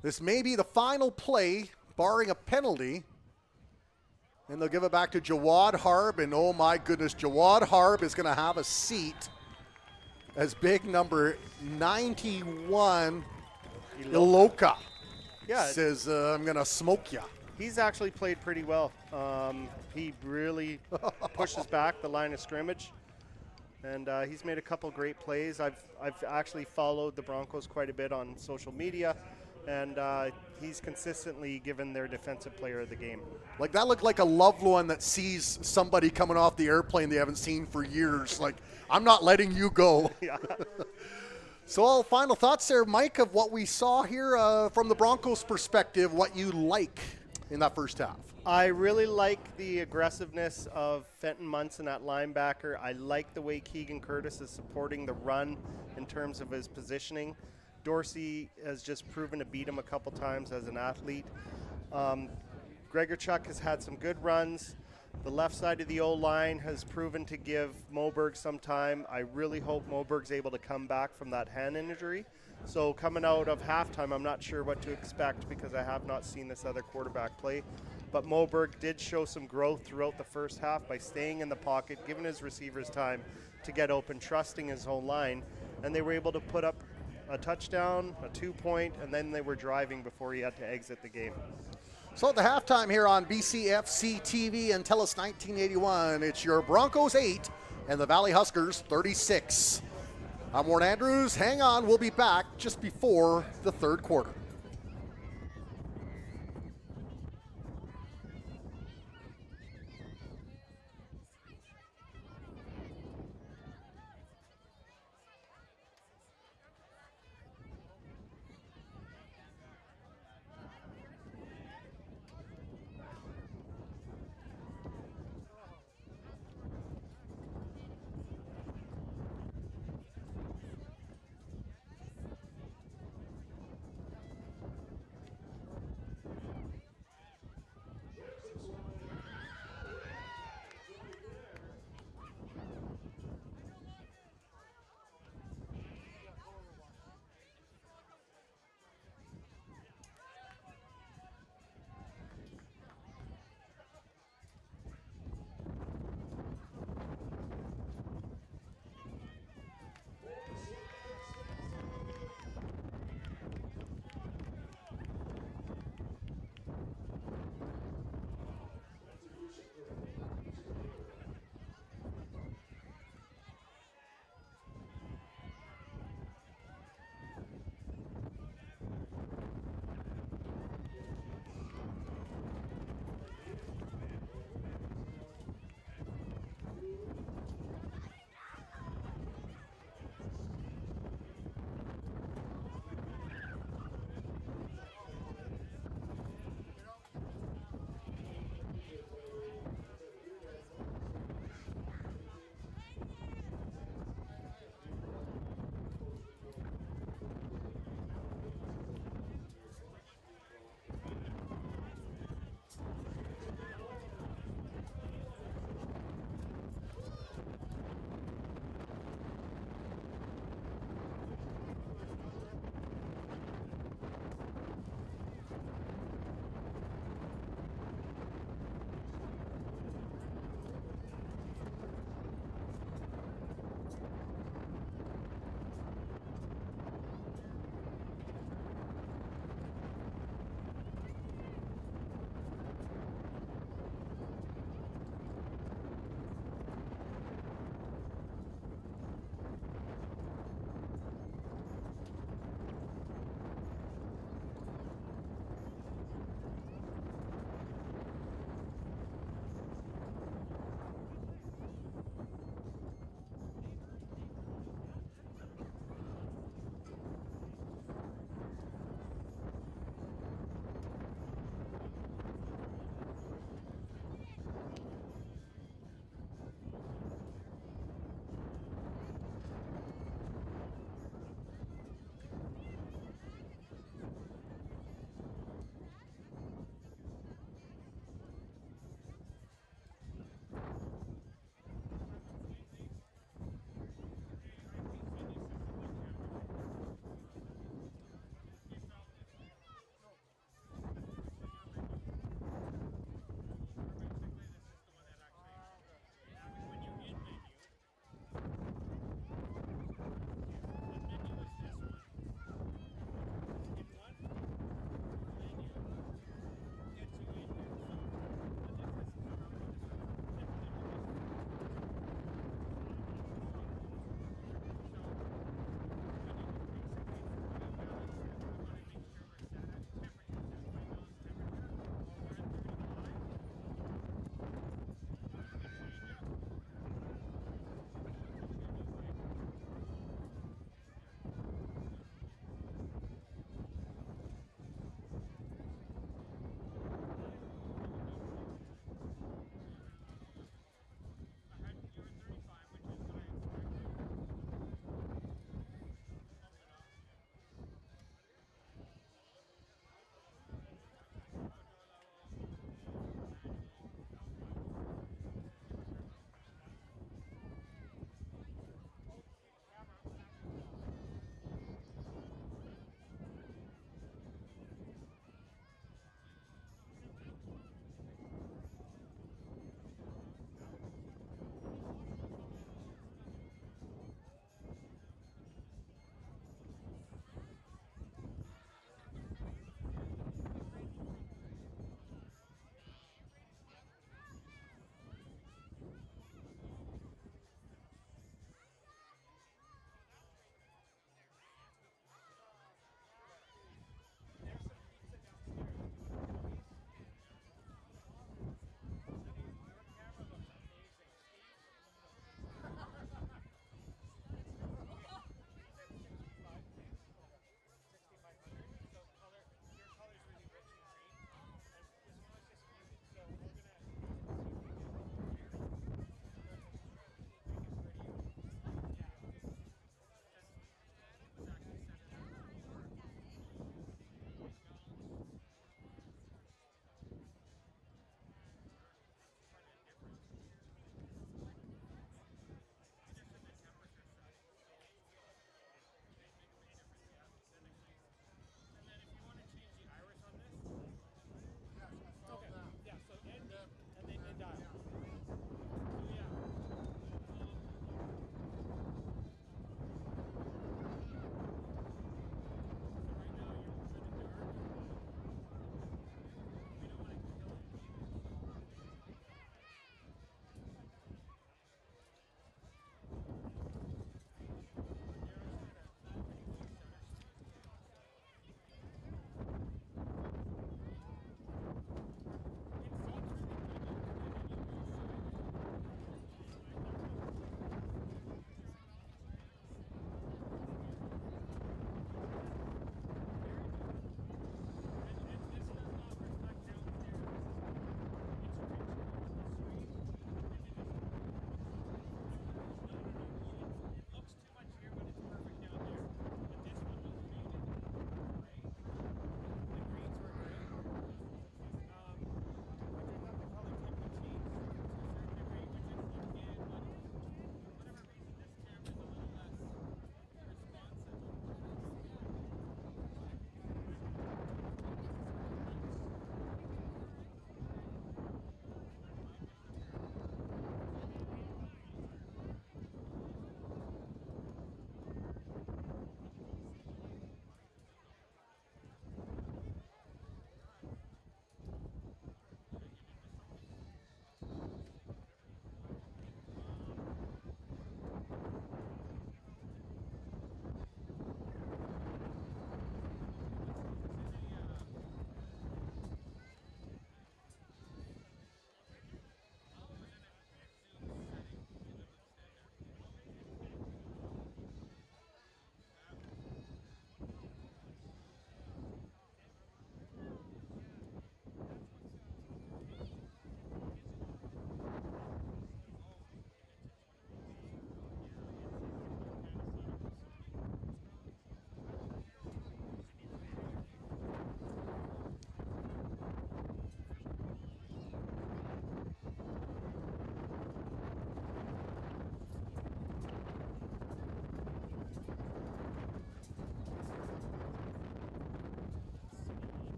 This may be the final play, barring a penalty. And they'll give it back to Jawad Harb, and oh my goodness, Jawad Harb is going to have a seat as big number 91, Iloka, says, I'm going to smoke ya. He's actually played pretty well. He really pushes back the line of scrimmage, and he's made a couple great plays. I've actually followed the Broncos quite a bit on social media, and he's consistently given their defensive player of the game. Like, that looked like a loved one that sees somebody coming off the airplane they haven't seen for years. Like, I'm not letting you go. Yeah. So, all final thoughts there, Mike, of what we saw here from the Broncos' perspective, what you like? in that first half. I really like the aggressiveness of Fenton Munson at linebacker. I like the way Keegan Curtis is supporting the run in terms of his positioning. Dorsey has just proven to beat him a couple times as an athlete. Gregorchuk has had some good runs. The left side of the O-line has proven to give Moberg some time. I really hope Moberg's able to come back from that hand injury. So coming out of halftime, I'm not sure what to expect because I have not seen this other quarterback play. But Moberg did show some growth throughout the first half by staying in the pocket, giving his receivers time to get open, trusting his own line. And they were able to put up a touchdown, a 2-point, and then they were driving before he had to exit the game. So at the halftime here on BCFC TV and TELUS 1981, it's your Broncos 8 and the Valley Huskers 36. I'm Warren Andrews. Hang on, we'll be back just before the third quarter.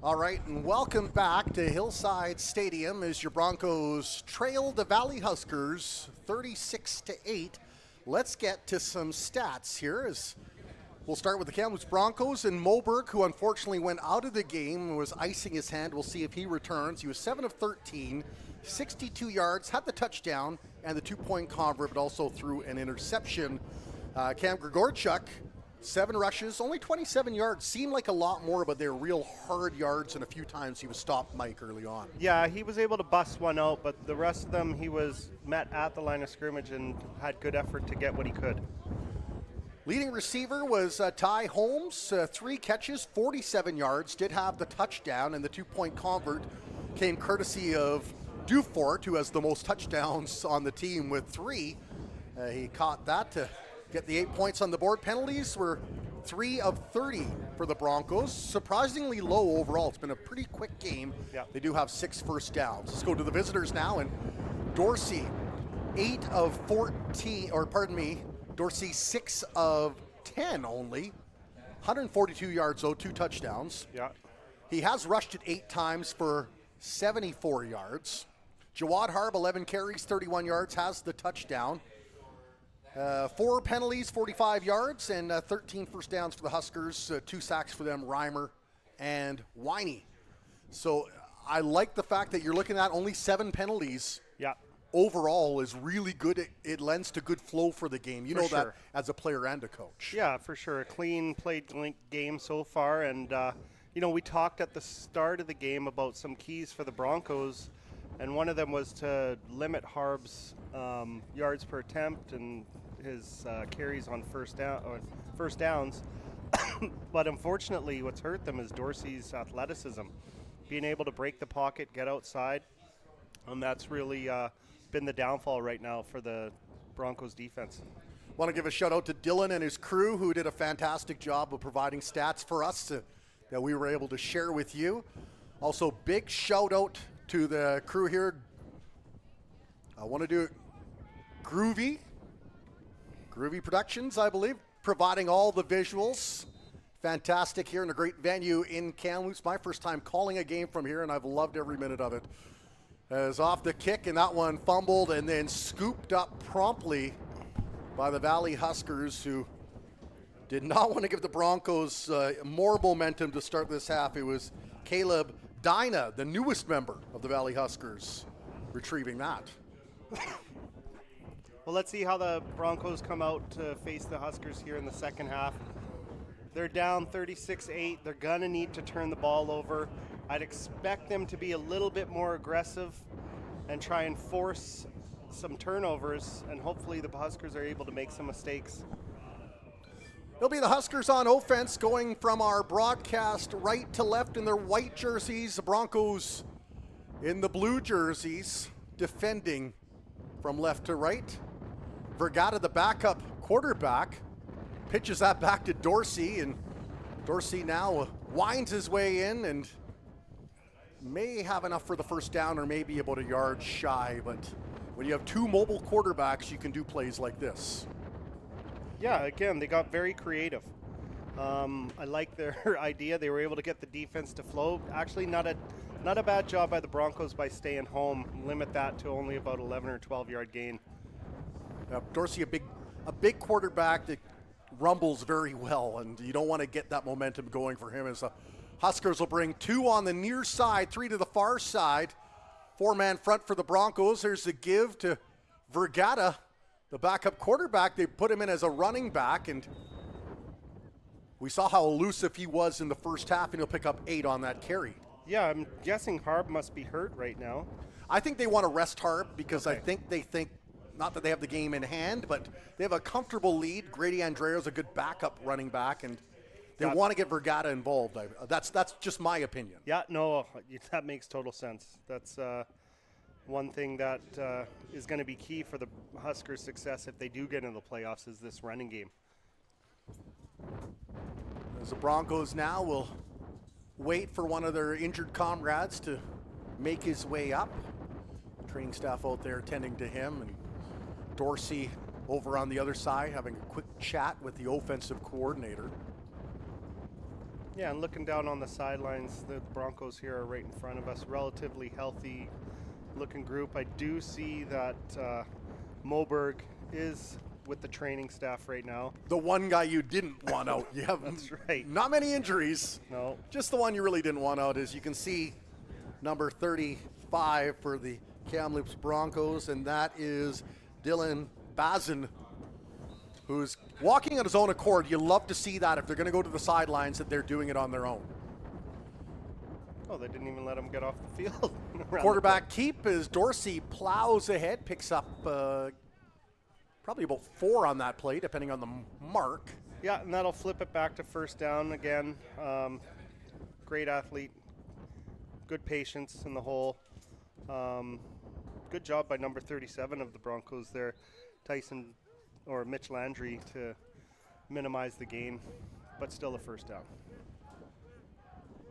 All right, and welcome back to Hillside Stadium as your Broncos trail the Valley Huskers 36-8. Let's get to some stats here as we'll start with the Kamloops Broncos and Moberg, who unfortunately went out of the game and was icing his hand. We'll see if he returns. He was 7 of 13, 62 yards, had the touchdown and the 2-point convert, but also threw an interception. Cam Grigorchuk, 7 rushes, only 27 yards. Seemed like a lot more, but they're real hard yards, and a few times he was stopped, Mike, early on. Yeah, he was able to bust one out, but the rest of them he was met at the line of scrimmage and had good effort to get what he could. Leading receiver was Ty Holmes, 3 catches, 47 yards, did have the touchdown, and the 2-point convert came courtesy of Dufort, who has the most touchdowns on the team with 3. He caught that to get the 8 points on the board. Penalties were 3 of 30 for the Broncos. Surprisingly low overall. It's been a pretty quick game. Yeah. They do have 6 first downs. Let's go to the visitors now, and Dorsey, 8 of 14, or pardon me, Dorsey 6 of 10 only, 142 yards though, 2 touchdowns. Yeah. He has rushed it 8 times for 74 yards. Jawad Harb, 11 carries, 31 yards, has the touchdown. 4 penalties, 45 yards, and 13 first downs for the Huskers. 2 sacks for them, Reimer and Winey. So I like the fact that you're looking at only 7 penalties. Yeah. Overall is really good. It lends to good flow for the game. You know sure. that as a player and a coach. Yeah, for sure. A clean played game so far. And, we talked at the start of the game about some keys for the Broncos, and one of them was to limit Harb's yards per attempt and his carries on first downs. But unfortunately, what's hurt them is Dorsey's athleticism. Being able to break the pocket, get outside, and that's really been the downfall right now for the Broncos defense. Want to give a shout out to Dylan and his crew, who did a fantastic job of providing stats for us that we were able to share with you. Also, big shout out to the crew here. I want to do Groovy Productions, I believe, providing all the visuals. Fantastic here in a great venue in Kamloops. My first time calling a game from here, and I've loved every minute of it. As off the kick, and that one fumbled and then scooped up promptly by the Valley Huskers, who did not want to give the Broncos more momentum to start this half. It was Caleb Dyna, the newest member of the Valley Huskers, retrieving that. Well, let's see how the Broncos come out to face the Huskers here in the second half. They're down 36-8. They're going to need to turn the ball over. I'd expect them to be a little bit more aggressive and try and force some turnovers, and hopefully the Huskers are able to make some mistakes. It'll be the Huskers on offense, going from our broadcast right to left in their white jerseys. The Broncos in the blue jerseys, defending from left to right. Vergata, the backup quarterback, pitches that back to Dorsey, and Dorsey now winds his way in and may have enough for the first down, or maybe about a yard shy. But when you have 2 mobile quarterbacks, you can do plays like this. Yeah, again, they got very creative. I like their idea. They were able to get the defense to flow. Actually, not a bad job by the Broncos by staying home, limit that to only about 11 or 12-yard gain. Dorsey, a big quarterback that rumbles very well, and you don't want to get that momentum going for him. As the Huskers will bring 2 on the near side, 3 to the far side. 4-man front for the Broncos. There's the give to Vergata, the backup quarterback. They put him in as a running back, and we saw how elusive he was in the first half, and he'll pick up 8 on that carry. Yeah, I'm guessing Harb must be hurt right now. I think they want to rest Harb because Okay. I think they think, not that they have the game in hand, but they have a comfortable lead. Grady Andreo's a good backup running back, and they want to get Vergata involved. That's just my opinion. Yeah, no, that makes total sense. That's one thing that is going to be key for the Huskers' success if they do get into the playoffs is this running game. As the Broncos now will wait for one of their injured comrades to make his way up. Training staff out there tending to him, and Dorsey over on the other side having a quick chat with the offensive coordinator. Yeah, and looking down on the sidelines, the Broncos here are right in front of us. Relatively healthy looking group. I do see that Moberg is with the training staff right now. The one guy you didn't want out. You have That's right. not many injuries. No. Just the one you really didn't want out. As you can see, number 35 for the Kamloops Broncos, and that is Dylan Bazin, who's walking on his own accord. You love to see that if they're going to go to the sidelines, that they're doing it on their own. Oh, they didn't even let him get off the field. Quarterback keep as Dorsey plows ahead, picks up probably about 4 on that play, depending on the mark. Yeah, and that'll flip it back to first down again. Great athlete, good patience in the hole. Good job by number 37 of the Broncos there, Mitch Landry, to minimize the gain, but still a first down.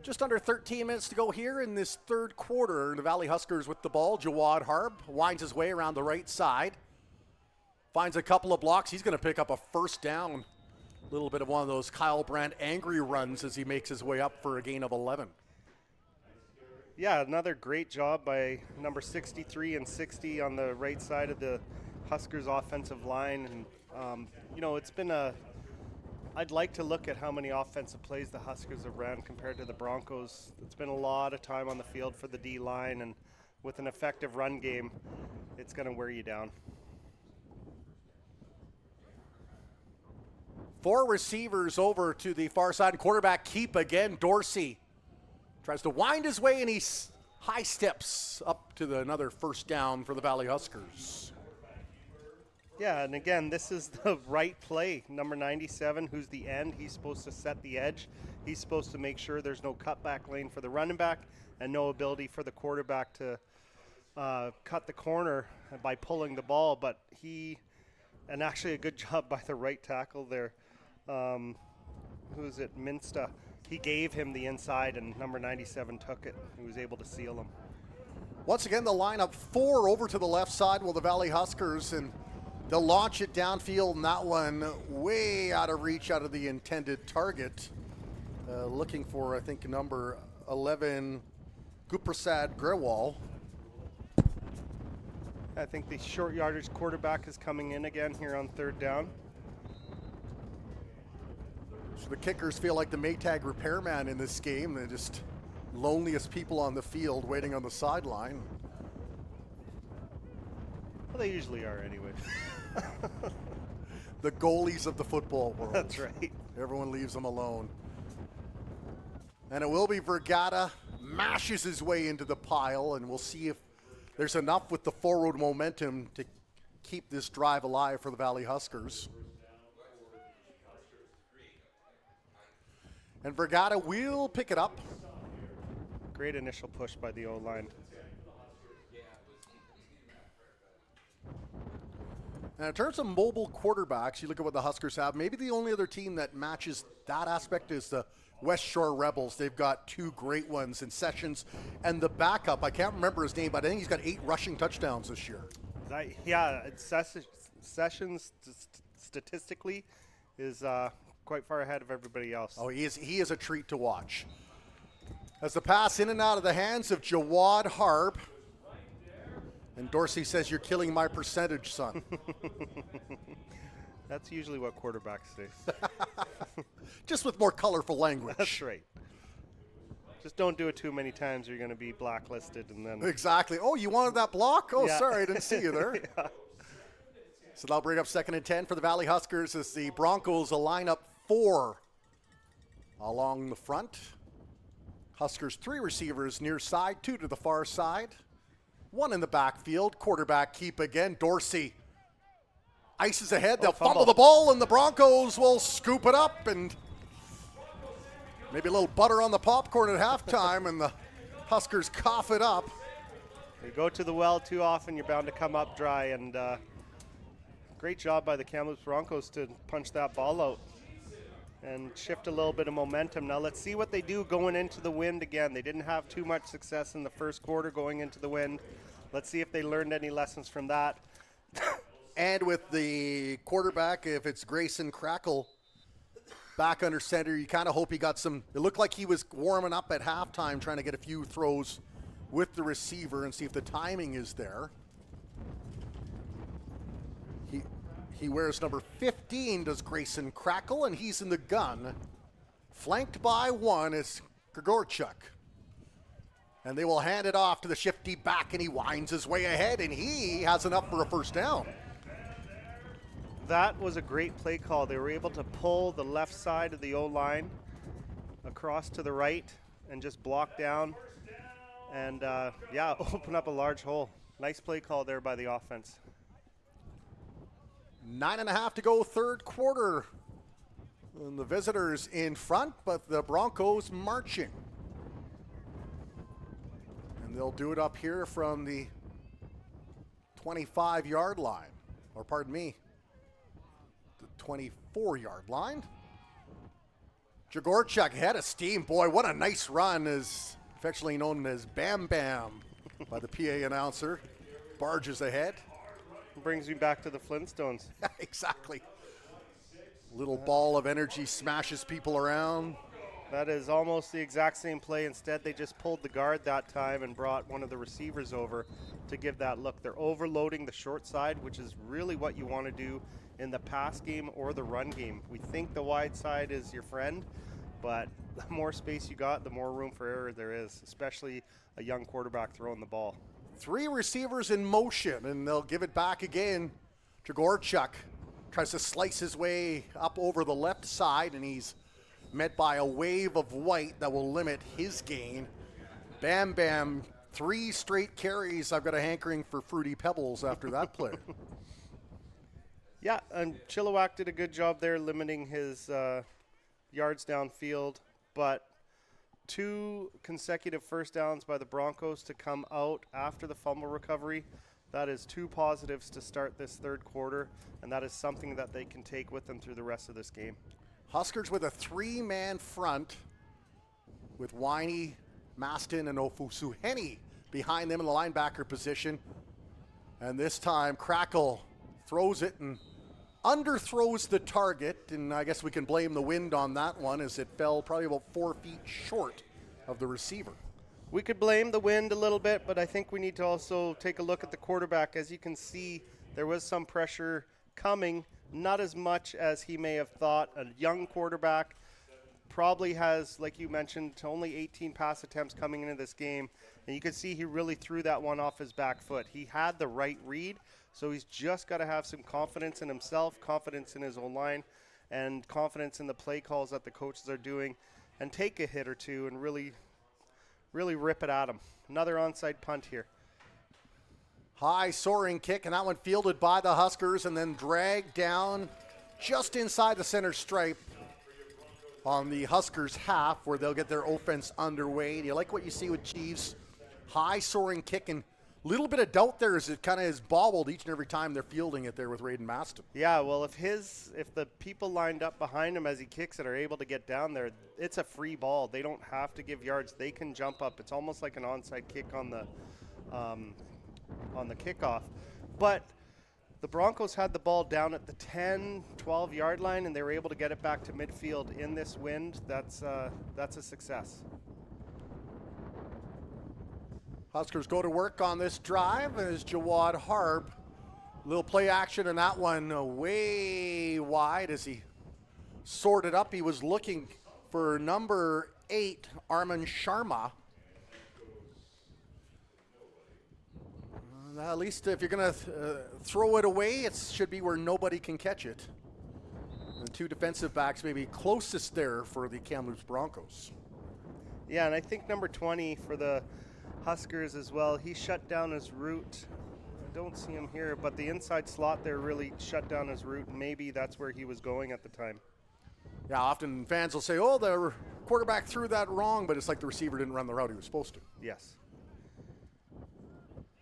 Just under 13 minutes to go here in this third quarter. The Valley Huskers with the ball. Jawad Harb winds his way around the right side. Finds a couple of blocks. He's going to pick up a first down. A little bit of one of those Kyle Brandt angry runs as he makes his way up for a gain of 11. Yeah, another great job by number 63 and 60 on the right side of the Huskers offensive line. And, it's been I'd like to look at how many offensive plays the Huskers have ran compared to the Broncos. It's been a lot of time on the field for the D-line, and with an effective run game, it's going to wear you down. 4 receivers over to the far side. Quarterback keep again. Dorsey tries to wind his way, and he high steps up to another first down for the Valley Huskers. Yeah, and again, this is the right play. Number 97, who's the end, he's supposed to set the edge. He's supposed to make sure there's no cutback lane for the running back and no ability for the quarterback to cut the corner by pulling the ball. But and actually a good job by the right tackle there. Who is it? Minsta. He gave him the inside, and number 97 took it. He was able to seal him. Once again, the lineup 4 over to the left side will the Valley Huskers, and they'll launch it downfield, and that one way out of reach, out of the intended target. Looking for, I think, number 11, Guprasad Grewal. I think the short yardage quarterback is coming in again here on third down. So the kickers feel like the Maytag repairman in this game. They're just loneliest people on the field waiting on the sideline. Well, they usually are anyway. The goalies of the football world. That's right. Everyone leaves them alone. And it will be Vergata mashes his way into the pile, and we'll see if there's enough with the forward momentum to keep this drive alive for the Valley Huskers. And Vergata will pick it up. Great initial push by the O-line. And in terms of mobile quarterbacks, you look at what the Huskers have. Maybe the only other team that matches that aspect is the West Shore Rebels. They've got 2 great ones in Sessions. And the backup, I can't remember his name, but I think he's got 8 rushing touchdowns this year. Sessions statistically is quite far ahead of everybody else. Oh, he is a treat to watch. As the pass in and out of the hands of Jawad Harb. And Dorsey says, "You're killing my percentage, son." That's usually what quarterbacks say. Just with more colorful language. That's right. Just don't do it too many times, or you're going to be blacklisted. And then Exactly. Oh, you wanted that block? Oh, Yeah. sorry, I didn't see you there. Yeah. So that'll bring up 2nd and 10 for the Valley Huskers as the Broncos will line up 4 along the front. Huskers 3 receivers near side, 2 to the far side. 1 in the backfield. Quarterback keep again. Dorsey ices ahead. They'll fumble the ball, and the Broncos will scoop it up, and maybe a little butter on the popcorn at halftime, and the Huskers cough it up. You go to the well too often, you're bound to come up dry. And great job by the Kamloops Broncos to punch that ball out and shift a little bit of momentum. Now let's see what they do going into the wind again. They didn't have too much success in the first quarter going into the wind. Let's see if they learned any lessons from that. And with the quarterback, if it's Grayson Crackle, back under center. You kind of hope he got some. It looked like he was warming up at halftime, trying to get a few throws with the receiver and see if the timing is there. He wears number 15, does Grayson Crackle, and he's in the gun. Flanked by one is Grigorchuk. And they will hand it off to the shifty back, and he winds his way ahead, and he has enough for a first down. That was a great play call. They were able to pull the left side of the O-line across to the right and just block down and, open up a large hole. Nice play call there by the offense. 9.5 to go, third quarter. And the visitors in front, but the Broncos marching. And they'll do it up here from the 25-yard line. Or pardon me, the 24-yard line. Jagorchuk head of steam. Boy, what a nice run, is affectionately known as Bam Bam by the PA announcer. Barges ahead. Brings me back to the Flintstones. Exactly. Little ball of energy smashes people around. That is almost the exact same play. Instead, they just pulled the guard that time and brought one of the receivers over to give that look. They're overloading the short side, which is really what you want to do in the pass game or the run game. We think the wide side is your friend, but the more space you got, the more room for error there is, especially a young quarterback throwing the ball. Three receivers in motion, and they'll give it back again. Jagorchuk tries to slice his way up over the left side, and he's met by a wave of white that will limit his gain. Bam Bam, 3 straight carries. I've got a hankering for Fruity Pebbles after that play. Yeah, and Chilliwack did a good job there limiting his yards downfield, but 2 consecutive first downs by the Broncos to come out after the fumble recovery. That is 2 positives to start this third quarter, and that is something that they can take with them through the rest of this game. Huskers with a 3-man front with Winey, Maston, and Ofusuheni behind them in the linebacker position. And this time, Crackle throws it and underthrows the target, and I guess we can blame the wind on that one, as it fell probably about 4 feet short of the receiver. We could blame the wind a little bit, but I think we need to also take a look at the quarterback. As you can see, there was some pressure coming, not as much as he may have thought. A young quarterback probably has, like you mentioned, only 18 pass attempts coming into this game, and you can see he really threw that one off his back foot. He had the right read, so he's just got to have some confidence in himself, confidence in his own line, and confidence in the play calls that the coaches are doing, and take a hit or two and really rip it at him. Another onside punt here. High soaring kick, and that one fielded by the Huskers and then dragged down just inside the center stripe on the Huskers half, where they'll get their offense underway. Do you like what you see with Chiefs? High soaring kick, and little bit of doubt there as it kind of is bobbled each and every time they're fielding it there with Raiden Maston. Yeah, well, if the people lined up behind him as he kicks it are able to get down there, it's a free ball. They don't have to give yards. They can jump up. It's almost like an onside kick on the kickoff. But the Broncos had the ball down at the 10, 12-yard line, and they were able to get it back to midfield in this wind. That's a success. Huskers go to work on this drive as Jawad Harb. Little play action, and that one way wide as he sorted up. He was looking for number 8, Arman Sharma. At least if you're going to throw it away, it should be where nobody can catch it. And 2 defensive backs maybe closest there for the Kamloops Broncos. Yeah, and I think number 20 for the Huskers as well, he shut down his route. I don't see him here, but the inside slot there really shut down his route. Maybe that's where he was going at the time. Yeah, often fans will say, oh, the quarterback threw that wrong, but it's like the receiver didn't run the route he was supposed to. Yes.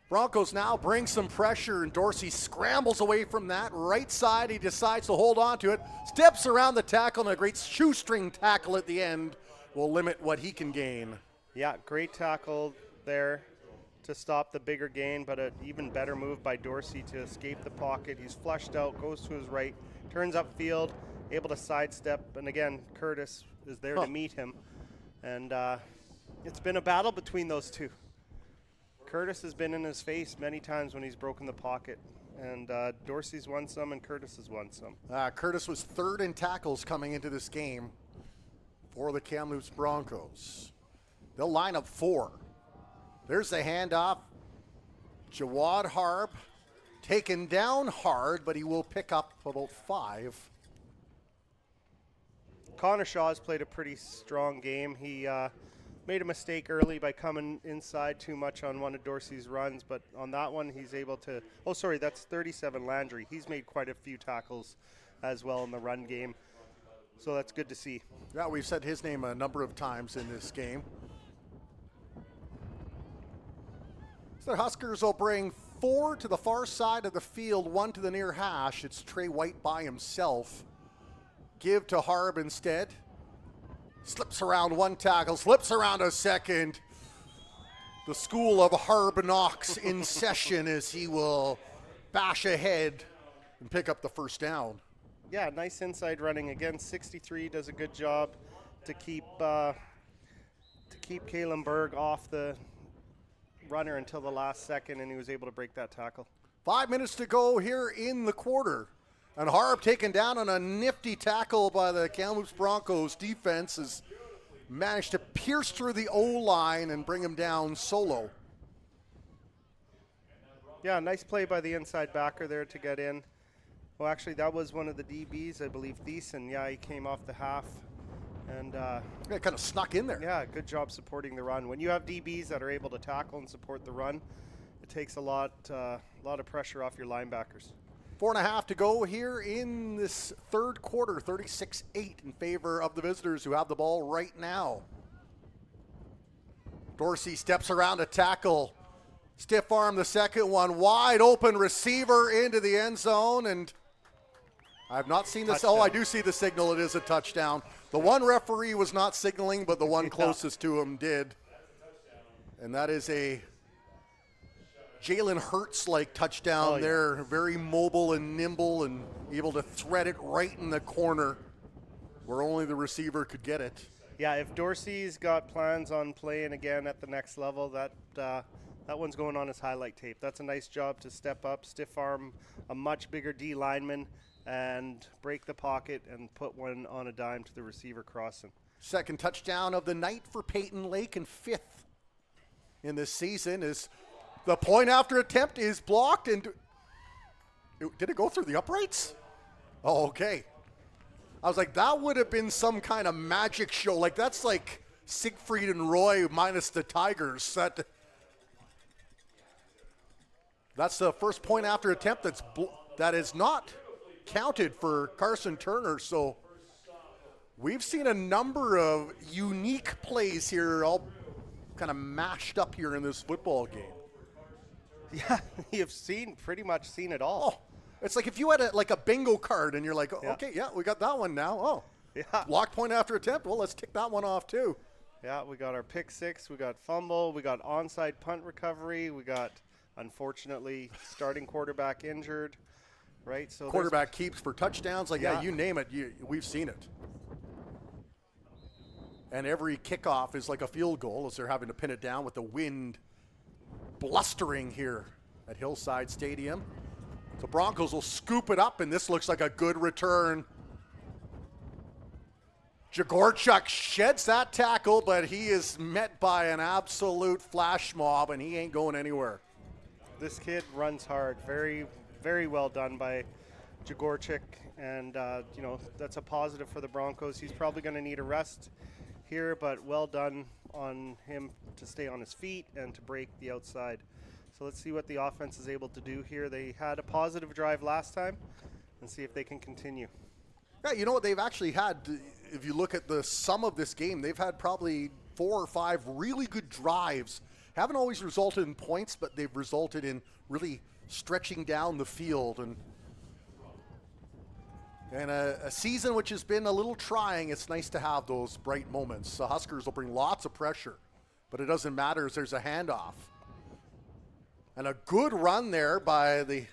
Broncos now bring some pressure, and Dorsey scrambles away from that. Right side, he decides to hold on to it, steps around the tackle, and a great shoestring tackle at the end will limit what he can gain. Yeah, great tackle there to stop the bigger gain, but an even better move by Dorsey to escape the pocket. He's flushed out, goes to his right, turns upfield able to sidestep. And again, Curtis is there to meet him. And it's been a battle between those two. Curtis has been in his face many times when he's broken the pocket. And Dorsey's won some and Curtis has won some. Curtis was third in tackles coming into this game for the Kamloops Broncos. They'll line up 4. There's the handoff. Jawad Harb taken down hard, but he will pick up about 5. Connor Shaw's played a pretty strong game. He made a mistake early by coming inside too much on one of Dorsey's runs, but on that one he's able to, oh sorry, that's 37 Landry. He's made quite a few tackles as well in the run game, so that's good to see. Yeah, we've said his name a number of times in this game. So the Huskers will bring 4 to the far side of the field, 1 to the near hash. It's Trey White by himself. Give to Harb instead. Slips around 1 tackle, slips around a second. The school of Harb Knox in session as he will bash ahead and pick up the first down. Yeah, nice inside running. Again, 63 does a good job to keep Kalen Berg off the runner until the last second, and he was able to break that tackle. 5 minutes to go here in the quarter. And Harb taken down on a nifty tackle by the Kamloops Broncos. Defense has managed to pierce through the O-line and bring him down solo. Yeah, nice play by the inside backer there to get in. Well, actually, that was one of the DBs, I believe, Thiessen. Yeah, he came off the half. And yeah, kind of snuck in there. Yeah, good job supporting the run. When you have DBs that are able to tackle and support the run, it takes a lot of pressure off your linebackers. 4.5 to go here in this third quarter, 36-8 in favor of the visitors who have the ball right now. Dorsey steps around a tackle. Stiff arm the second one. Wide open receiver into the end zone. And I've not seen this. Touchdown. Oh, I do see the signal. It is a touchdown. The one referee was not signaling, but the one closest to him did. And that is a Jalen Hurts-like touchdown there. Very mobile and nimble and able to thread it right in the corner where only the receiver could get it. Yeah, if Dorsey's got plans on playing again at the next level, that one's going on his highlight tape. That's a nice job to step up, stiff arm a much bigger D lineman, and break the pocket and put one on a dime to the receiver crossing. Second touchdown of the night for Peyton Lake, and 5th in this season. Is the point after attempt is blocked, and did it go through the uprights? Oh, okay. I was like, that would have been some kind of magic show. Like, that's like Siegfried and Roy minus the Tigers. That's the first point after attempt that is not counted for Carson Turner. So we've seen a number of unique plays here, all kind of mashed up here in this football game. Yeah, you've pretty much seen it all. Oh, it's like if you had a bingo card and you're like, okay, yeah, we got that one now. Oh, yeah. Block point after attempt. Well, let's tick that one off too. Yeah, we got our pick six, we got fumble, we got onside punt recovery, we got, unfortunately, starting quarterback injured, right? So quarterback keeps for touchdowns. Like, yeah, you name it, we've seen it. And every kickoff is like a field goal as they're having to pin it down with the wind blustering here at Hillside Stadium. The Broncos will scoop it up, and this looks like a good return. Jagorchuk sheds that tackle, but he is met by an absolute flash mob, and he ain't going anywhere. This kid runs hard. Very, very well done by Jagorchuk, and that's a positive for the Broncos. He's probably going to need a rest here, but well done on him to stay on his feet and to break the outside. So let's see what the offense is able to do here. They had a positive drive last time, and see if they can continue. Yeah, you know what they've actually had, if you look at the sum of this game, they've had probably 4 or 5 really good drives. Haven't always resulted in points, but they've resulted in really stretching down the field. And a season which has been a little trying, it's nice to have those bright moments. The Huskers will bring lots of pressure, but it doesn't matter as there's a handoff. And a good run there by the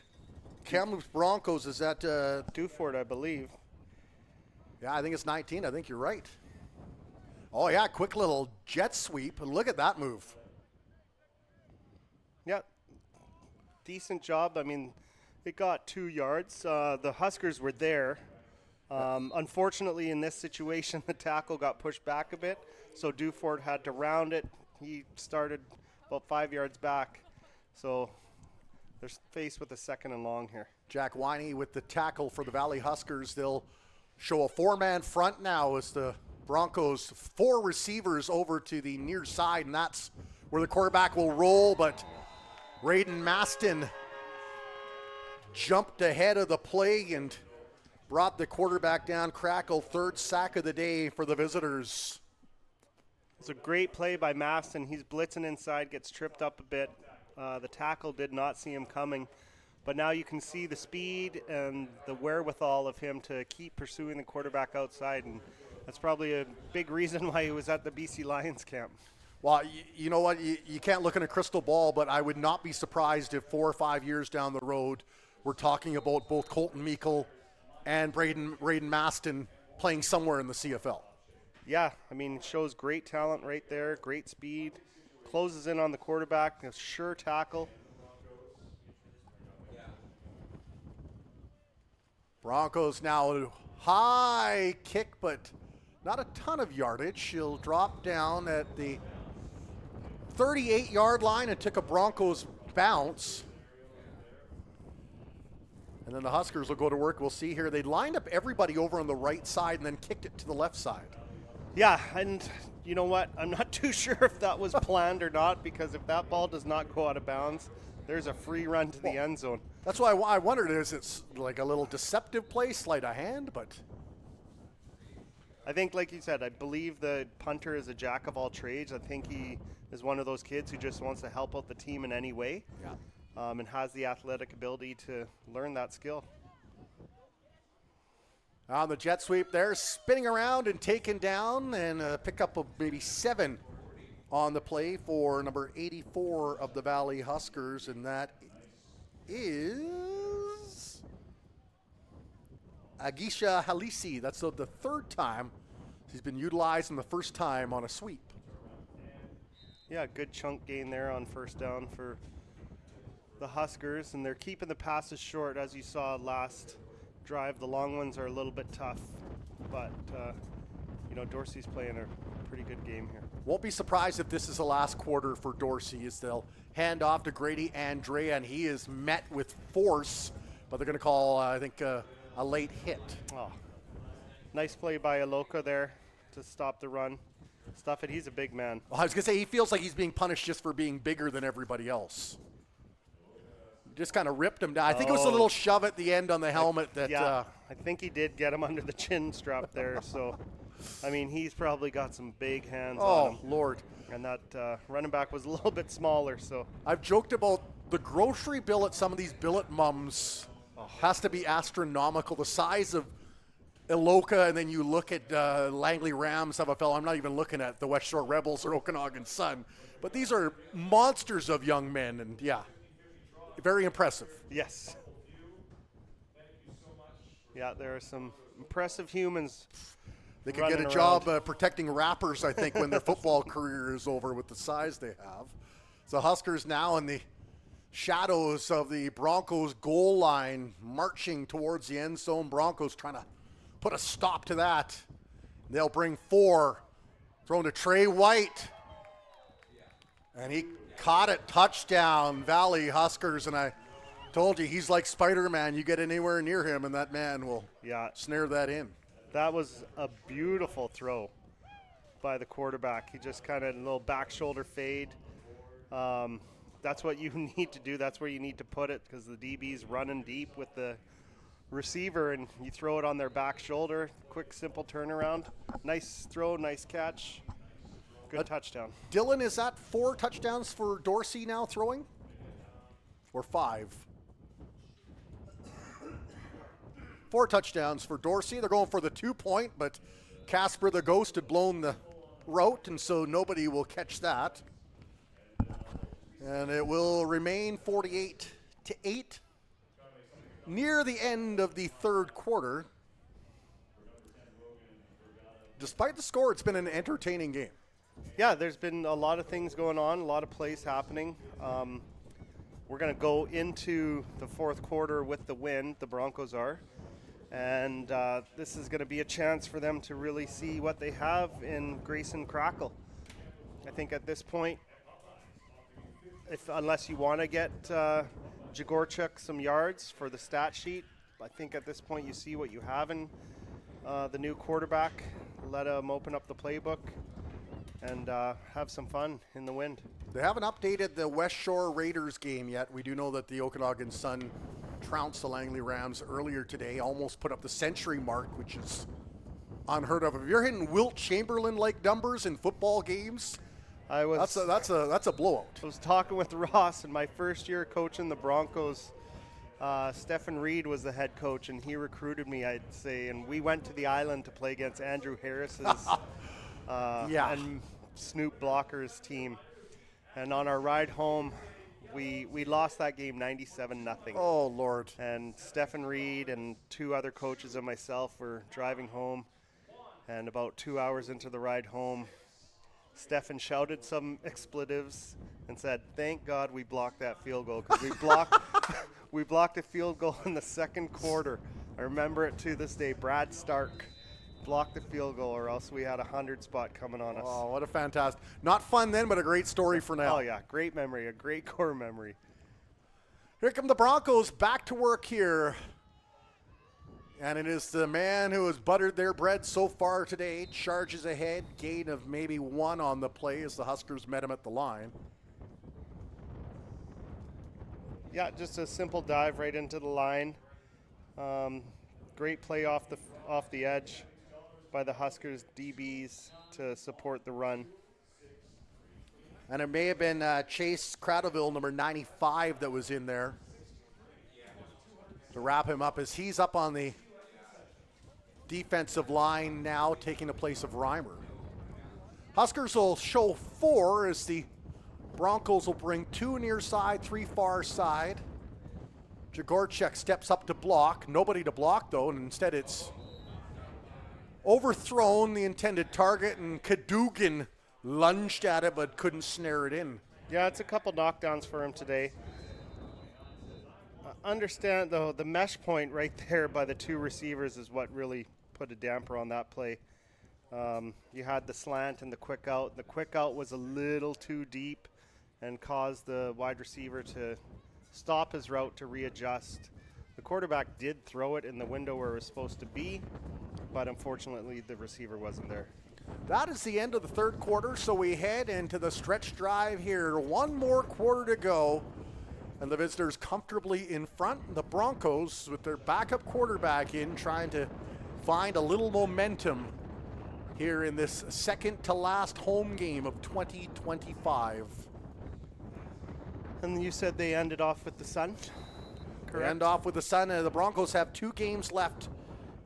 Kamloops Broncos is that Duford, I believe. Yeah, I think it's 19. I think you're right. Oh, yeah, quick little jet sweep. Look at that move. Yeah, decent job. I mean, it got 2 yards. The Huskers were there. Unfortunately, in this situation, the tackle got pushed back a bit, so Dufort had to round it. He started about 5 yards back, so they're faced with a 2nd and long here. Jack Winey with the tackle for the Valley Huskers. They'll show a 4-man front now as the Broncos 4 receivers over to the near side, and that's where the quarterback will roll, but Raiden Maston jumped ahead of the play and brought the quarterback down. Crackle, 3rd sack of the day for the visitors. It's a great play by Maston. He's blitzing inside, gets tripped up a bit. The tackle did not see him coming, but now you can see the speed and the wherewithal of him to keep pursuing the quarterback outside, and that's probably a big reason why he was at the BC Lions camp. Well, you know what? You can't look in a crystal ball, but I would not be surprised if 4 or 5 years down the road we're talking about both Colton Meikle and Raiden Maston playing somewhere in the CFL. Yeah, I mean, it shows great talent right there, great speed, closes in on the quarterback, a sure tackle. Broncos now high kick, but not a ton of yardage. He'll drop down at the 38-yard line and took a Broncos bounce. And then the Huskers will go to work. We'll see here. They lined up everybody over on the right side and then kicked it to the left side. Yeah, and you know what? I'm not too sure if that was planned or not, because if that ball does not go out of bounds, there's a free run to the end zone. That's why I wondered, is it like a little deceptive play, sleight of hand? But I think, like you said, I believe the punter is a jack of all trades. I think he is one of those kids who just wants to help out the team in any way. Yeah. And has the athletic ability to learn that skill. On the jet sweep there, spinning around and taken down, and a pickup of maybe 7 on the play for number 84 of the Valley Huskers, and that is Agisha Halisi. That's the 3rd time he's been utilized, and the 1st time on a sweep. Yeah, good chunk gain there on 1st down for the Huskers, and they're keeping the passes short, as you saw last drive. The long ones are a little bit tough, but Dorsey's playing a pretty good game here. Won't be surprised if this is the last quarter for Dorsey, as they'll hand off to Grady Andrea, and he is met with force, but they're going to call, I think, a late hit. Oh, nice play by Aloka there to stop the run. Stuff it. He's a big man. Well, I was going to say, he feels like he's being punished just for being bigger than everybody else. Just kind of ripped him down. I think it was a little shove at the end on the helmet. I think he did get him under the chin strap there. So, I mean, he's probably got some big hands on him. Oh, Lord. And that running back was a little bit smaller. So I've joked about the grocery bill at some of these billet mums has to be astronomical. The size of Iloka, and then you look at Langley Rams have a fellow. I'm not even looking at the West Shore Rebels or Okanagan Sun. But these are monsters of young men, and yeah. Very impressive. Yes. Yeah, there are some impressive humans. They could get a job protecting rappers, I think, when their football career is over with the size they have. So Huskers now in the shadows of the Broncos goal line, marching towards the end zone. Broncos trying to put a stop to that. They'll bring 4. Thrown to Trey White. And he caught it, touchdown, Valley Huskers, and I told you, he's like Spider-Man. You get anywhere near him, and that man will snare that in. That was a beautiful throw by the quarterback. He just kind of a little back shoulder fade. That's what you need to do. That's where you need to put it, because the DB's running deep with the receiver, and you throw it on their back shoulder. Quick, simple turnaround. Nice throw, nice catch. Good touchdown. Dylan, is that 4 touchdowns for Dorsey now throwing? Or 5? 4 touchdowns for Dorsey. They're going for the 2-point, but Casper the Ghost had blown the route, and so nobody will catch that. And it will remain 48-8 near the end of the 3rd quarter. despite the score, it's been an entertaining game. Yeah, there's been a lot of things going on, a lot of plays happening. We're going to go into the fourth quarter with the win, the Broncos are. And this is going to be a chance for them to really see what they have in Grayson Crackle. I think at this point, unless you want to get Jagorchuk some yards for the stat sheet, I think at this point you see what you have in the new quarterback. Let him open up the playbook and have some fun in the wind. They haven't updated the West Shore Raiders game yet. We do know that the Okanagan Sun trounced the Langley Rams earlier today, almost put up the century mark, which is unheard of. If you're hitting Wilt Chamberlain-like numbers in football games, that's a blowout. I was talking with Ross in my first year coaching the Broncos. Stephen Reed was the head coach, and he recruited me, I'd say, and we went to the island to play against Andrew Harris's and Snoop Blocker's team. And on our ride home, we lost that game 97-0. Oh, Lord. And Stephen Reed and two other coaches and myself were driving home, and about 2 hours into the ride home, Stephen shouted some expletives and said, "Thank God we blocked that field goal, because we blocked a field goal in the second quarter." I remember it to this day. Brad Stark blocked the field goal, or else we had a 100 spot coming on us. Oh, what a fantastic. Not fun then, but a great story for now. Oh, yeah. Great memory. A great core memory. Here come the Broncos back to work here. And it is the man who has buttered their bread so far today. Charges ahead, gain of maybe one on the play as the Huskers met him at the line. Yeah, just a simple dive right into the line. Great play off the edge by the Huskers DBs to support the run. And it may have been Chase Cradleville, number 95, that was in there to wrap him up as he's up on the defensive line now, taking the place of Reimer. Huskers will show 4 as the Broncos will bring 2 near side, 3 far side. Jagorchuk steps up to block. Nobody to block, though, and instead it's overthrown the intended target, and Kadugan lunged at it but couldn't snare it in. Yeah, it's a couple knockdowns for him today. Understand, though, the mesh point right there by the 2 receivers is what really put a damper on that play. You had the slant and the quick out. The quick out was a little too deep and caused the wide receiver to stop his route to readjust. The quarterback did throw it in the window where it was supposed to be, but unfortunately the receiver wasn't there. That is the end of the third quarter, so we head into the stretch drive here. 1 more quarter to go, and the visitors comfortably in front. The Broncos, with their backup quarterback in, trying to find a little momentum here in this second to last home game of 2025. And you said they ended off with the Sun? They Correct. end off with the Sun. The Broncos have 2 games left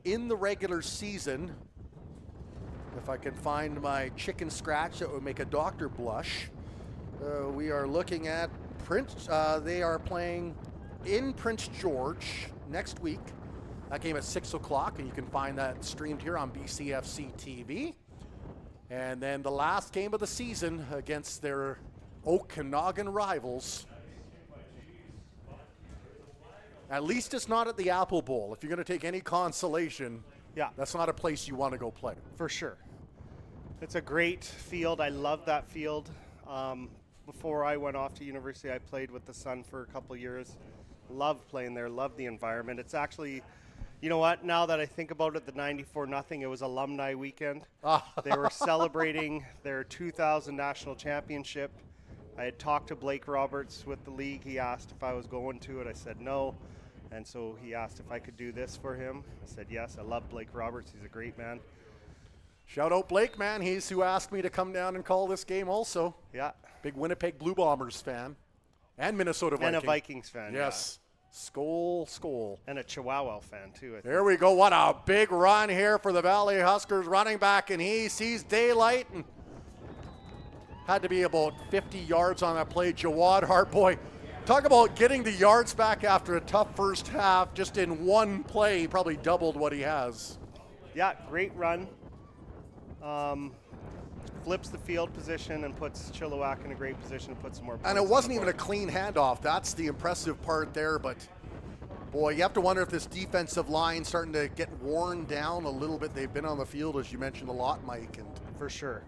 in the regular season. If I can find my chicken scratch that would make a doctor blush. We are looking at Prince. They are playing in Prince George next week. That game at 6 o'clock, and you can find that streamed here on BCFC TV. And then the last game of the season against their Okanagan rivals. At least it's not at the Apple Bowl. If you're going to take any consolation, Yeah, that's not a place you want to go play. for sure. It's a great field. I love that field. Before I went off to university, I played with the Sun for a couple years. Loved playing there, loved the environment. It's actually, you know what, now that I think about it, the 94-0, it was alumni weekend. They were celebrating their 2000 national championship. I had talked to Blake Roberts with the league. He asked if I was going to it. I said no. And so he asked if I could do this for him. I said yes. I love Blake Roberts. He's a great man. Shout out Blake, man. He's who asked me to come down and call this game also. Yeah. Big Winnipeg Blue Bombers fan. And Minnesota Vikings. And a Vikings fan. Yes. Skol, skol. Yeah. And a Chihuahua fan, too, I think. There we go. What a big run here for the Valley Huskers running back, and he sees daylight and had to be about 50 yards on that play. Jawad Hartboy, talk about getting the yards back after a tough first half. Just in one play, he probably doubled what he has. Yeah, great run. Flips the field position and puts Chilliwack in a great position to put some more points. And it wasn't even a clean handoff. That's the impressive part there. But, boy, you have to wonder if this defensive line starting to get worn down a little bit. They've been on the field, as you mentioned, a lot, Mike. And for sure.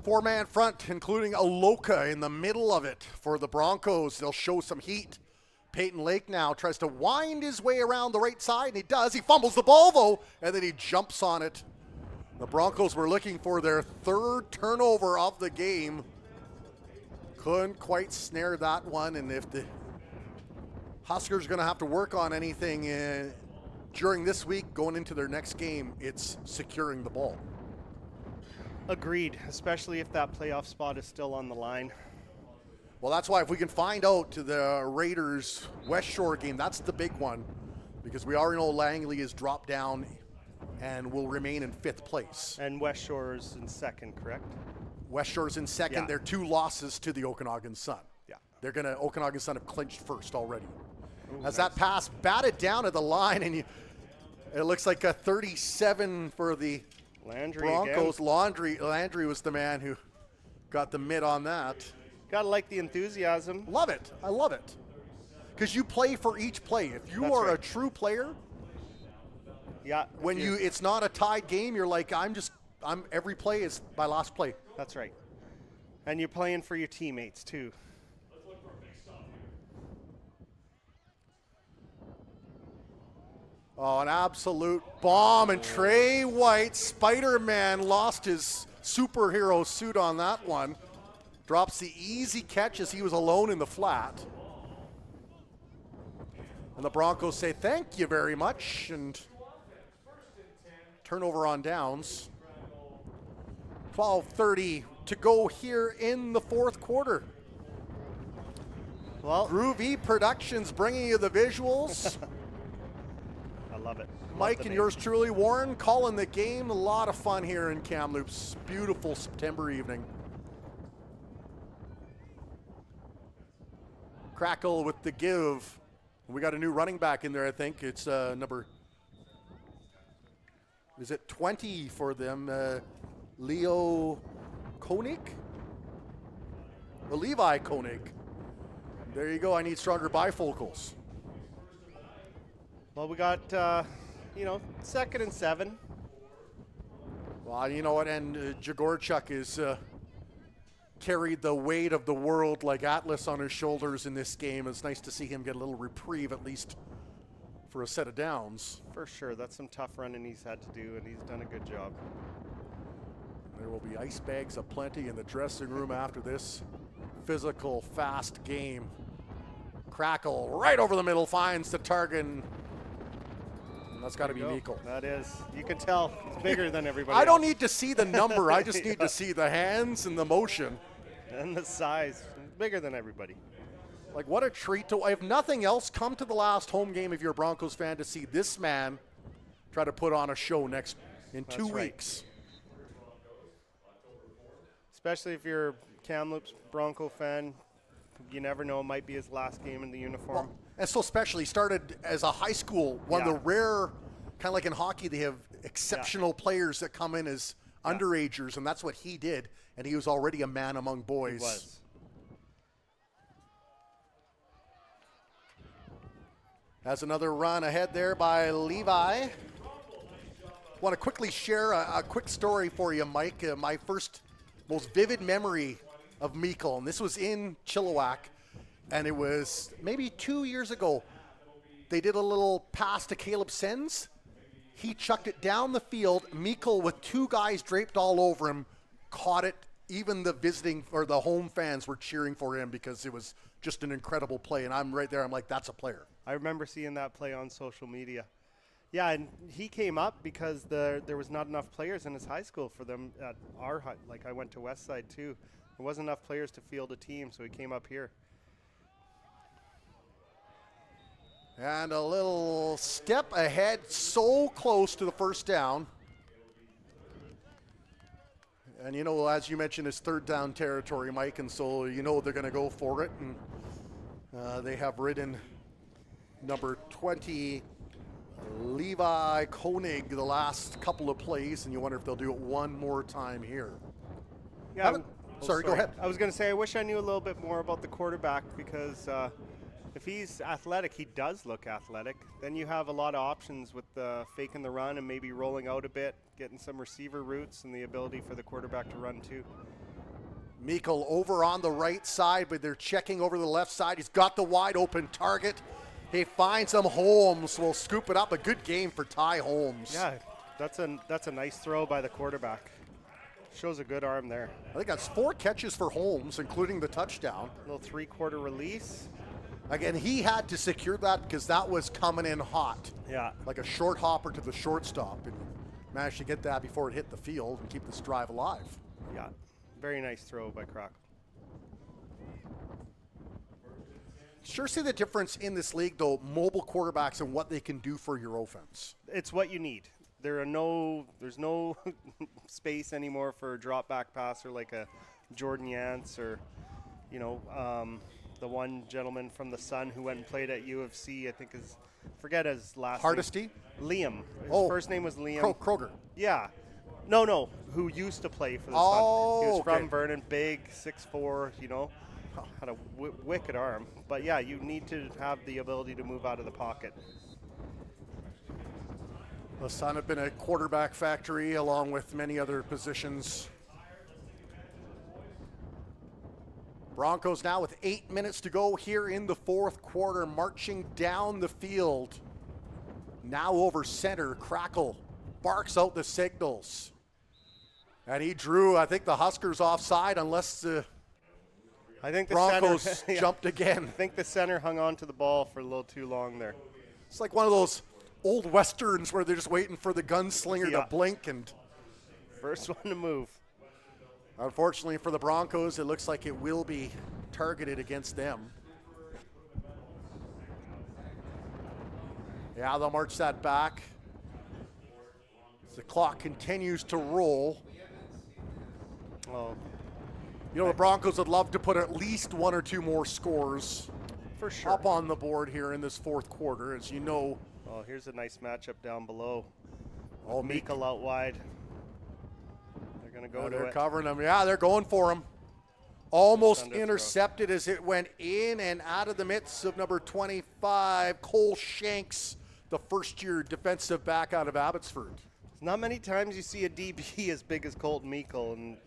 Four-man front, including Aloka in the middle of it for the Broncos. They'll show some heat. Peyton Lake now tries to wind his way around the right side, and he does. He fumbles the ball, though, and then he jumps on it. The Broncos were looking for their third turnover of the game. Couldn't quite snare that one, and if the Huskers are going to have to work on anything during this week going into their next game, it's securing the ball. Agreed, especially if that playoff spot is still on the line. Well, that's why if we can find out to the Raiders West Shore game, that's the big one, because we already know Langley is dropped down and will remain in 5th place. And West Shore is in 2nd, correct? West Shore's in 2nd. Yeah. They're 2 losses to the Okanagan Sun. Yeah. Okanagan Sun have clinched first already. Ooh, As nice. that pass batted down at the line, and it looks like a 37 for the Landry Broncos. again. Landry was the man who got the mid on that. Gotta like the enthusiasm. Love it. I love it. Because you play for each play. If you That's are a right. true player, Yeah. when it's not a tied game, you're like, every play is my last play. That's right. And you're playing for your teammates too. Oh, an absolute bomb. And Trey White, Spider-Man, lost his superhero suit on that one. Drops the easy catch as he was alone in the flat. And the Broncos say thank you very much. And turnover on downs. 12:30 to go here in the 4th quarter. Well, Groovy Productions bringing you the visuals. I love it. Love Mike the and name. yours truly, Warren, calling the game. A lot of fun here in Kamloops. Beautiful September evening. Crackle with the give. We got a new running back in there, I think. It's number, is it 20 for them? Leo Koenig? Or Levi Koenig. There you go. I need stronger bifocals. Well, we got, 2nd and 7. Well, you know what? And Jagorchuk is carried the weight of the world like Atlas on his shoulders in this game. It's nice to see him get a little reprieve, at least for a set of downs. For sure. That's some tough running he's had to do, and he's done a good job. There will be ice bags aplenty in the dressing room after this physical, fast game. Crackle right over the middle, finds the target. And that's got to be Mikkel. That is. You can tell it's bigger than everybody I don't else. need to see the number. I just need to see the hands and the motion. And the size. Bigger than everybody. Like, what a treat to, if nothing else, come to the last home game if you're a Broncos fan to see this man try to put on a show in 2 right. weeks. Especially if you're a Kamloops Bronco fan. You never know, it might be his last game in the uniform. Well, and so especially started as a high school, one of the rare, kind of like in hockey, they have exceptional players that come in as underagers, and that's what he did, and he was already a man among boys. He was. Has another run ahead there by Levi. Want to quickly share a quick story for you, Mike. My first, most vivid memory of Mikkel, and this was in Chilliwack, and it was maybe 2 years ago. They did a little pass to Caleb Sens. He chucked it down the field. Mikkel, with 2 guys draped all over him, caught it. Even the visiting or the home fans were cheering for him because it was just an incredible play. And I'm right there. I'm like, that's a player. I remember seeing that play on social media. Yeah, and he came up because there was not enough players in his high school for them at our high. Like, I went to Westside too. There wasn't enough players to field a team, so he came up here. And a little step ahead, so close to the first down. And, you know, as you mentioned, it's third down territory, Mike, and so you know they're going to go for it. And they have ridden number 20, Levi Koenig the last couple of plays, and you wonder if they'll do it one more time here. Yeah. Sorry, go ahead. I was going to say, I wish I knew a little bit more about the quarterback because if he's athletic, he does look athletic. Then you have a lot of options with faking the run and maybe rolling out a bit, getting some receiver routes and the ability for the quarterback to run too. Meikle over on the right side, but they're checking over the left side. He's got the wide open target. He finds him. Holmes will scoop it up. A good game for Ty Holmes. Yeah, that's a nice throw by the quarterback. Shows a good arm there. I think that's 4 catches for Holmes, including the touchdown. Little 3-quarter release. Again, he had to secure that because that was coming in hot. Yeah. Like a short hopper to the shortstop, and managed to get that before it hit the field and keep this drive alive. Yeah, very nice throw by Croc. Sure see the difference in this league, though, mobile quarterbacks and what they can do for your offense. It's what you need. There's no space anymore for a drop back passer like a Jordan Yance or, the one gentleman from the Sun who went and played at UFC. I think forget his last Hardesty? name. Liam. His first name was Liam. Kroger. Yeah. No, who used to play for the Sun. He was from Vernon, big, 6'4", had a wicked arm. But yeah, you need to have the ability to move out of the pocket. The Sun have been a quarterback factory along with many other positions. Broncos now with 8 minutes to go here in the fourth quarter, marching down the field. Now over center, Crackle barks out the signals. And he drew, I think, the Huskers offside unless the Broncos center, jumped again. I think the center hung on to the ball for a little too long there. It's like one of those old westerns where they're just waiting for the gunslinger to blink and first one to move. Unfortunately for the Broncos, it looks like it will be targeted against them. Yeah, they'll march that back. The clock continues to roll. Oh, the Broncos would love to put at least 1 or 2 more scores for sure up on the board here in this fourth quarter, as you know. Oh, here's a nice matchup down below. Oh, Meikle out wide. They're going to go to they're it. covering him. Yeah, they're going for him. Almost intercepted as it went in and out of the midst of number 25, Cole Shanks, the first-year defensive back out of Abbotsford. Not many times you see a DB as big as Colton Meikle, and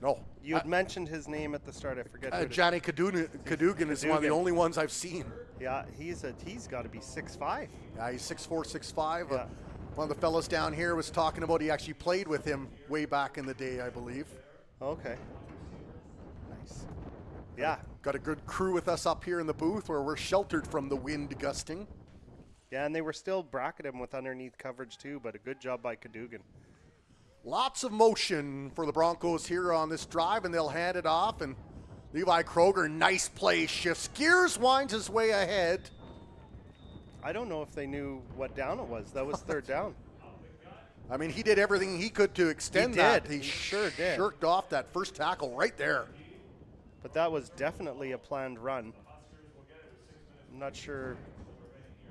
no. You had mentioned his name at the start. I forget. Johnny Cadogan is one of the only ones I've seen. Yeah, he's got to be 6'5". Yeah, he's 6'4", 6'5". Yeah. One of the fellas down here was talking about he actually played with him way back in the day, I believe. Okay. Nice. Yeah. Got a good crew with us up here in the booth where we're sheltered from the wind gusting. Yeah, and they were still bracketing him with underneath coverage too, but a good job by Cadogan. Lots of motion for the Broncos here on this drive, and they'll hand it off. And Levi Kroger, nice play, shifts gears, winds his way ahead. I don't know if they knew what down it was. That was third down. I mean, he did everything he could to extend that. He sure did. Shirked off that first tackle right there. But that was definitely a planned run. I'm not sure.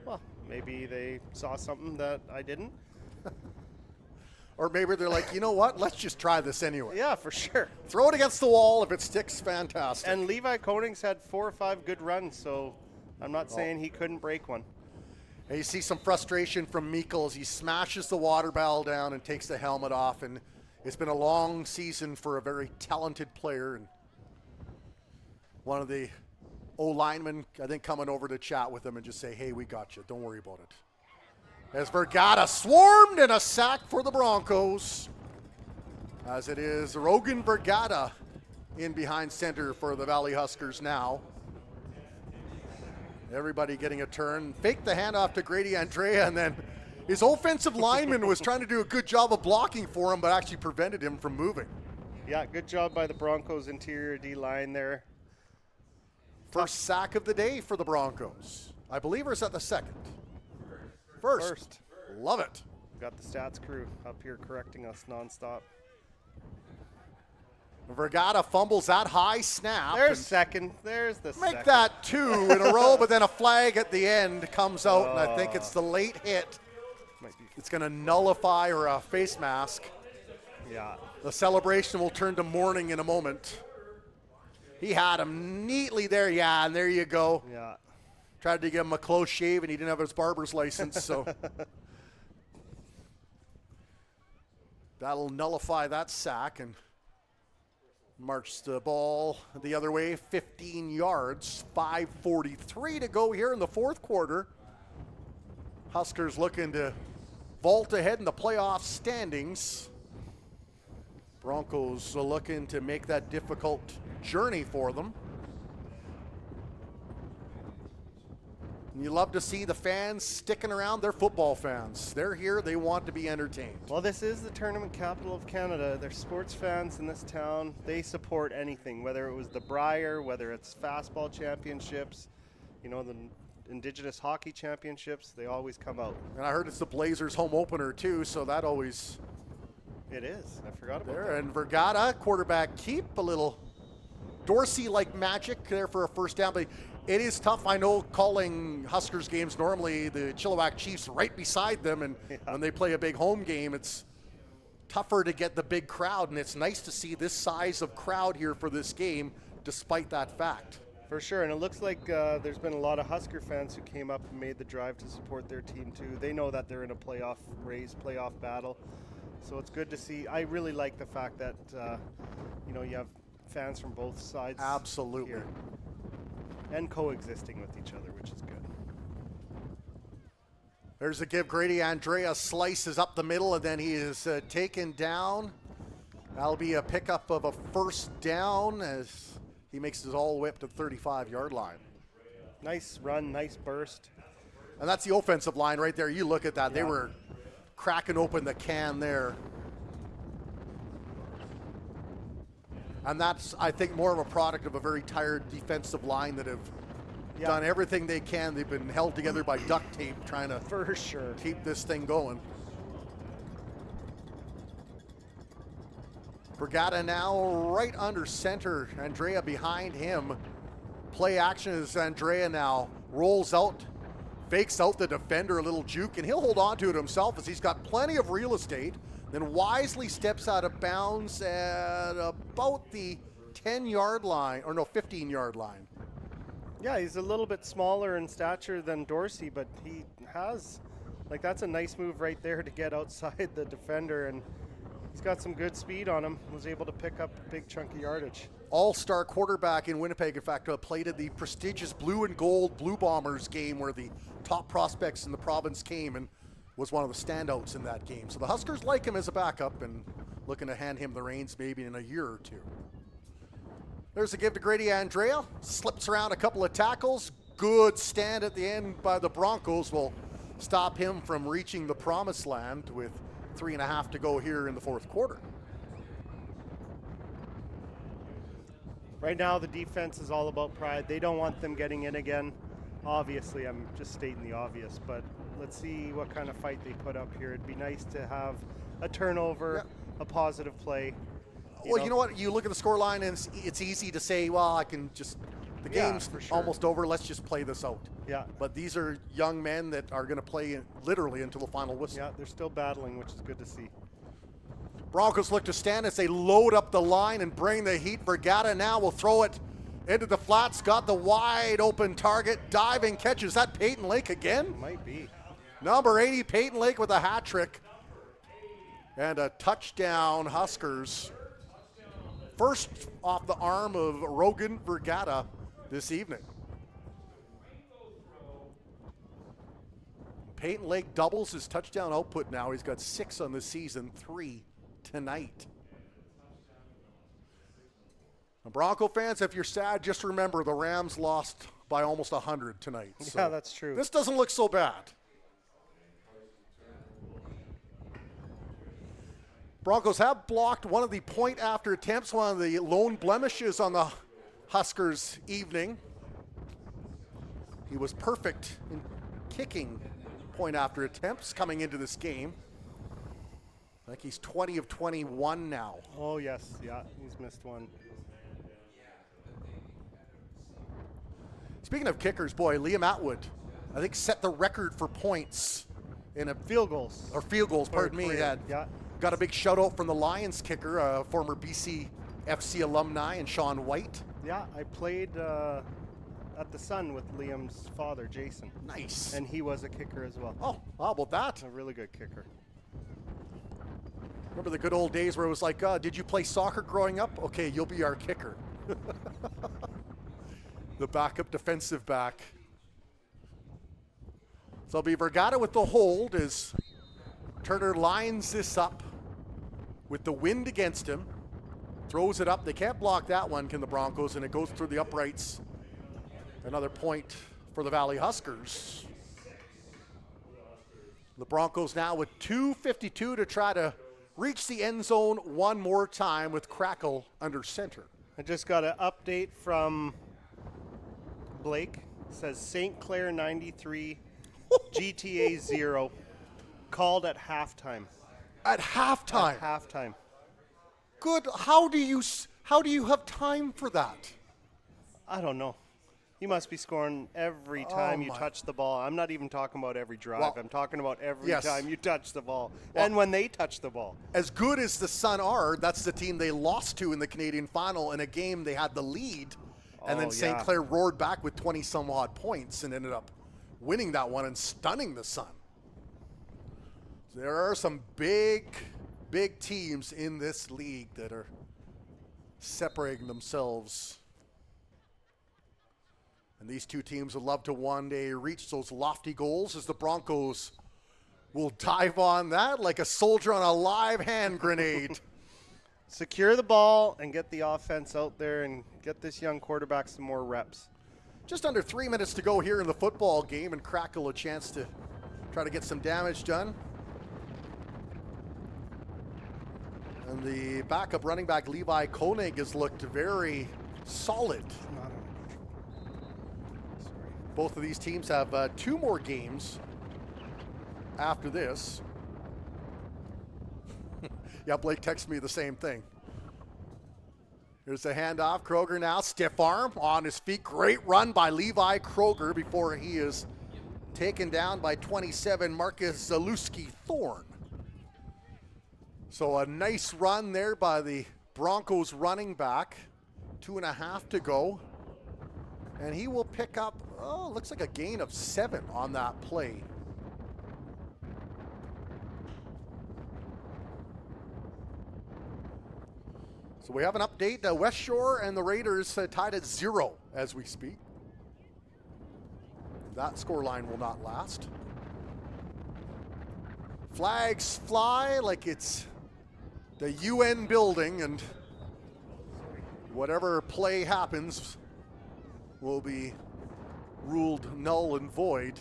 Well, maybe they saw something that I didn't. Or maybe they're like, you know what? Let's just try this anyway. Yeah, for sure. Throw it against the wall. If it sticks, fantastic. And Levi Koenig's had 4 or 5 good runs, so I'm not saying he couldn't break one. And you see some frustration from Meikle as he smashes the water barrel down and takes the helmet off. And it's been a long season for a very talented player. And one of the O-linemen, I think, coming over to chat with him and just say, hey, we got you. Don't worry about it. As Vergata swarmed and a sack for the Broncos. As it is Rogan Vergata in behind center for the Valley Huskers now. Everybody getting a turn. Faked the handoff to Grady Andrea, and then his offensive lineman was trying to do a good job of blocking for him, but actually prevented him from moving. Yeah, good job by the Broncos interior D-line there. First sack of the day for the Broncos. I believe, or is that the second? First. Love it. Got the stats crew up here correcting us nonstop. Vergata fumbles that high snap. There's second. There's the second. Make that 2 in a row, but then a flag at the end comes out, and I think it's the late hit Might be. It's going to nullify or a face mask. Yeah. The celebration will turn to mourning in a moment. He had him neatly there. Yeah, and there you go. Yeah. Tried to give him a close shave, and he didn't have his barber's license, so that'll nullify that sack and march the ball the other way, 15 yards, 5:43 to go here in the fourth quarter. Huskers looking to vault ahead in the playoff standings. Broncos are looking to make that difficult journey for them. And you love to see the fans sticking around. They're football fans. They're here. They want to be entertained. Well, this is the tournament capital of Canada. They're sports fans in this town. They support anything, whether it was the Brier, whether it's fastball championships, you know, the Indigenous hockey championships. They always come out. And I heard it's the Blazers' home opener, too, so that always... It is. I forgot about there. that. And Vergata, quarterback keep, a little Dorsey-like magic there for a first down. But it is tough. I know calling Huskers games, normally the Chilliwack Chiefs right beside them, and when they play a big home game, it's tougher to get the big crowd, and it's nice to see this size of crowd here for this game, despite that fact. For sure, and it looks like there's been a lot of Husker fans who came up and made the drive to support their team too. They know that they're in a playoff race, playoff battle, so it's good to see. I really like the fact that you know, you have fans from both sides. Absolutely. Here, and coexisting with each other, which is good. There's a give. Grady Andrea slices up the middle, and then he is taken down. That'll be a pickup of a first down as he makes his all the way up to the 35-yard line. Nice run, nice burst. And that's the offensive line right there. You look at that. Yeah. They were cracking open the can there. And that's, I think, more of a product of a very tired defensive line that have done everything they can. They've been held together by duct tape trying to For sure. keep this thing going. Brigada now right under center. Andrea behind him. Play action as Andrea now rolls out, fakes out the defender, a little juke, and he'll hold on to it himself as he's got plenty of real estate. Then wisely steps out of bounds at about the 10-yard line, or no, 15-yard line. Yeah, he's a little bit smaller in stature than Dorsey, but he has, like, that's a nice move right there to get outside the defender, and he's got some good speed on him. Was able to pick up a big chunk of yardage. All-star quarterback in Winnipeg, in fact, played at the prestigious Blue and Gold Blue Bombers game where the top prospects in the province came and was one of the standouts in that game. So the Huskers like him as a backup and looking to hand him the reins maybe in a year or two. There's a give to Grady Andrea. Slips around a couple of tackles. Good stand at the end by the Broncos will stop him from reaching the promised land with 3.5 to go here in the fourth quarter. Right now, the defense is all about pride. They don't want them getting in again. Obviously, I'm just stating the obvious, but let's see what kind of fight they put up here. It'd be nice to have a turnover, a positive play. You know what? You look at the scoreline, and it's easy to say, well, I can just, the game's for sure. almost over. Let's just play this out. Yeah. But these are young men that are going to play literally until the final whistle. Yeah, they're still battling, which is good to see. Broncos look to stand as they load up the line and bring the heat. Vergata now will throw it into the flats. Got the wide open target. Diving catch. Is that Peyton Lake again? Might be. Number 80, Peyton Lake with a hat trick. And a touchdown, Huskers. First off the arm of Rogan Vergata this evening. Peyton Lake doubles his touchdown output now. He's got 6 on the season, 3 tonight. Now, Bronco fans, if you're sad, just remember the Rams lost by almost 100 tonight. Yeah, So that's true. this doesn't look so bad. Broncos have blocked one of the point after attempts, one of the lone blemishes on the Huskers evening. He was perfect in kicking point after attempts coming into this game. I think he's 20 of 21 now. Oh, yes. Yeah, he's missed one. Speaking of kickers, boy, Liam Atwood, I think set the record for points in a field goals. Or field goals, pardon me. Yeah. Got a big shout out from the Lions kicker, former BC FC alumni, and Sean White. Yeah, I played at the Sun with Liam's father, Jason. Nice. And he was a kicker as well. Oh, how about that? A really good kicker. Remember the good old days where it was like, did you play soccer growing up? Okay, you'll be our kicker. The backup defensive back. So it'll be Vergata with the hold as Turner lines this up with the wind against him. Throws it up. They can't block that one, can the Broncos, and it goes through the uprights. Another point for the Valley Huskers. The Broncos now with 2:52 to try to reach the end zone one more time with Crackle under center. I just got an update from Blake. It says St. Clair 93, GTA 0, called at halftime. At halftime? At halftime. Good. How do you have time for that? I don't know. You must be scoring every time you touch the ball. I'm not even talking about every drive. Well, I'm talking about every yes. time you touch the ball Well, and when they touch the ball. As good as the Sun are, that's the team they lost to in the Canadian final in a game they had the lead. And then St. Clair roared back with 20-some-odd points and ended up winning that one and stunning the Sun. There are some big teams in this league that are separating themselves. And these two teams would love to one day reach those lofty goals as the Broncos will dive on that like a soldier on a live hand grenade. Secure the ball and get the offense out there and get this young quarterback some more reps. Just under 3 minutes to go here in the football game, and Crackle a chance to try to get some damage done. And the backup running back, Levi Koenig, has looked very solid. Both of these teams have 2 more games after this. Yeah, Blake texted me the same thing. Here's the handoff. Kroger now, stiff arm on his feet. Great run by Levi Kroger before he is taken down by 27, Marcus Zalewski-Thorne. So a nice run there by the Broncos running back. 2.5 to go. And he will pick up, looks like a gain of 7 on that play. So we have an update. West Shore and the Raiders tied at 0 as we speak. That scoreline will not last. Flags fly like it's the UN building, and whatever play happens will be ruled null and void.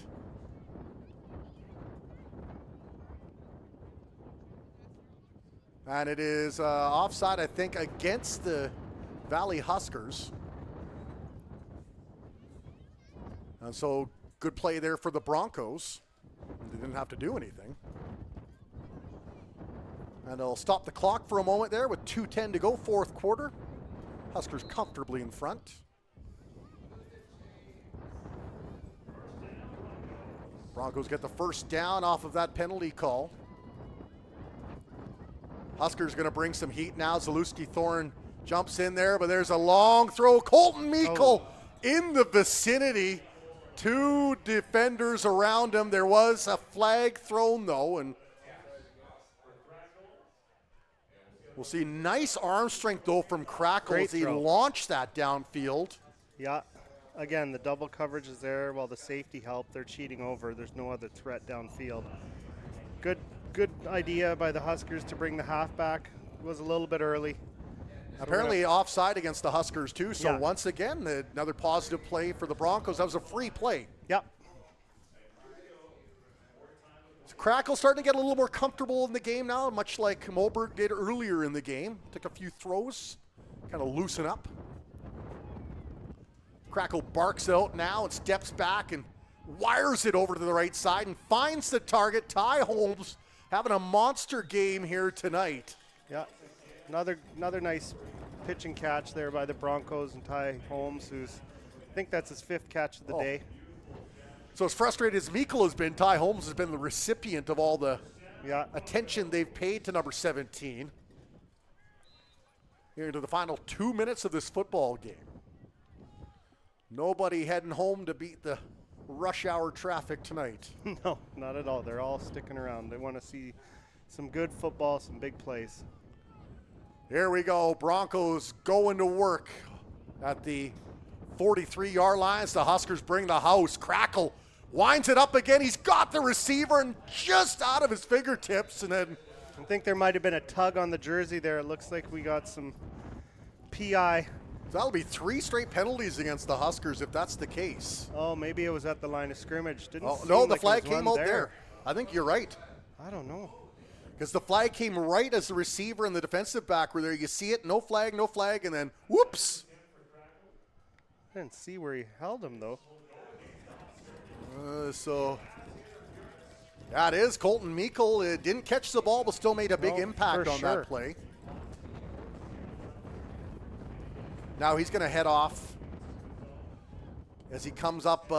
And it is offside, I think, against the Valley Huskers. And so good play there for the Broncos. They didn't have to do anything. And they'll stop the clock for a moment there with 2:10 to go, fourth quarter. Huskers comfortably in front. Broncos get the first down off of that penalty call. Huskers going to bring some heat now. Zalewski-Thorne jumps in there, but there's a long throw. Colton Meikle in the vicinity. 2 defenders around him. There was a flag thrown, though, and we'll see nice arm strength, though, from Crackle as he launched that downfield. Yeah. Again, the double coverage is there while the safety help. They're cheating over. There's no other threat downfield. Good idea by the Huskers to bring the halfback. It was a little bit early. So apparently offside against the Huskers, too. So once again, another positive play for the Broncos. That was a free play. Yep. So Crackle starting to get a little more comfortable in the game now, much like Moberg did earlier in the game. Took a few throws, kind of loosen up. Crackle barks out now and steps back and wires it over to the right side and finds the target. Ty Holmes having a monster game here tonight. Yeah, another nice pitch and catch there by the Broncos and Ty Holmes, I think that's his 5th catch of the day. So as frustrated as Mikkel has been, Ty Holmes has been the recipient of all the attention they've paid to number 17. Here into the final 2 minutes of this football game. Nobody heading home to beat the rush hour traffic tonight. No, not at all. They're all sticking around. They want to see some good football, some big plays. Here we go. Broncos going to work at the 43-yard line. The Huskers bring the house. Crackle winds it up again. He's got the receiver and just out of his fingertips. And then I think there might have been a tug on the jersey there. It looks like we got some PI. That'll be 3 straight penalties against the Huskers if that's the case. Oh, maybe it was at the line of scrimmage. Didn't No, seem the like flag there was came one out there. I think you're right. I don't know. Because the flag came right as the receiver and the defensive back were there. You see it, no flag, and then whoops. I didn't see where he held him, though. Yeah, it is. Colton Mikkel didn't catch the ball, but still made a big impact on that play. Now he's going to head off as he comes up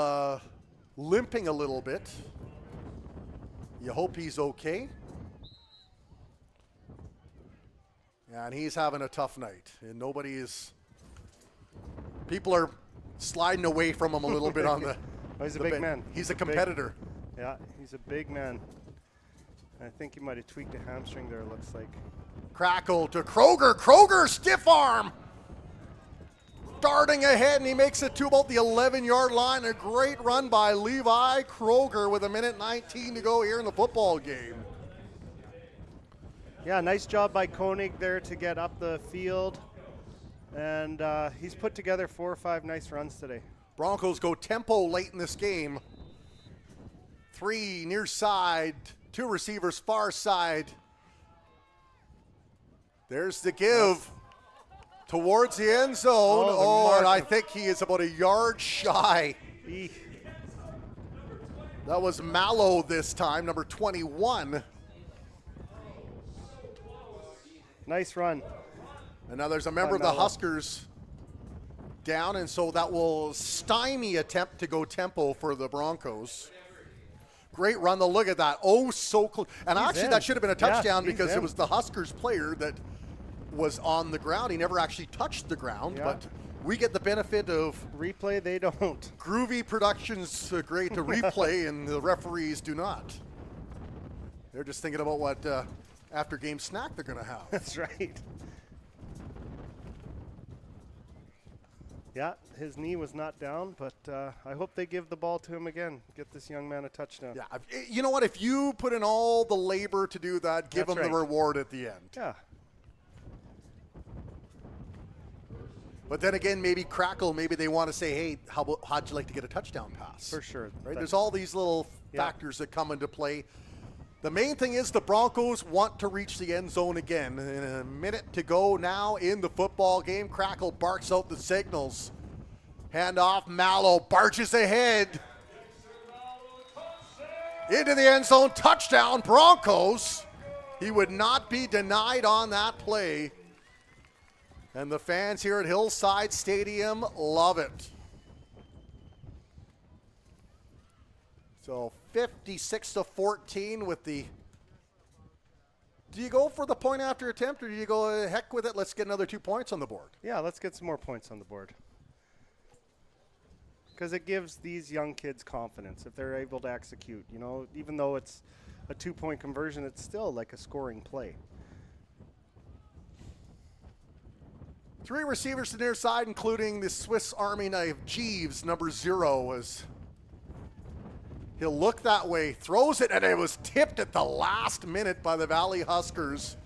limping a little bit. You hope he's okay. Yeah, and he's having a tough night. And people are sliding away from him a little bit on the. Oh, he's a big man. He's a competitor. Yeah, he's a big man. I think he might have tweaked a hamstring there, it looks like. Crackle to Kroger. Kroger, stiff arm. Darting ahead, and he makes it to about the 11-yard line. A great run by Levi Kroger with 1:19 to go here in the football game. Yeah, nice job by Koenig there to get up the field. And he's put together 4 or 5 nice runs today. Broncos go tempo late in this game. 3 near side, 2 receivers far side. There's the give towards the end zone. And I think he is about a yard shy. That was Mallow this time, number 21. Nice run. And now there's a member of the Huskers down, and so that will stymie attempt to go tempo for the Broncos. Great run, though. Look at that. Oh, so close. And actually, that should have been a touchdown because it was the Huskers player that was on the ground. He never actually touched the ground, but we get the benefit of replay. They don't. Groovy Productions great to replay, and the referees do not. They're just thinking about what after game snack they're going to have. That's right. Yeah, his knee was not down, but I hope they give the ball to him again. Get this young man a touchdown. Yeah, you know what? If you put in all the labor to do that, give him the reward at the end. Yeah. But then again, maybe Crackle, maybe they want to say, hey, how'd you like to get a touchdown pass? For sure. Right? There's all these little factors that come into play. The main thing is the Broncos want to reach the end zone again. In a minute to go now in the football game. Crackle barks out the signals. Handoff, Mallow barges ahead. Into the end zone, touchdown, Broncos. He would not be denied on that play. And the fans here at Hillside Stadium love it. So 56-14 with the. Do you go for the point after attempt, or do you go heck with it? Let's get another 2 points on the board. Yeah, let's get some more points on the board. Because it gives these young kids confidence if they're able to execute. You know, even though it's a 2-point conversion, it's still like a scoring play. 3 receivers to the near side, including the Swiss Army knife, Jeeves, number 0, as he'll look that way, throws it, and it was tipped at the last minute by the Valley Huskers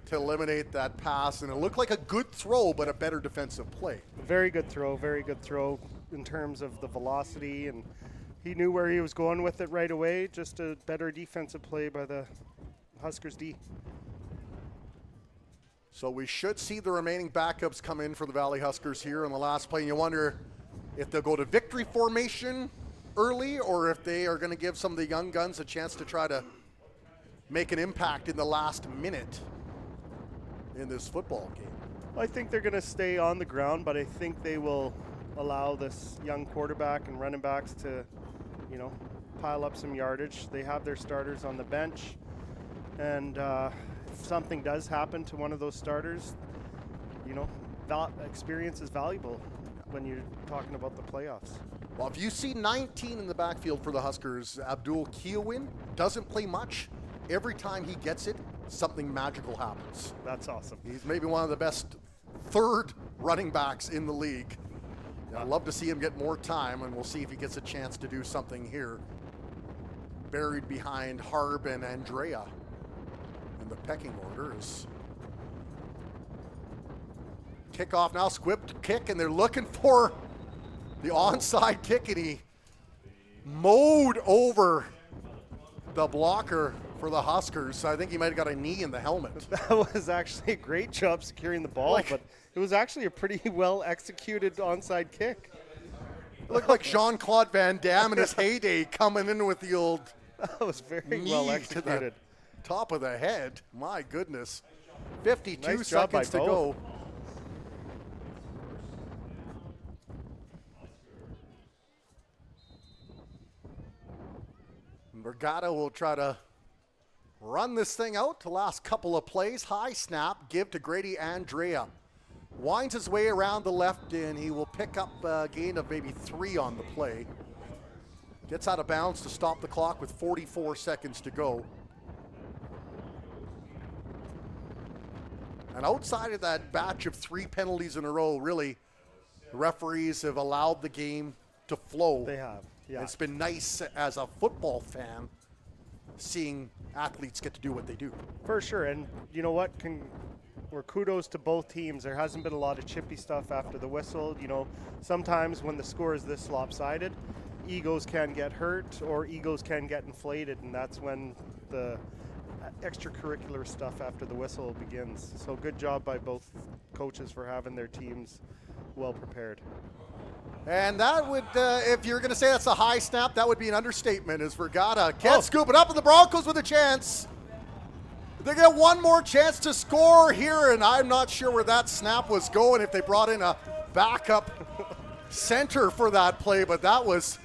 to eliminate that pass. And it looked like a good throw, but a better defensive play. Very good throw in terms of the velocity, and he knew where he was going with it right away. Just a better defensive play by the Huskers D. So we should see the remaining backups come in for the Valley Huskers here on the last play. And you wonder if they'll go to victory formation early, or if they are going to give some of the young guns a chance to try to make an impact in the last minute in this football game. I think they're going to stay on the ground, but I think they will allow this young quarterback and running backs to pile up some yardage. They have their starters on the bench, and if something does happen to one of those starters, experience is valuable when you're talking about the playoffs. Well, if you see 19 in the backfield for the Huskers, Abdul Kiowin doesn't play much. Every time he gets it, something magical happens. That's awesome. He's maybe one of the best third running backs in the league. I'd love to see him get more time, and we'll see if he gets a chance to do something here. Buried behind Harb and Andrea in the pecking order is kickoff now, squibbed kick, and they're looking for the onside kick, and he mowed over the blocker for the Huskers. I think he might have got a knee in the helmet. That was actually a great job securing the ball, but it was actually a pretty well executed onside kick. It looked like Jean-Claude Van Damme in his heyday coming in with the old That was very knee well to executed. the top of the head. My goodness. 52 Nice job by seconds to both. go. Vergata will try to run this thing out. The last couple of plays. High snap, give to Grady Andrea. Winds his way around the left, and he will pick up a gain of maybe 3 on the play. Gets out of bounds to stop the clock with 44 seconds to go. And outside of that batch of 3 penalties in a row, really, the referees have allowed the game to flow. They have, yeah. It's been nice as a football fan seeing athletes get to do what they do. For sure, and you know what? Kudos to both teams. There hasn't been a lot of chippy stuff after the whistle. Sometimes when the score is this lopsided, egos can get hurt or egos can get inflated, and that's when the extracurricular stuff after the whistle begins. So good job by both coaches for having their teams well prepared. And that would, if you're going to say that's a high snap, that would be an understatement, as Vergata can't scoop it up, and the Broncos with a chance. They get one more chance to score here, and I'm not sure where that snap was going if they brought in a backup center for that play, but that was,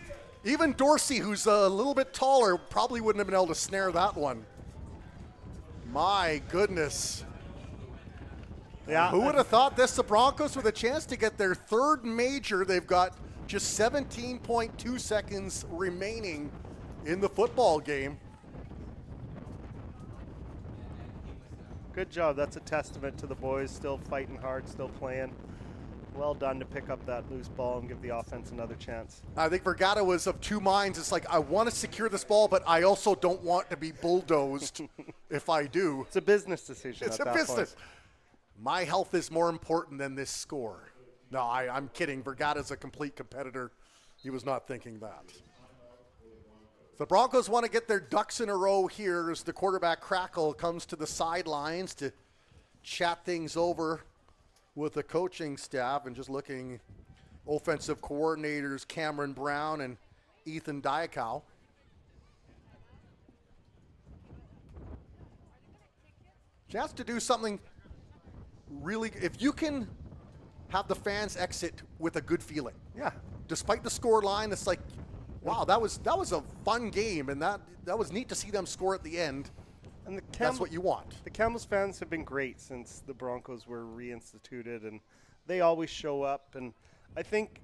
even Dorsey, who's a little bit taller, probably wouldn't have been able to snare that one. My goodness. Yeah. Who would have thought this? The Broncos with a chance to get their third major. They've got just 17.2 seconds remaining in the football game. Good job. That's a testament to the boys still fighting hard, still playing. Well done to pick up that loose ball and give the offense another chance. I think Vergata was of two minds. It's like, I want to secure this ball, but I also don't want to be bulldozed if I do. It's a business decision. It's at a that business. point. My health is more important than this score. No, I'm kidding. Vergata's a complete competitor. He was not thinking that. The Broncos want to get their ducks in a row here as the quarterback Crackle comes to the sidelines to chat things over with the coaching staff, and just looking offensive coordinators Cameron Brown and Ethan Diakow. Chance to do something really, if you can have the fans exit with a good feeling. Yeah. Despite the score line, it's like, wow, that was a fun game, and that was neat to see them score at the end. And that's what you want. The Kamloops fans have been great since the Broncos were reinstituted, and they always show up. And I think,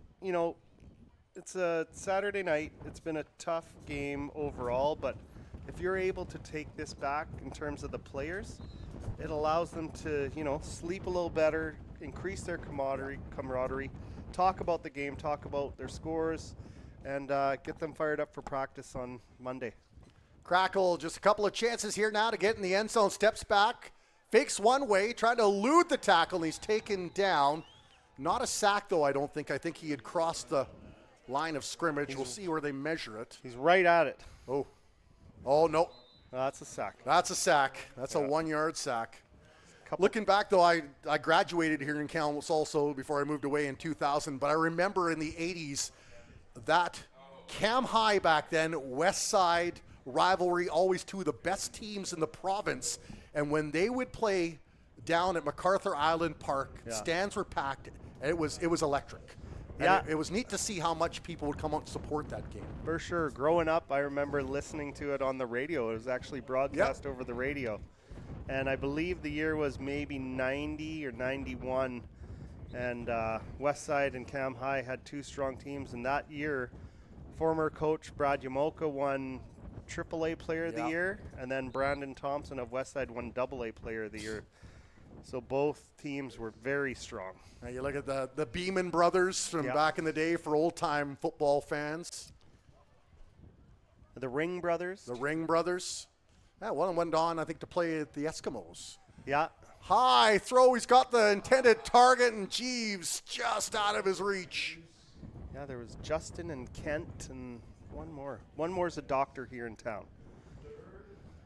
it's a Saturday night. It's been a tough game overall, but if you're able to take this back in terms of the players, it allows them to, sleep a little better, increase their camaraderie, talk about the game, talk about their scores, and get them fired up for practice on Monday. Crackle, just a couple of chances here now to get in the end zone. Steps back, fakes one way, trying to elude the tackle, and he's taken down. Not a sack, though, I don't think. I think he had crossed the line of scrimmage. We'll see where they measure it. He's right at it. Oh, no. That's a sack. That's a sack. That's a 1 yard sack. Looking back, though, I graduated here in Kamloops also before I moved away in 2000, but I remember in the 80s that Cam High back then, West Side rivalry, always two of the best teams in the province. And when they would play down at MacArthur Island Park, stands were packed. And it was electric. Yeah. And it was neat to see how much people would come out and support that game. For sure. Growing up, I remember listening to it on the radio. It was actually broadcast over the radio. And I believe the year was maybe 90 or 91. And Westside and Cam High had two strong teams. And that year, former coach Brad Yamoka won AAA Player of the Year. And then Brandon Thompson of Westside won AA Player of the Year. So both teams were very strong. Now you look at the Beeman brothers from back in the day for old-time football fans. The Ring brothers. The Ring brothers. Yeah, one went on, I think, to play at the Eskimos. Yeah. High throw. He's got the intended target, and Jeeves just out of his reach. Yeah, there was Justin and Kent and one more. One more is a doctor here in town.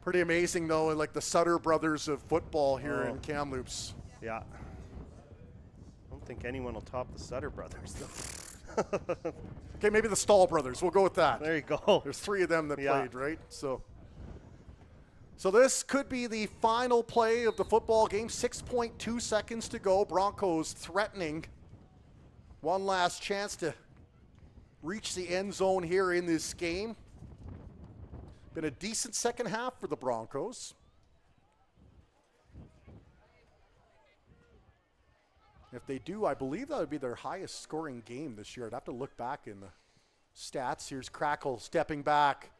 Pretty amazing, though, like the Sutter brothers of football here in Kamloops. Yeah. I don't think anyone will top the Sutter brothers, though. Okay, maybe the Stahl brothers. We'll go with that. There you go. There's three of them that played, right? So this could be the final play of the football game. 6.2 seconds to go. Broncos threatening one last chance to reach the end zone here in this game. Been a decent second half for the Broncos. If they do, I believe that would be their highest scoring game this year. I'd have to look back in the stats. Here's Crackle stepping back.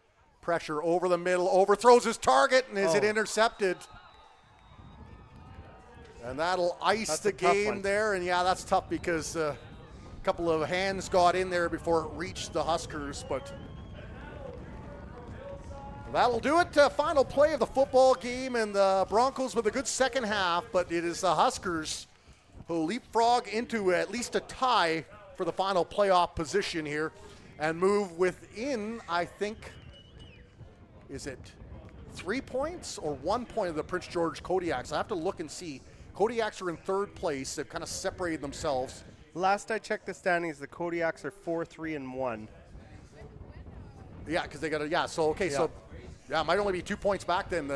Pressure over the middle. Overthrows his target, and is it intercepted? And that'll ice the game there. And, yeah, that's tough because a couple of hands got in there before it reached the Huskers. But that'll do it. Final play of the football game, and the Broncos with a good second half. But it is the Huskers who leapfrog into at least a tie for the final playoff position here and move within, I think, is it 3 points or 1 point of the Prince George Kodiaks? I have to look and see. Kodiaks are in third place. They've kind of separated themselves. Last I checked the standings, the Kodiaks are 4-3-1. Yeah, because they got to, so it might only be 2 points back then.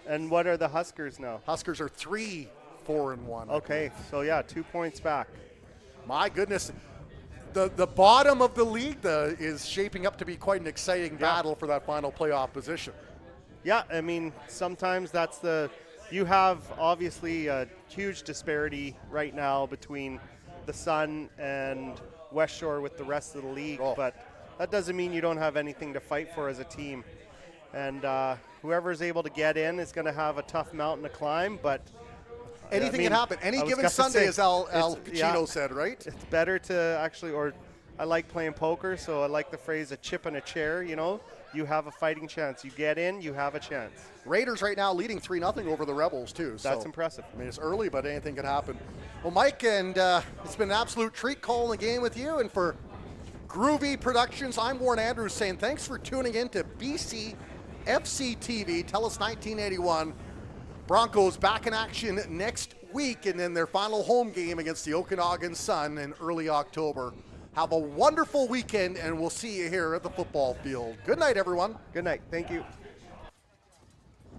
And what are the Huskers now? Huskers are 3-4-1. Okay, so 2 points back. My goodness. The bottom of the league is shaping up to be quite an exciting battle for that final playoff position. Yeah, I mean, sometimes you have obviously a huge disparity right now between the Sun and West Shore with the rest of the league, but that doesn't mean you don't have anything to fight for as a team. And whoever's able to get in is going to have a tough mountain to climb, but anything can happen. Any given Sunday, as Al Pacino said, right? It's better to actually, or I like playing poker, so I like the phrase a chip in a chair, You have a fighting chance. You get in, you have a chance. Raiders right now leading 3-0 over the Rebels, too. That's impressive. I mean, it's early, but anything can happen. Well, Mike, and it's been an absolute treat calling the game with you. And for Groovy Productions, I'm Warren Andrews saying thanks for tuning in to BC FC TV. TELUS 1981. Broncos back in action next week, and then their final home game against the Okanagan Sun in early October. Have a wonderful weekend, and we'll see you here at the football field. Good night, everyone. Good night. Thank you.